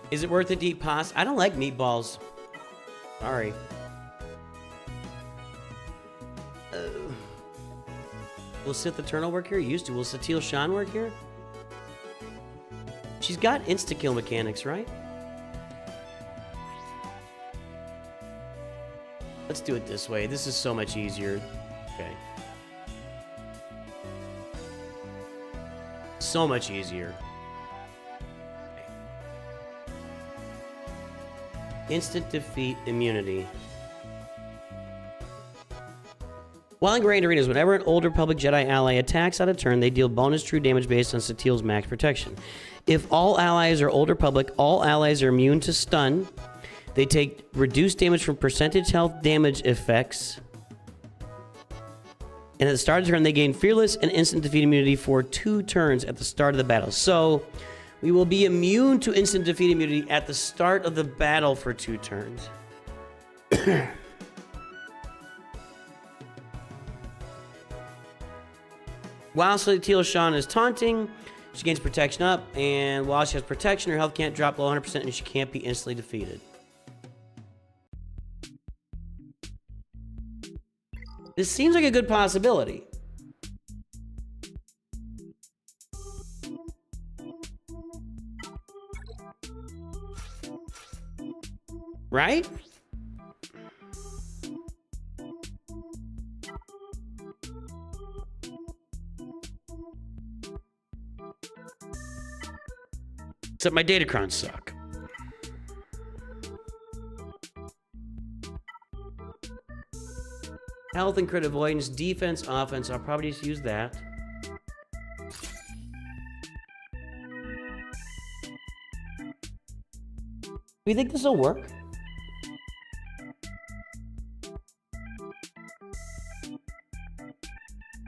Is it worth it to eat pasta? I don't like meatballs. Sorry. Will Sith Eternal work here? Used to. Will Satele Shan work here? She's got insta-kill mechanics, right? Let's do it this way. This is so much easier. Okay. So much easier. Instant defeat immunity. While in Grand Arenas, whenever an Old Republic Jedi ally attacks out of turn, they deal bonus true damage based on Satele's max protection. If all allies are Old Republic, all allies are immune to stun. They take reduced damage from percentage health damage effects. And at the start of the turn, they gain fearless and instant defeat immunity for 2 turns at the start of the battle. So we will be immune to instant defeat immunity at the start of the battle for 2 turns. While Satele Shan is taunting, she gains protection up, and while she has protection, her health can't drop below 100% and she can't be instantly defeated. This seems like a good possibility. Right? Except my datacrons suck. Health and crit avoidance, defense, offense. I'll probably just use that. Do you think this will work?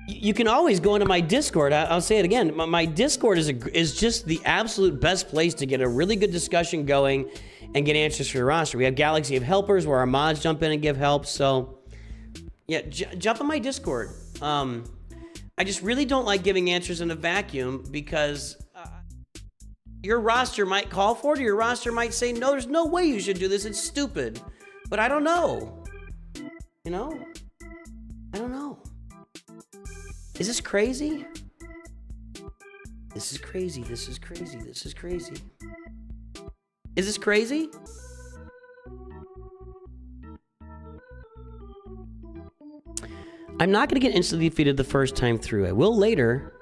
You can always go into my Discord. I'll say it again. My Discord is just the absolute best place to get a really good discussion going and get answers for your roster. We have Galaxy of Helpers where our mods jump in and give help. So, yeah, jump on my Discord. I just really don't like giving answers in a vacuum because your roster might call for it, or your roster might say, no, there's no way you should do this. It's stupid. But I don't know. You know? I don't know. Is this crazy? This is crazy. This is crazy. This is crazy. Is this crazy? I'm not going to get instantly defeated the first time through. I will later,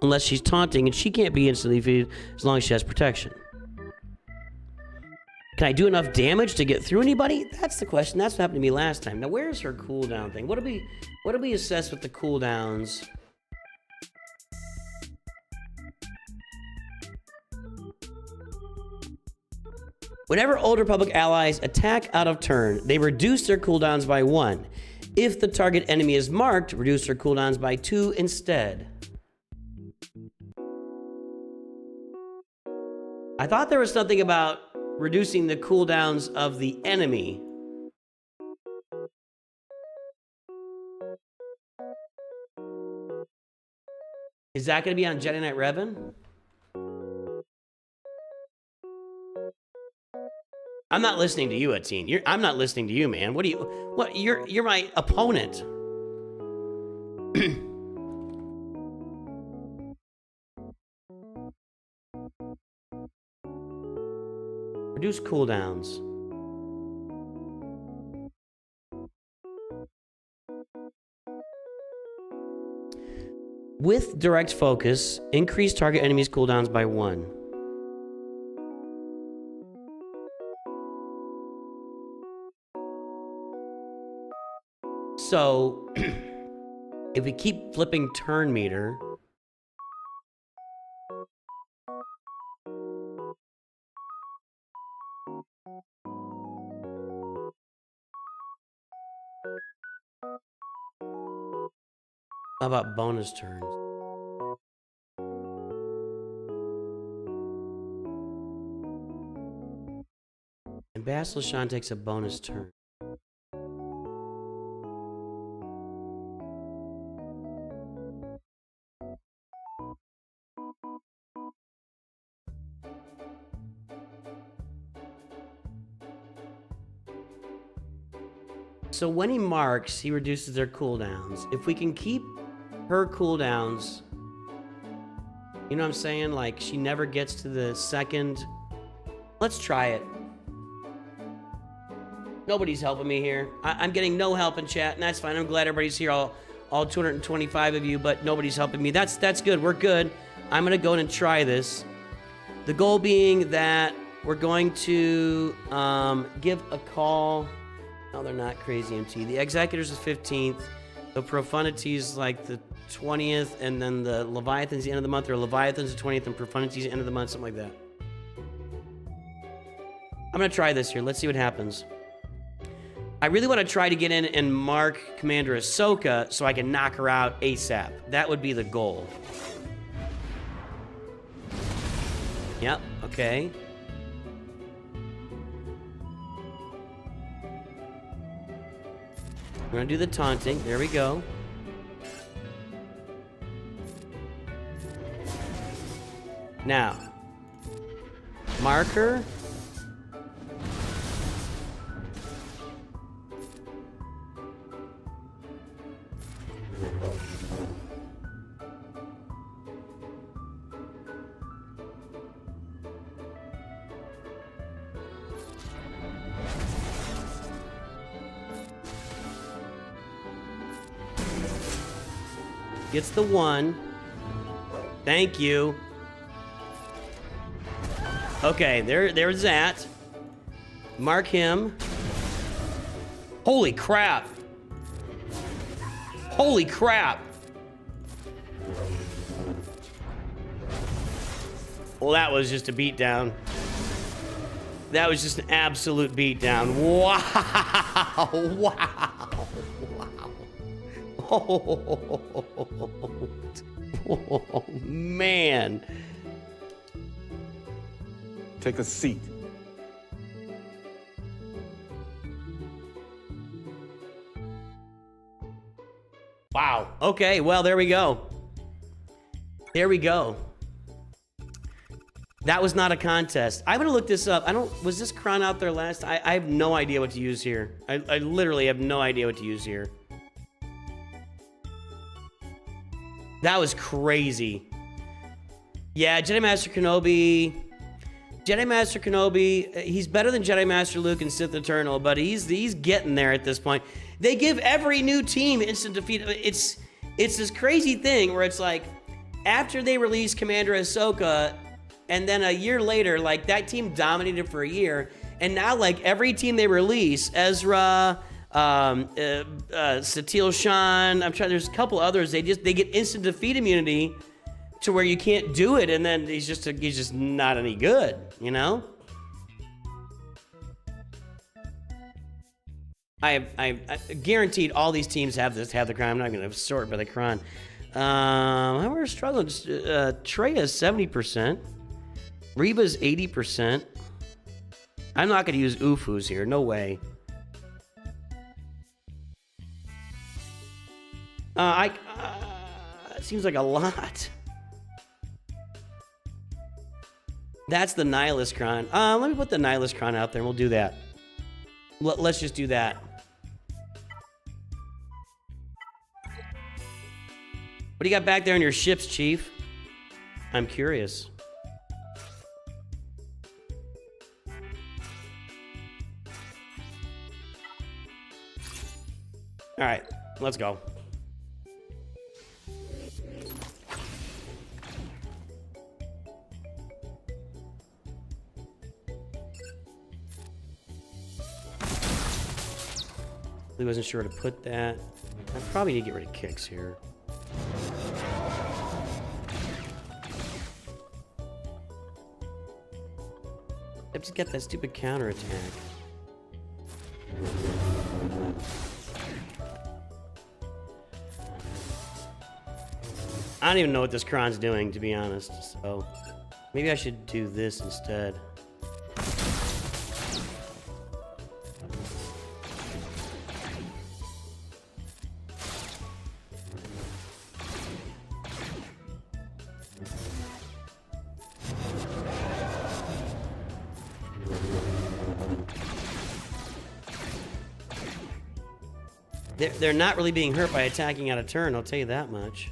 unless she's taunting, and she can't be instantly defeated as long as she has protection. Can I do enough damage to get through anybody? That's the question. That's what happened to me last time. Now, where's her cooldown thing? What do we assess with the cooldowns? Whenever Old Republic allies attack out of turn, they reduce their cooldowns by 1. If the target enemy is marked, reduce their cooldowns by 2 instead. I thought there was something about reducing the cooldowns of the enemy. Is that going to be on Jedi Knight Revan? I'm not listening to you, Atine. I'm not listening to you, man. You're my opponent. Reduce cooldowns. With direct focus, increase target enemies' cooldowns by 1. So, if we keep flipping turn meter, how about bonus turns? Ambassador Shan takes a bonus turn. So when he marks, he reduces their cooldowns. If we can keep her cooldowns, you know what I'm saying? Like, she never gets to the second. Let's try it. Nobody's helping me here. I'm getting no help in chat, and that's fine. I'm glad everybody's here, all 225 of you, but nobody's helping me. That's good. We're good. I'm going to go in and try this. The goal being that we're going to give a call. No, they're not crazy MT. The Executor's the 15th. The Profundity's like the 20th, and then the Leviathan's the end of the month, or Leviathan's the 20th, and Profundity's the end of the month, something like that. I'm going to try this here. Let's see what happens. I really want to try to get in and mark Commander Ahsoka so I can knock her out ASAP. That would be the goal. Yep, okay. We're gonna do the taunting. There we go. Now, marker. Gets the 1. Thank you. Okay, there's that. Mark him. Holy crap. Holy crap. Well, that was just a beatdown. That was just an absolute beatdown. Wow. Wow. Oh, man. Take a seat. Wow. Okay, well, there we go. There we go. That was not a contest. I'm gonna look this up. Was this cron out there last? I have no idea what to use here. I literally have no idea what to use here. That was crazy. Yeah, Jedi Master Kenobi. Jedi Master Kenobi, he's better than Jedi Master Luke and Sith Eternal, but he's getting there at this point. They give every new team instant defeat. It's this crazy thing where it's like, after they release Commander Ahsoka, and then a year later, like, that team dominated for a year, and now, like, every team they release, Ezra, Satele, Shan, there's a couple others, they get instant defeat immunity to where you can't do it, and then he's just not any good, you know? I guaranteed all these teams have the cron. I'm not going to sort by the cron. We're struggling. Treya's 70%. Reba's 80%. I'm not going to use Ufus here. No way. It seems like a lot. That's the Nihilist cron. Let me put the Nihilist cron out there, and we'll do that. Let's just do that. What do you got back there in your ships, Chief? I'm curious. All right, let's go. I wasn't sure where to put that. I probably need to get rid of kicks here. I've just got that stupid counterattack. I don't even know what this cron's doing, to be honest, so maybe I should do this instead. They're not really being hurt by attacking out of turn, I'll tell you that much.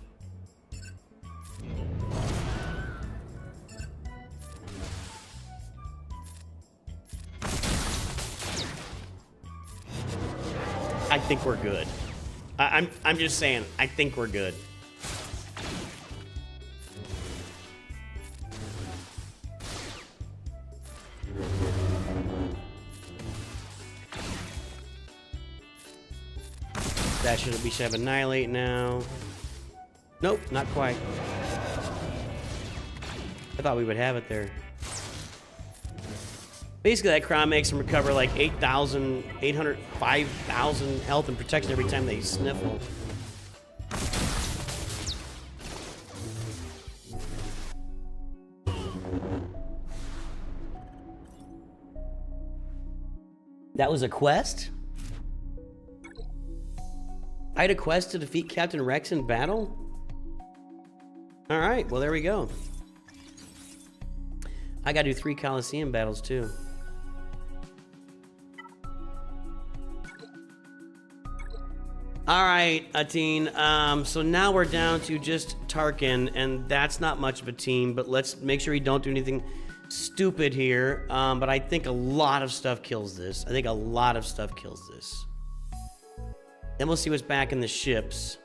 I think we're good. I'm just saying, I think we're good. We should have Annihilate now. Nope, not quite. I thought we would have it there. Basically, that cron makes them recover like 8,000, 800, 5,000 health and protection every time they sniffle. That was a quest? I had a quest to defeat Captain Rex in battle? Alright, well there we go. I gotta do 3 Coliseum battles too. Alright, Ateen, so now we're down to just Tarkin, and that's not much of a team, but let's make sure we don't do anything stupid here. But I think a lot of stuff kills this. Then we'll see what's back in the ships.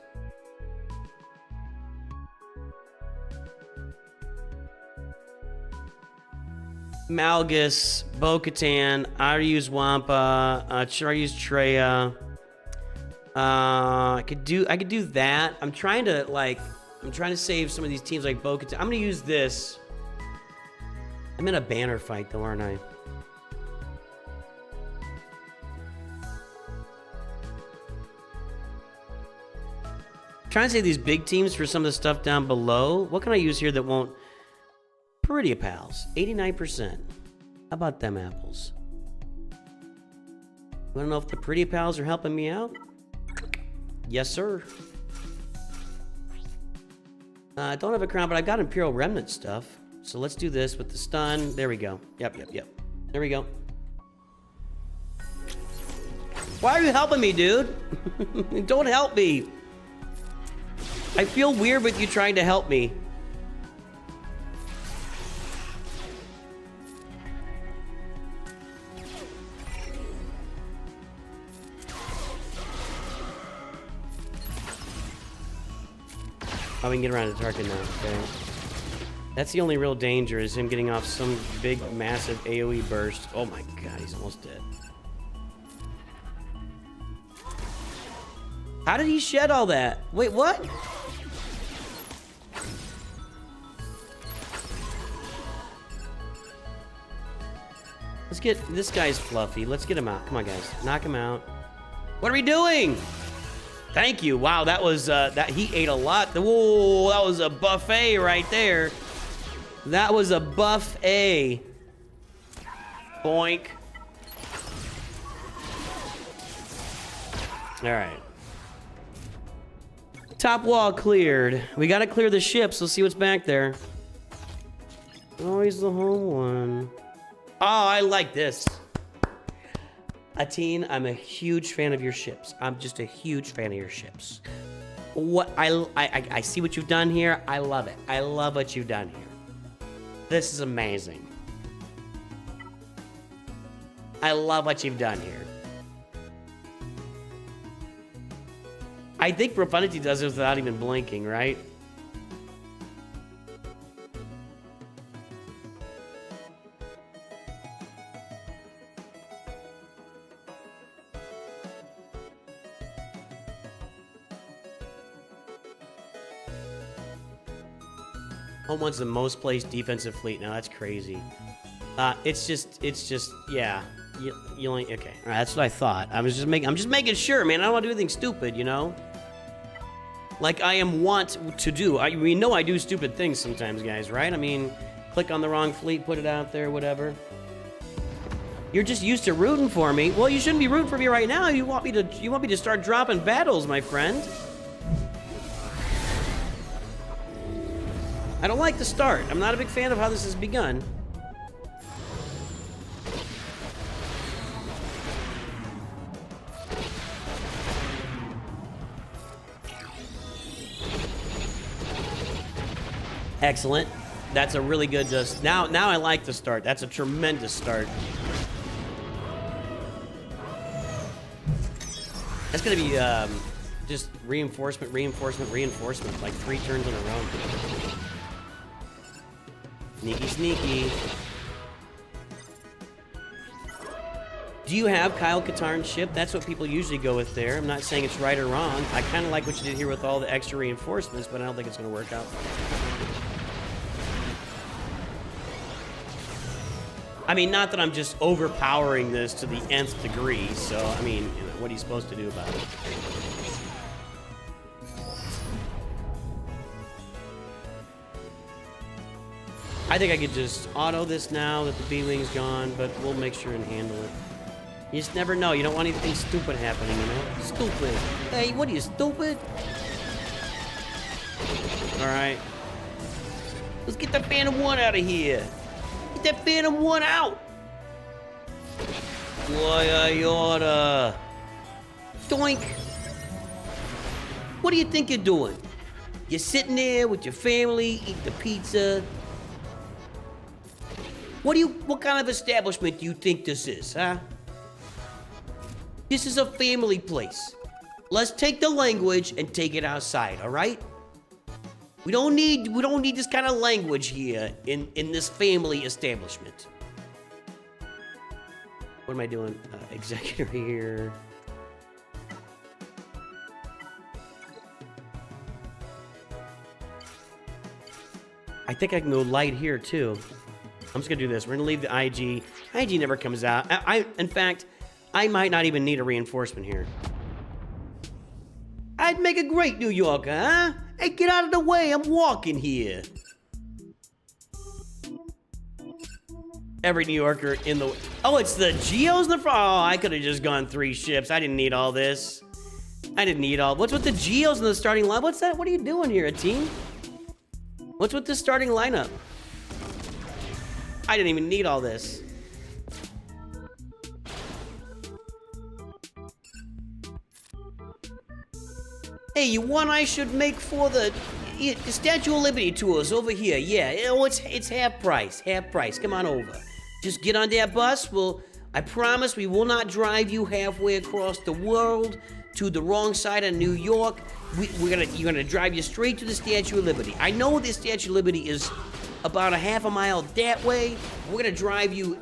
Malgus, Bo-Katan, I already used Wampa, should I use Treya? I could do that. I'm trying to save some of these teams like Bo-Katan. I'm gonna use this. I'm in a banner fight though, aren't I? Trying to save these big teams for some of the stuff down below. What can I use here that won't? Pretty pals, 89%. How about them apples? You wanna know if the pretty pals are helping me out? Yes, sir. I don't have a crown, but I've got Imperial Remnant stuff. So let's do this with the stun. There we go. Yep. There we go. Why are you helping me, dude? Don't help me. I feel weird with you trying to help me. Oh, we can get around to Tarkin now. Okay. That's the only real danger, is him getting off some big, massive AoE burst. Oh my god, he's almost dead. How did he shed all that? Wait, what? Let's get... This guy's fluffy. Let's get him out. Come on, guys. Knock him out. What are we doing? Thank you. Wow, that was... he ate a lot. Whoa, that was a buffet right there. That was a buffet. Boink. All right. Top wall cleared. We gotta clear the ships. Let's see what's back there. Always the home one. Oh, I like this. Atine, I'm a huge fan of your ships. I'm just a huge fan of your ships. What I see what you've done here. I love it. I love what you've done here. This is amazing. I love what you've done here. I think Profundity does it without even blinking, right? Home one's the most placed defensive fleet now. That's crazy. It's just, yeah. You only, okay. All right, that's what I thought. I'm just making sure, man. I don't want to do anything stupid, you know? Like I am want to do. We know I do stupid things sometimes, guys, right? I mean, click on the wrong fleet, put it out there, whatever. You're just used to rooting for me. Well, you shouldn't be rooting for me right now. You want me to start dropping battles, my friend. I don't like the start. I'm not a big fan of how this has begun. Excellent. That's a really good now I like the start. That's a tremendous start. That's gonna be just reinforcement, like 3 turns in a row. Sneaky, sneaky. Do you have Kyle Katarn's ship? That's what people usually go with there. I'm not saying it's right or wrong. I kind of like what you did here with all the extra reinforcements, but I don't think it's going to work out. I mean, not that I'm just overpowering this to the nth degree, so, I mean, you know, what are you supposed to do about it? I think I could just auto this now that the B-Wing's gone, but we'll make sure and handle it. You just never know. You don't want anything stupid happening, you know? Stupid. Hey, what are you, stupid? All right. Let's get the Phantom 1 out of here. Get that Phantom 1 out. Why I oughta. Doink. What do you think you're doing? You're sitting there with your family, eat the pizza. What kind of establishment do you think this is, huh? This is a family place. Let's take the language and take it outside, all right? We don't need this kind of language here in this family establishment. What am I doing? Executor here. I think I can go light here too. I'm just gonna do this. We're gonna leave the IG. IG never comes out. In fact, I might not even need a reinforcement here. I'd make a great New Yorker, huh? Hey, get out of the way. I'm walking here. Every New Yorker in the... Oh, it's the Geos in the front. Oh, I could have just gone 3 ships. I didn't need all this. I didn't need all... What's with the Geos in the starting line? What's that? What are you doing here, a team? What's with this starting lineup? I didn't even need all this. Hey, you want I should make for the Statue of Liberty tours over here? Yeah, oh, it's half price, half price. Come on over. Just get on that bus. I promise we will not drive you halfway across the world to the wrong side of New York. You're gonna drive you straight to the Statue of Liberty. I know the Statue of Liberty is about a half a mile that way. We're gonna drive you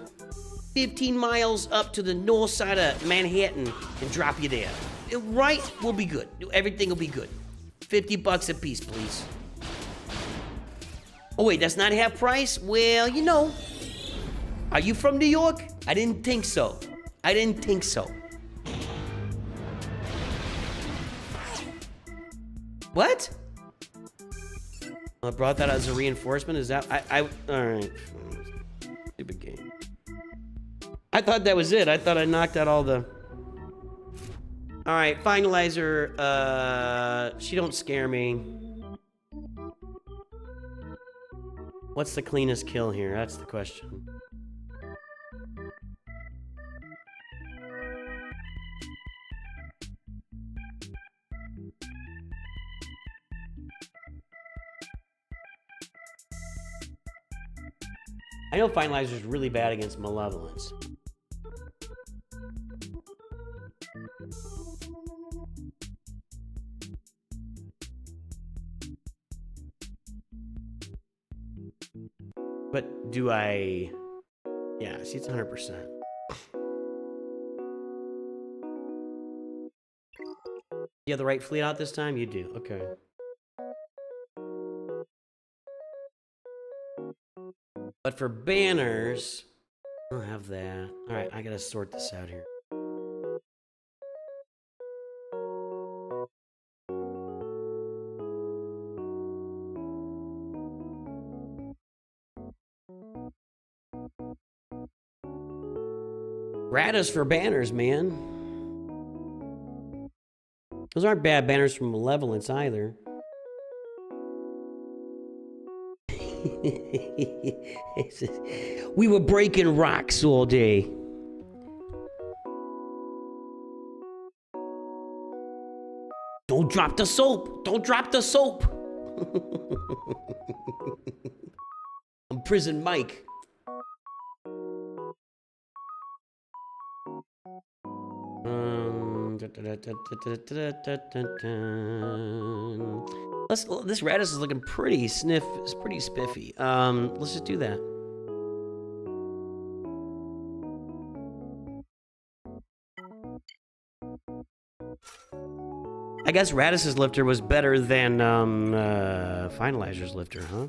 15 miles up to the north side of Manhattan and drop you there. Right? We'll be good. Everything will be good. $50 a piece, please. Oh, wait, that's not half price? Well, you know. Are you from New York? I didn't think so. I didn't think so. What? I brought that as a reinforcement? Is that... all right. Stupid game. I thought that was it. I thought I knocked out all the... All right, finalizer. She don't scare me. What's the cleanest kill here? That's the question. I know finalizer's really bad against malevolence. But do I... Yeah, see, it's 100%. You have the right fleet out this time? You do, okay. But for banners... I don't have that. Alright, I gotta sort this out here. Gratis for banners, man. Those aren't bad banners from Malevolence either. We were breaking rocks all day. Don't drop the soap. Don't drop the soap. I'm Prison Mike. This Radis is looking pretty it's pretty spiffy. Let's just do that. I guess Radis's lifter was better than Finalizer's lifter, huh?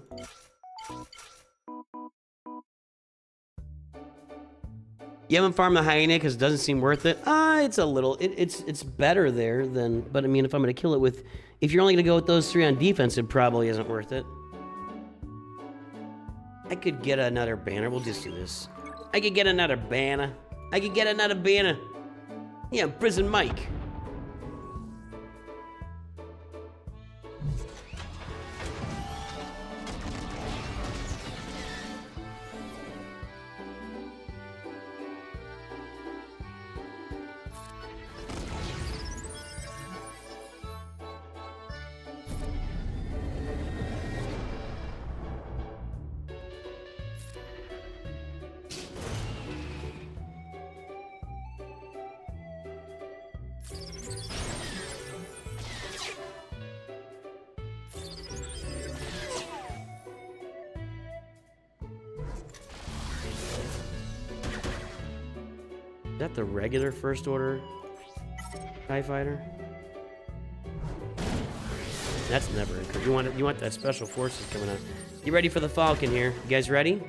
You haven't farmed the hyena because it doesn't seem worth it. It's a little. It's better there than. But I mean, if I'm gonna kill it with, if you're only gonna go with those 3 on defense, it probably isn't worth it. I could get another banner. We'll just do this. I could get another banner. I could get another banner. Yeah, Prison Mike. Is that the regular first order TIE fighter? That's never occurred. You want that special forces coming out. You ready for the Falcon here? You guys ready?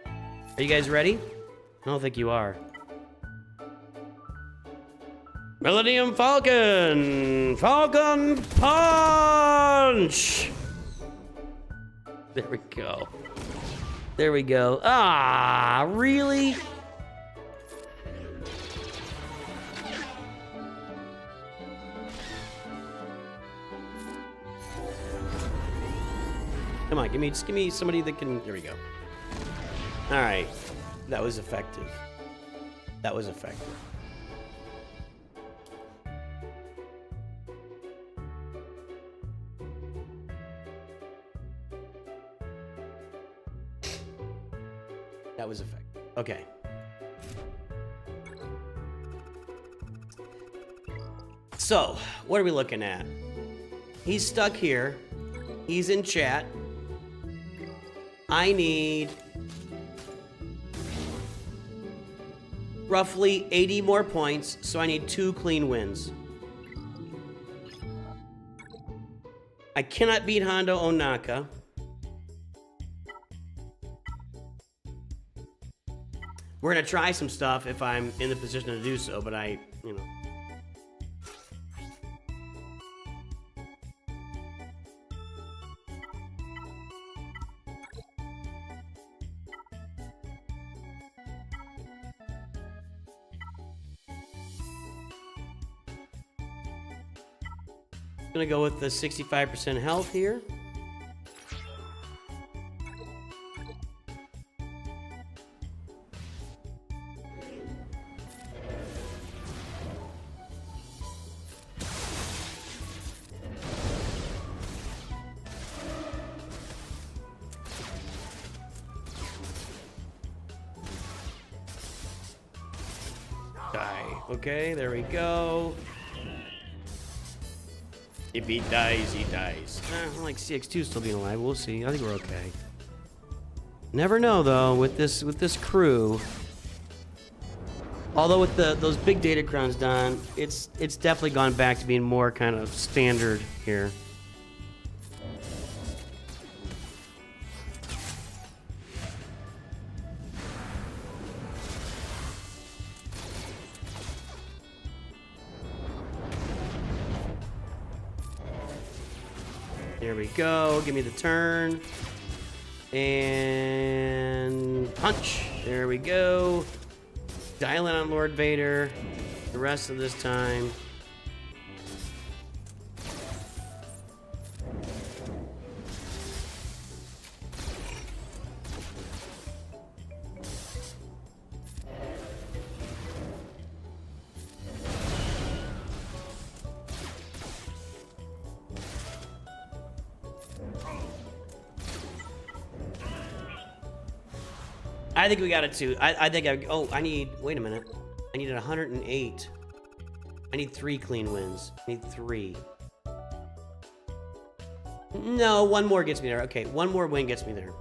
Are you guys ready? I don't think you are. Millennium Falcon! Falcon Punch! There we go. There we go. Ah, really? Come on, just give me somebody that can. Here we go. All right, that was effective. That was effective. That was effective. Okay. So, what are we looking at? He's stuck here. He's in chat. I need roughly 80 more points, so I need 2 clean wins. I cannot beat Hondo Onaka. We're gonna try some stuff if I'm in the position to do so, but you know. Gonna go with the 65% health here. Die. Okay, there we go. If he dies, he dies. I like CX2 still being alive. We'll see. I think we're okay. Never know though with this crew. Although with those big data crowns done, it's definitely gone back to being more kind of standard here. There we go. Give me the turn. And punch. There we go. Dial in on Lord Vader the rest of this time. I think we got it too. I think I need, wait a minute. I needed 108. I need 3 clean wins. I need 3. No, 1 more gets me there. Okay, 1 more win gets me there.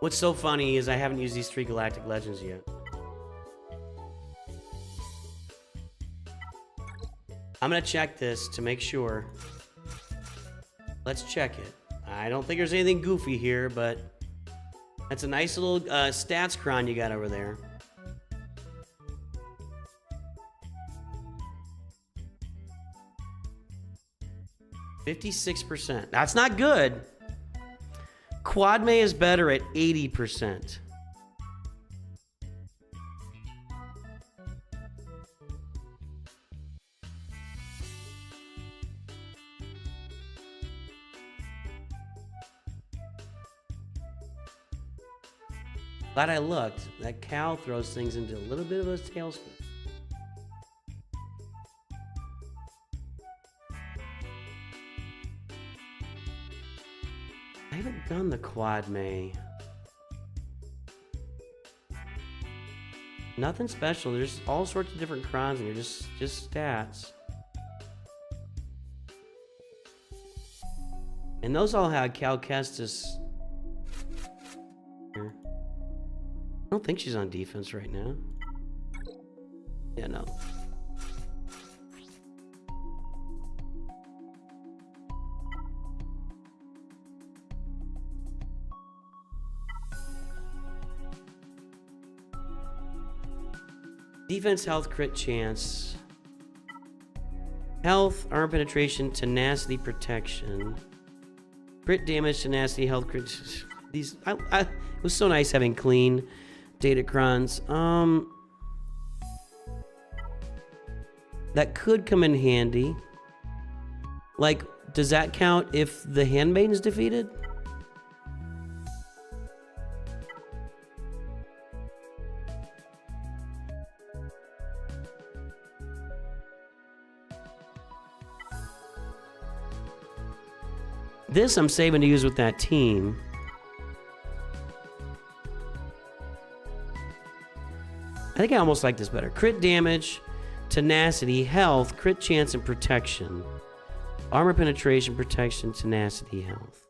What's so funny is I haven't used these 3 Galactic Legends yet. I'm gonna check this to make sure. Let's check it. I don't think there's anything goofy here, but that's a nice little stats cron you got over there. %. That's not good. Quad May is better at 80%. Glad I looked. That cow throws things into a little bit of a tailspin. I haven't done the Quad May. Nothing special. There's all sorts of different crons in here. Just stats. And those all had Cal Kestis. Here. I don't think she's on defense right now. Yeah, no. Defense, health, crit chance. Health, armor penetration, tenacity, protection. Crit damage, tenacity, health, crit. These, it was so nice having clean Datacrons. That could come in handy. Like, does that count if the handmaiden's defeated? This I'm saving to use with that team. I think I almost like this better. Crit damage, tenacity, health, crit chance, and protection. Armor penetration, protection, tenacity, health.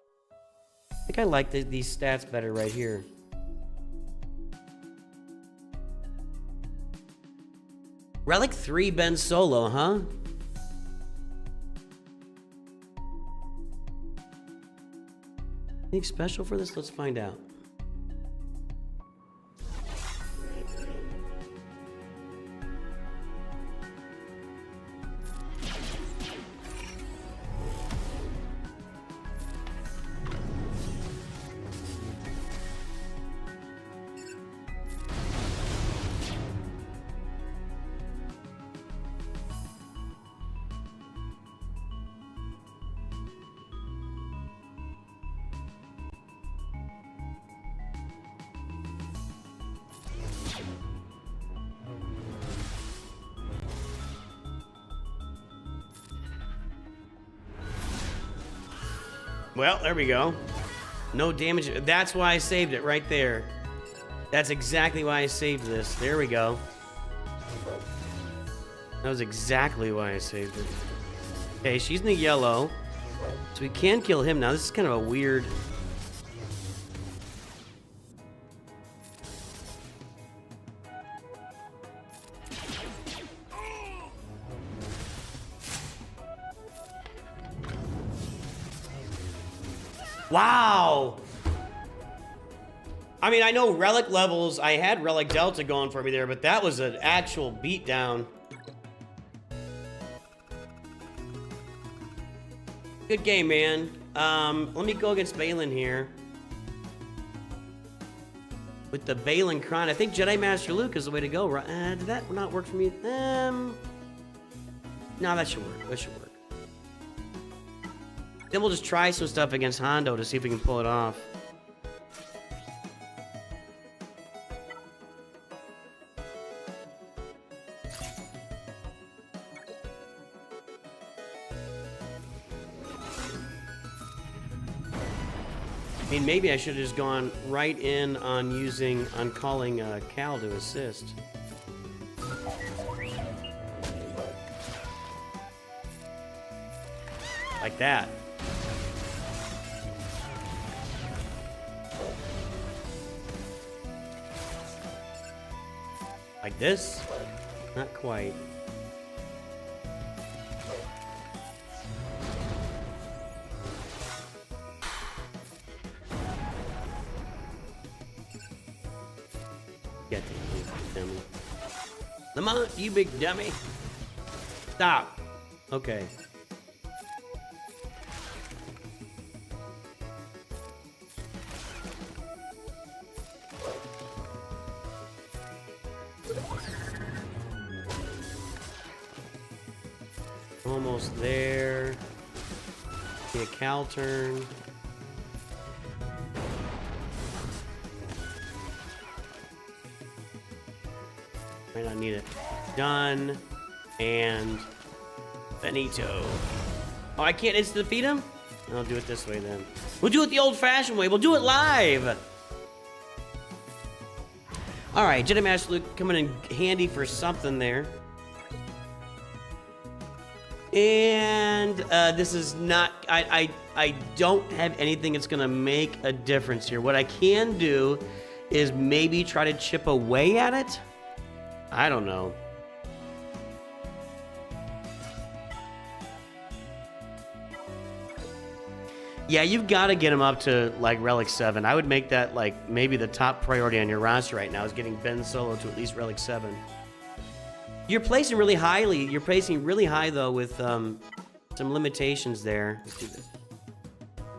I think I like these stats better right here. Relic 3 Ben Solo, huh? Anything special for this? Let's find out. Well, there we go. No damage. That's why I saved it right there. That's exactly why I saved this. There we go. That was exactly why I saved it. Okay, she's in the yellow. So we can kill him now. This is kind of a weird... Wow! I mean, I know relic levels, I had relic delta going for me there, but that was an actual beatdown. Good game, man. Let me go against Balin here. With the Balin Crown, I think Jedi Master Luke is the way to go. Did that not work for me? No, that should work. That should work. Then we'll just try some stuff against Hondo to see if we can pull it off. I mean, maybe I should have just gone right in on calling Cal to assist. Like that. Like this? Not quite. Get the dummy. Lamont, you big dummy. Stop. Okay. Almost there. Get a Cal turn. Might not need it. Done. And Benito. Oh, I can't instant defeat him? I'll do it this way then. We'll do it the old-fashioned way. We'll do it live. All right, Jedi Master Luke coming in handy for something there. And this is not, I don't have anything that's gonna make a difference here. What I can do is maybe try to chip away at it. I don't know. Yeah, you've got to get him up to like Relic 7. I would make that like maybe the top priority on your roster right now is getting Ben Solo to at least Relic 7. You're placing really highly. You're placing really high though with some limitations there. Let's do this.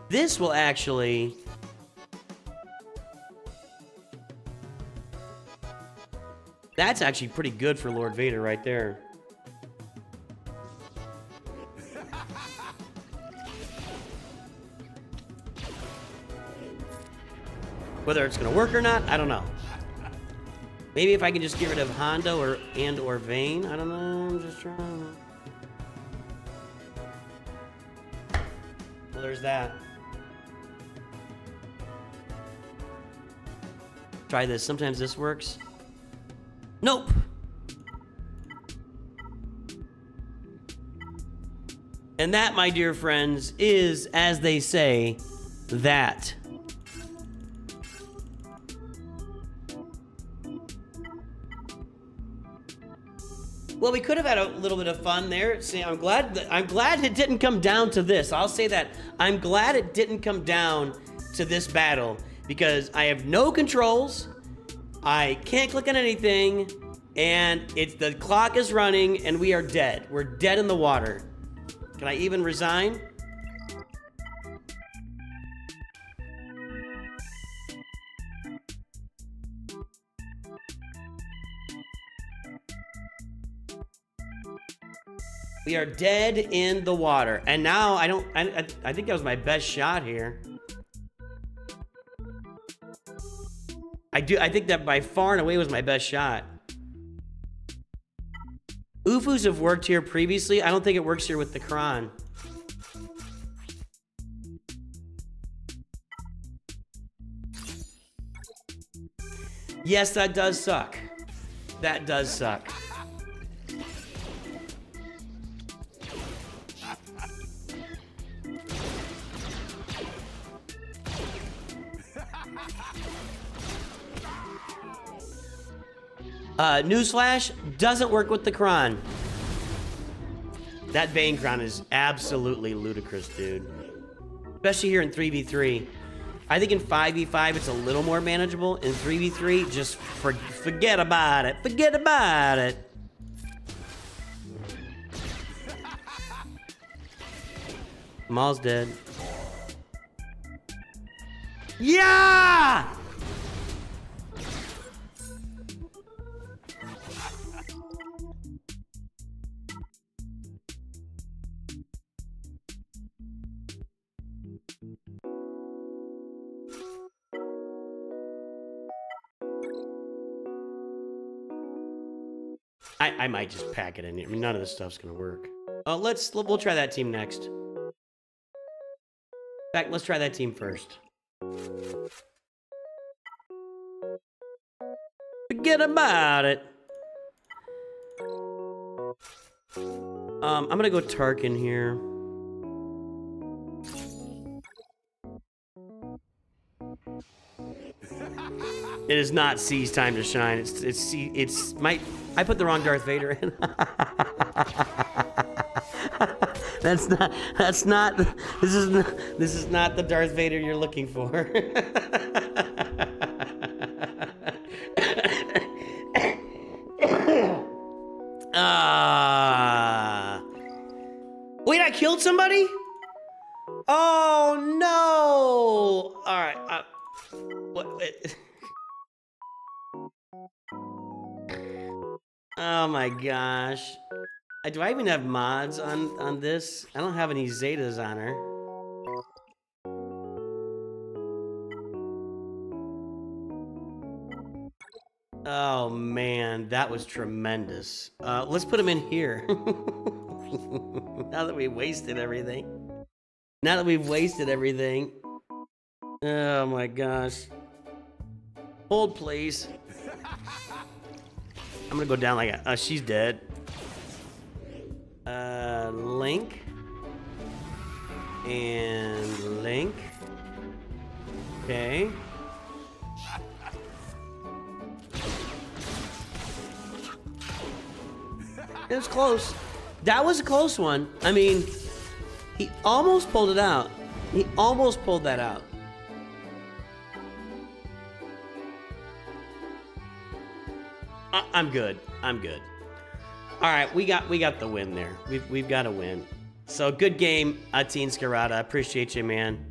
This will actually. That's actually pretty good for Lord Vader right there. Whether it's gonna work or not, I don't know. Maybe if I can just get rid of Hondo or Vayne, I don't know. I'm just trying. Well, there's that. Try this. Sometimes this works. Nope. And that, my dear friends, is, as they say, that. Well, we could have had a little bit of fun there. See, I'm glad it didn't come down to this. I'll say that. I'm glad it didn't come down to this battle because I have no controls. I can't click on anything, and the clock is running, and we are dead. We're dead in the water. Can I even resign? We are dead in the water. And now I think that was my best shot here. I think that by far and away was my best shot. Ufus have worked here previously. I don't think it works here with the Kron. Yes, that does suck. That does suck. Newsflash, doesn't work with the Kron. That Vayne Kron is absolutely ludicrous, dude. Especially here in 3v3. I think in 5v5 it's a little more manageable. In 3v3, just forget about it. Forget about it. Maul's dead. Yeah! I might just pack it in here. I mean, none of this stuff's gonna work. We'll try that team next. In fact, let's try that team first. Forget about it. I'm gonna go Tarkin here. It is not C's time to shine. I put the wrong Darth Vader in. This is not the Darth Vader you're looking for. Wait, I killed somebody? Oh no! All right. Wait. Oh my gosh. Do I even have mods on this? I don't have any Zetas on her. Oh man, that was tremendous. Let's put him in here. Now that we've wasted everything. Oh my gosh. Hold, please. I'm gonna go down like she's dead. Link. And Link. Okay. It was close. That was a close one. I mean, he almost pulled it out. He almost pulled that out. I'm good. I'm good. All right, we got the win there. We've got a win. So good game, Teen Scarata. Appreciate you, man.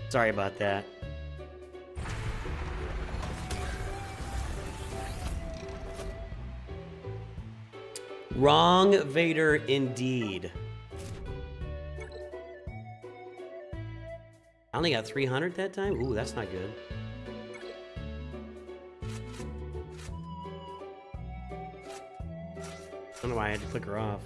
Sorry about that. Wrong Vader indeed. I only got 300 that time. Ooh, that's not good. I don't know why I had to click her off.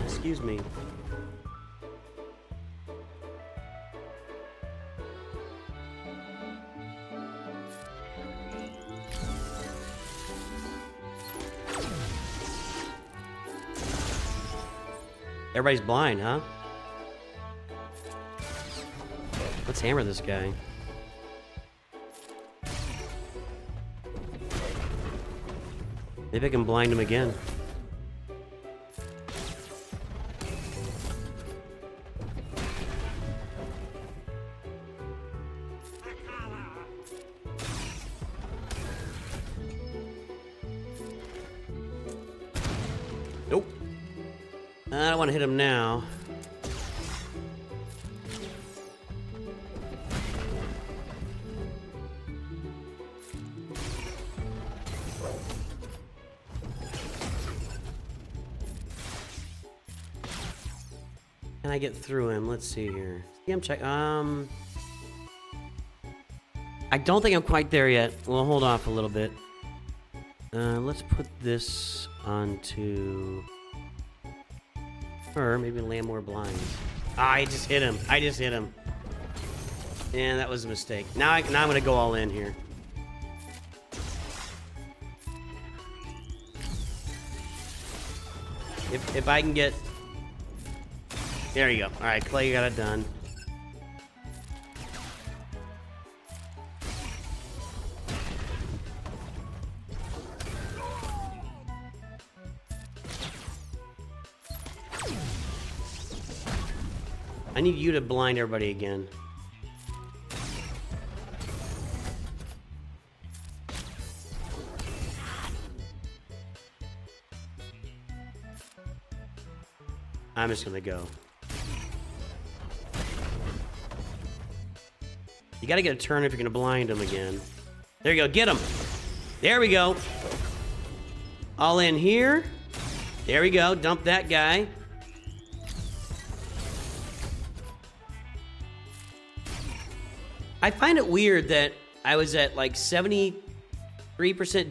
Excuse me. Everybody's blind, huh? Let's hammer this guy. Maybe I can blind him again. Nope. I don't want to hit him now. Can I get through him? Let's see here. Yeah, I'm check. I don't think I'm quite there yet. We'll hold off a little bit. Let's put this onto her. Maybe land more blinds. Ah, I just hit him. I just hit him. And that was a mistake. Now I'm gonna go all in here. If I can get. There you go. All right, Clay got it done. I need you to blind everybody again. I'm just gonna go. You gotta get a turn if you're gonna blind him again. There you go, get him! There we go! All in here. There we go, dump that guy. I find it weird that I was at like 73%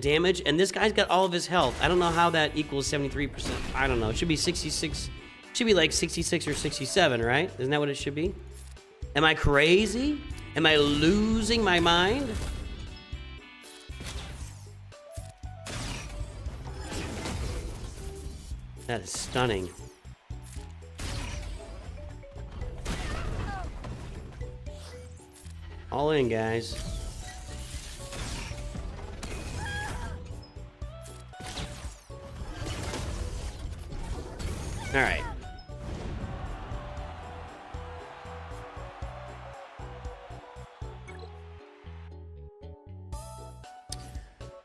damage and this guy's got all of his health. I don't know how that equals 73%. I don't know. It should be 66. It should be like 66 or 67, right? Isn't that what it should be? Am I crazy? Am I losing my mind? That is stunning. All in, guys. All right.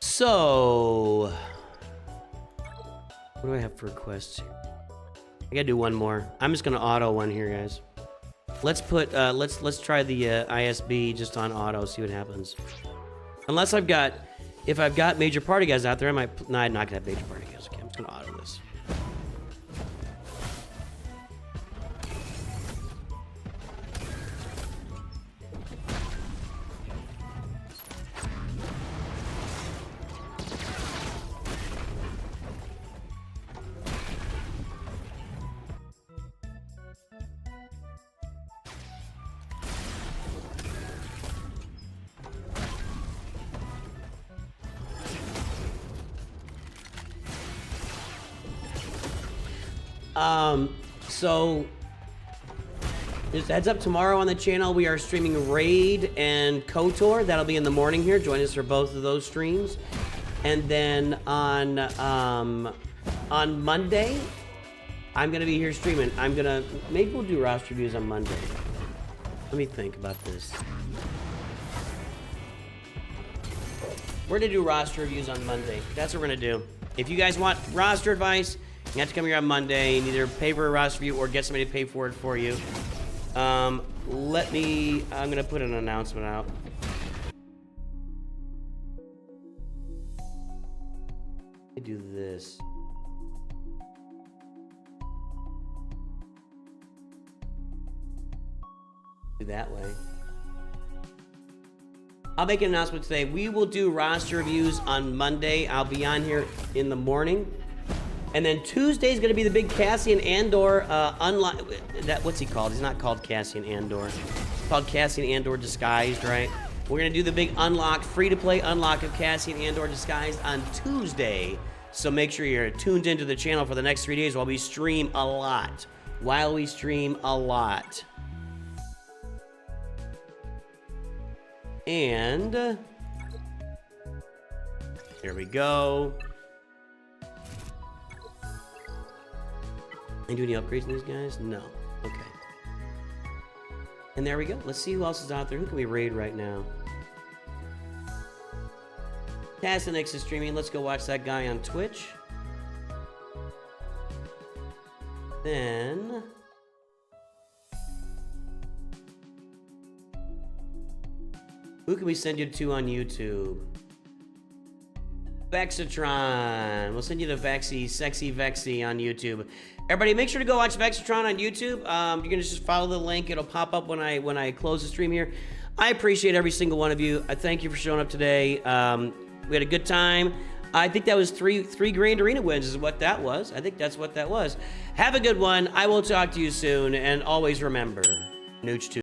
So, what do I have for requests here? I gotta do one more. I'm just gonna auto one here, guys. Let's put let's try the ISB just on auto, see what happens. Unless if I've got major party guys out there, I might. No, I'm not gonna have major party guys. Okay, I'm just gonna auto this. So just heads up, tomorrow on the channel we are streaming Raid and KOTOR. That'll be in the morning here. Join us for both of those streams. And then on Monday, I'm gonna be here streaming. Maybe we'll do roster reviews on Monday. Let me think about this. We're gonna do roster reviews on Monday. That's what we're gonna do. If you guys want roster advice, you have to come here on Monday and either pay for a roster review or get somebody to pay for it for you. I'm gonna put an announcement out. do this. Do that way. I'll make an announcement today. We will do roster reviews on Monday. I'll be on here in the morning. And then Tuesday is going to be the big Cassian Andor unlock. What's he called? He's not called Cassian Andor. It's called Cassian Andor Disguised, right? We're going to do the big unlock, free-to-play unlock of Cassian Andor Disguised on Tuesday. So make sure you're tuned into the channel for the next 3 days while we stream a lot. And there we go. Can you do any upgrades in these guys? No. Okay. And there we go. Let's see who else is out there. Who can we raid right now? Tassinix is streaming. Let's go watch that guy on Twitch. Then... who can we send you to on YouTube? Vexatron. We'll send you to Vexy, Sexy Vexy on YouTube. Everybody, make sure to go watch Vexatron on YouTube. You're gonna just follow the link. It'll pop up when I close the stream here. I appreciate every single one of you. I thank you for showing up today. We had a good time. I think that was three grand arena wins is what that was. I think that's what that was. Have a good one. I will talk to you soon. And always remember, Nooch 2.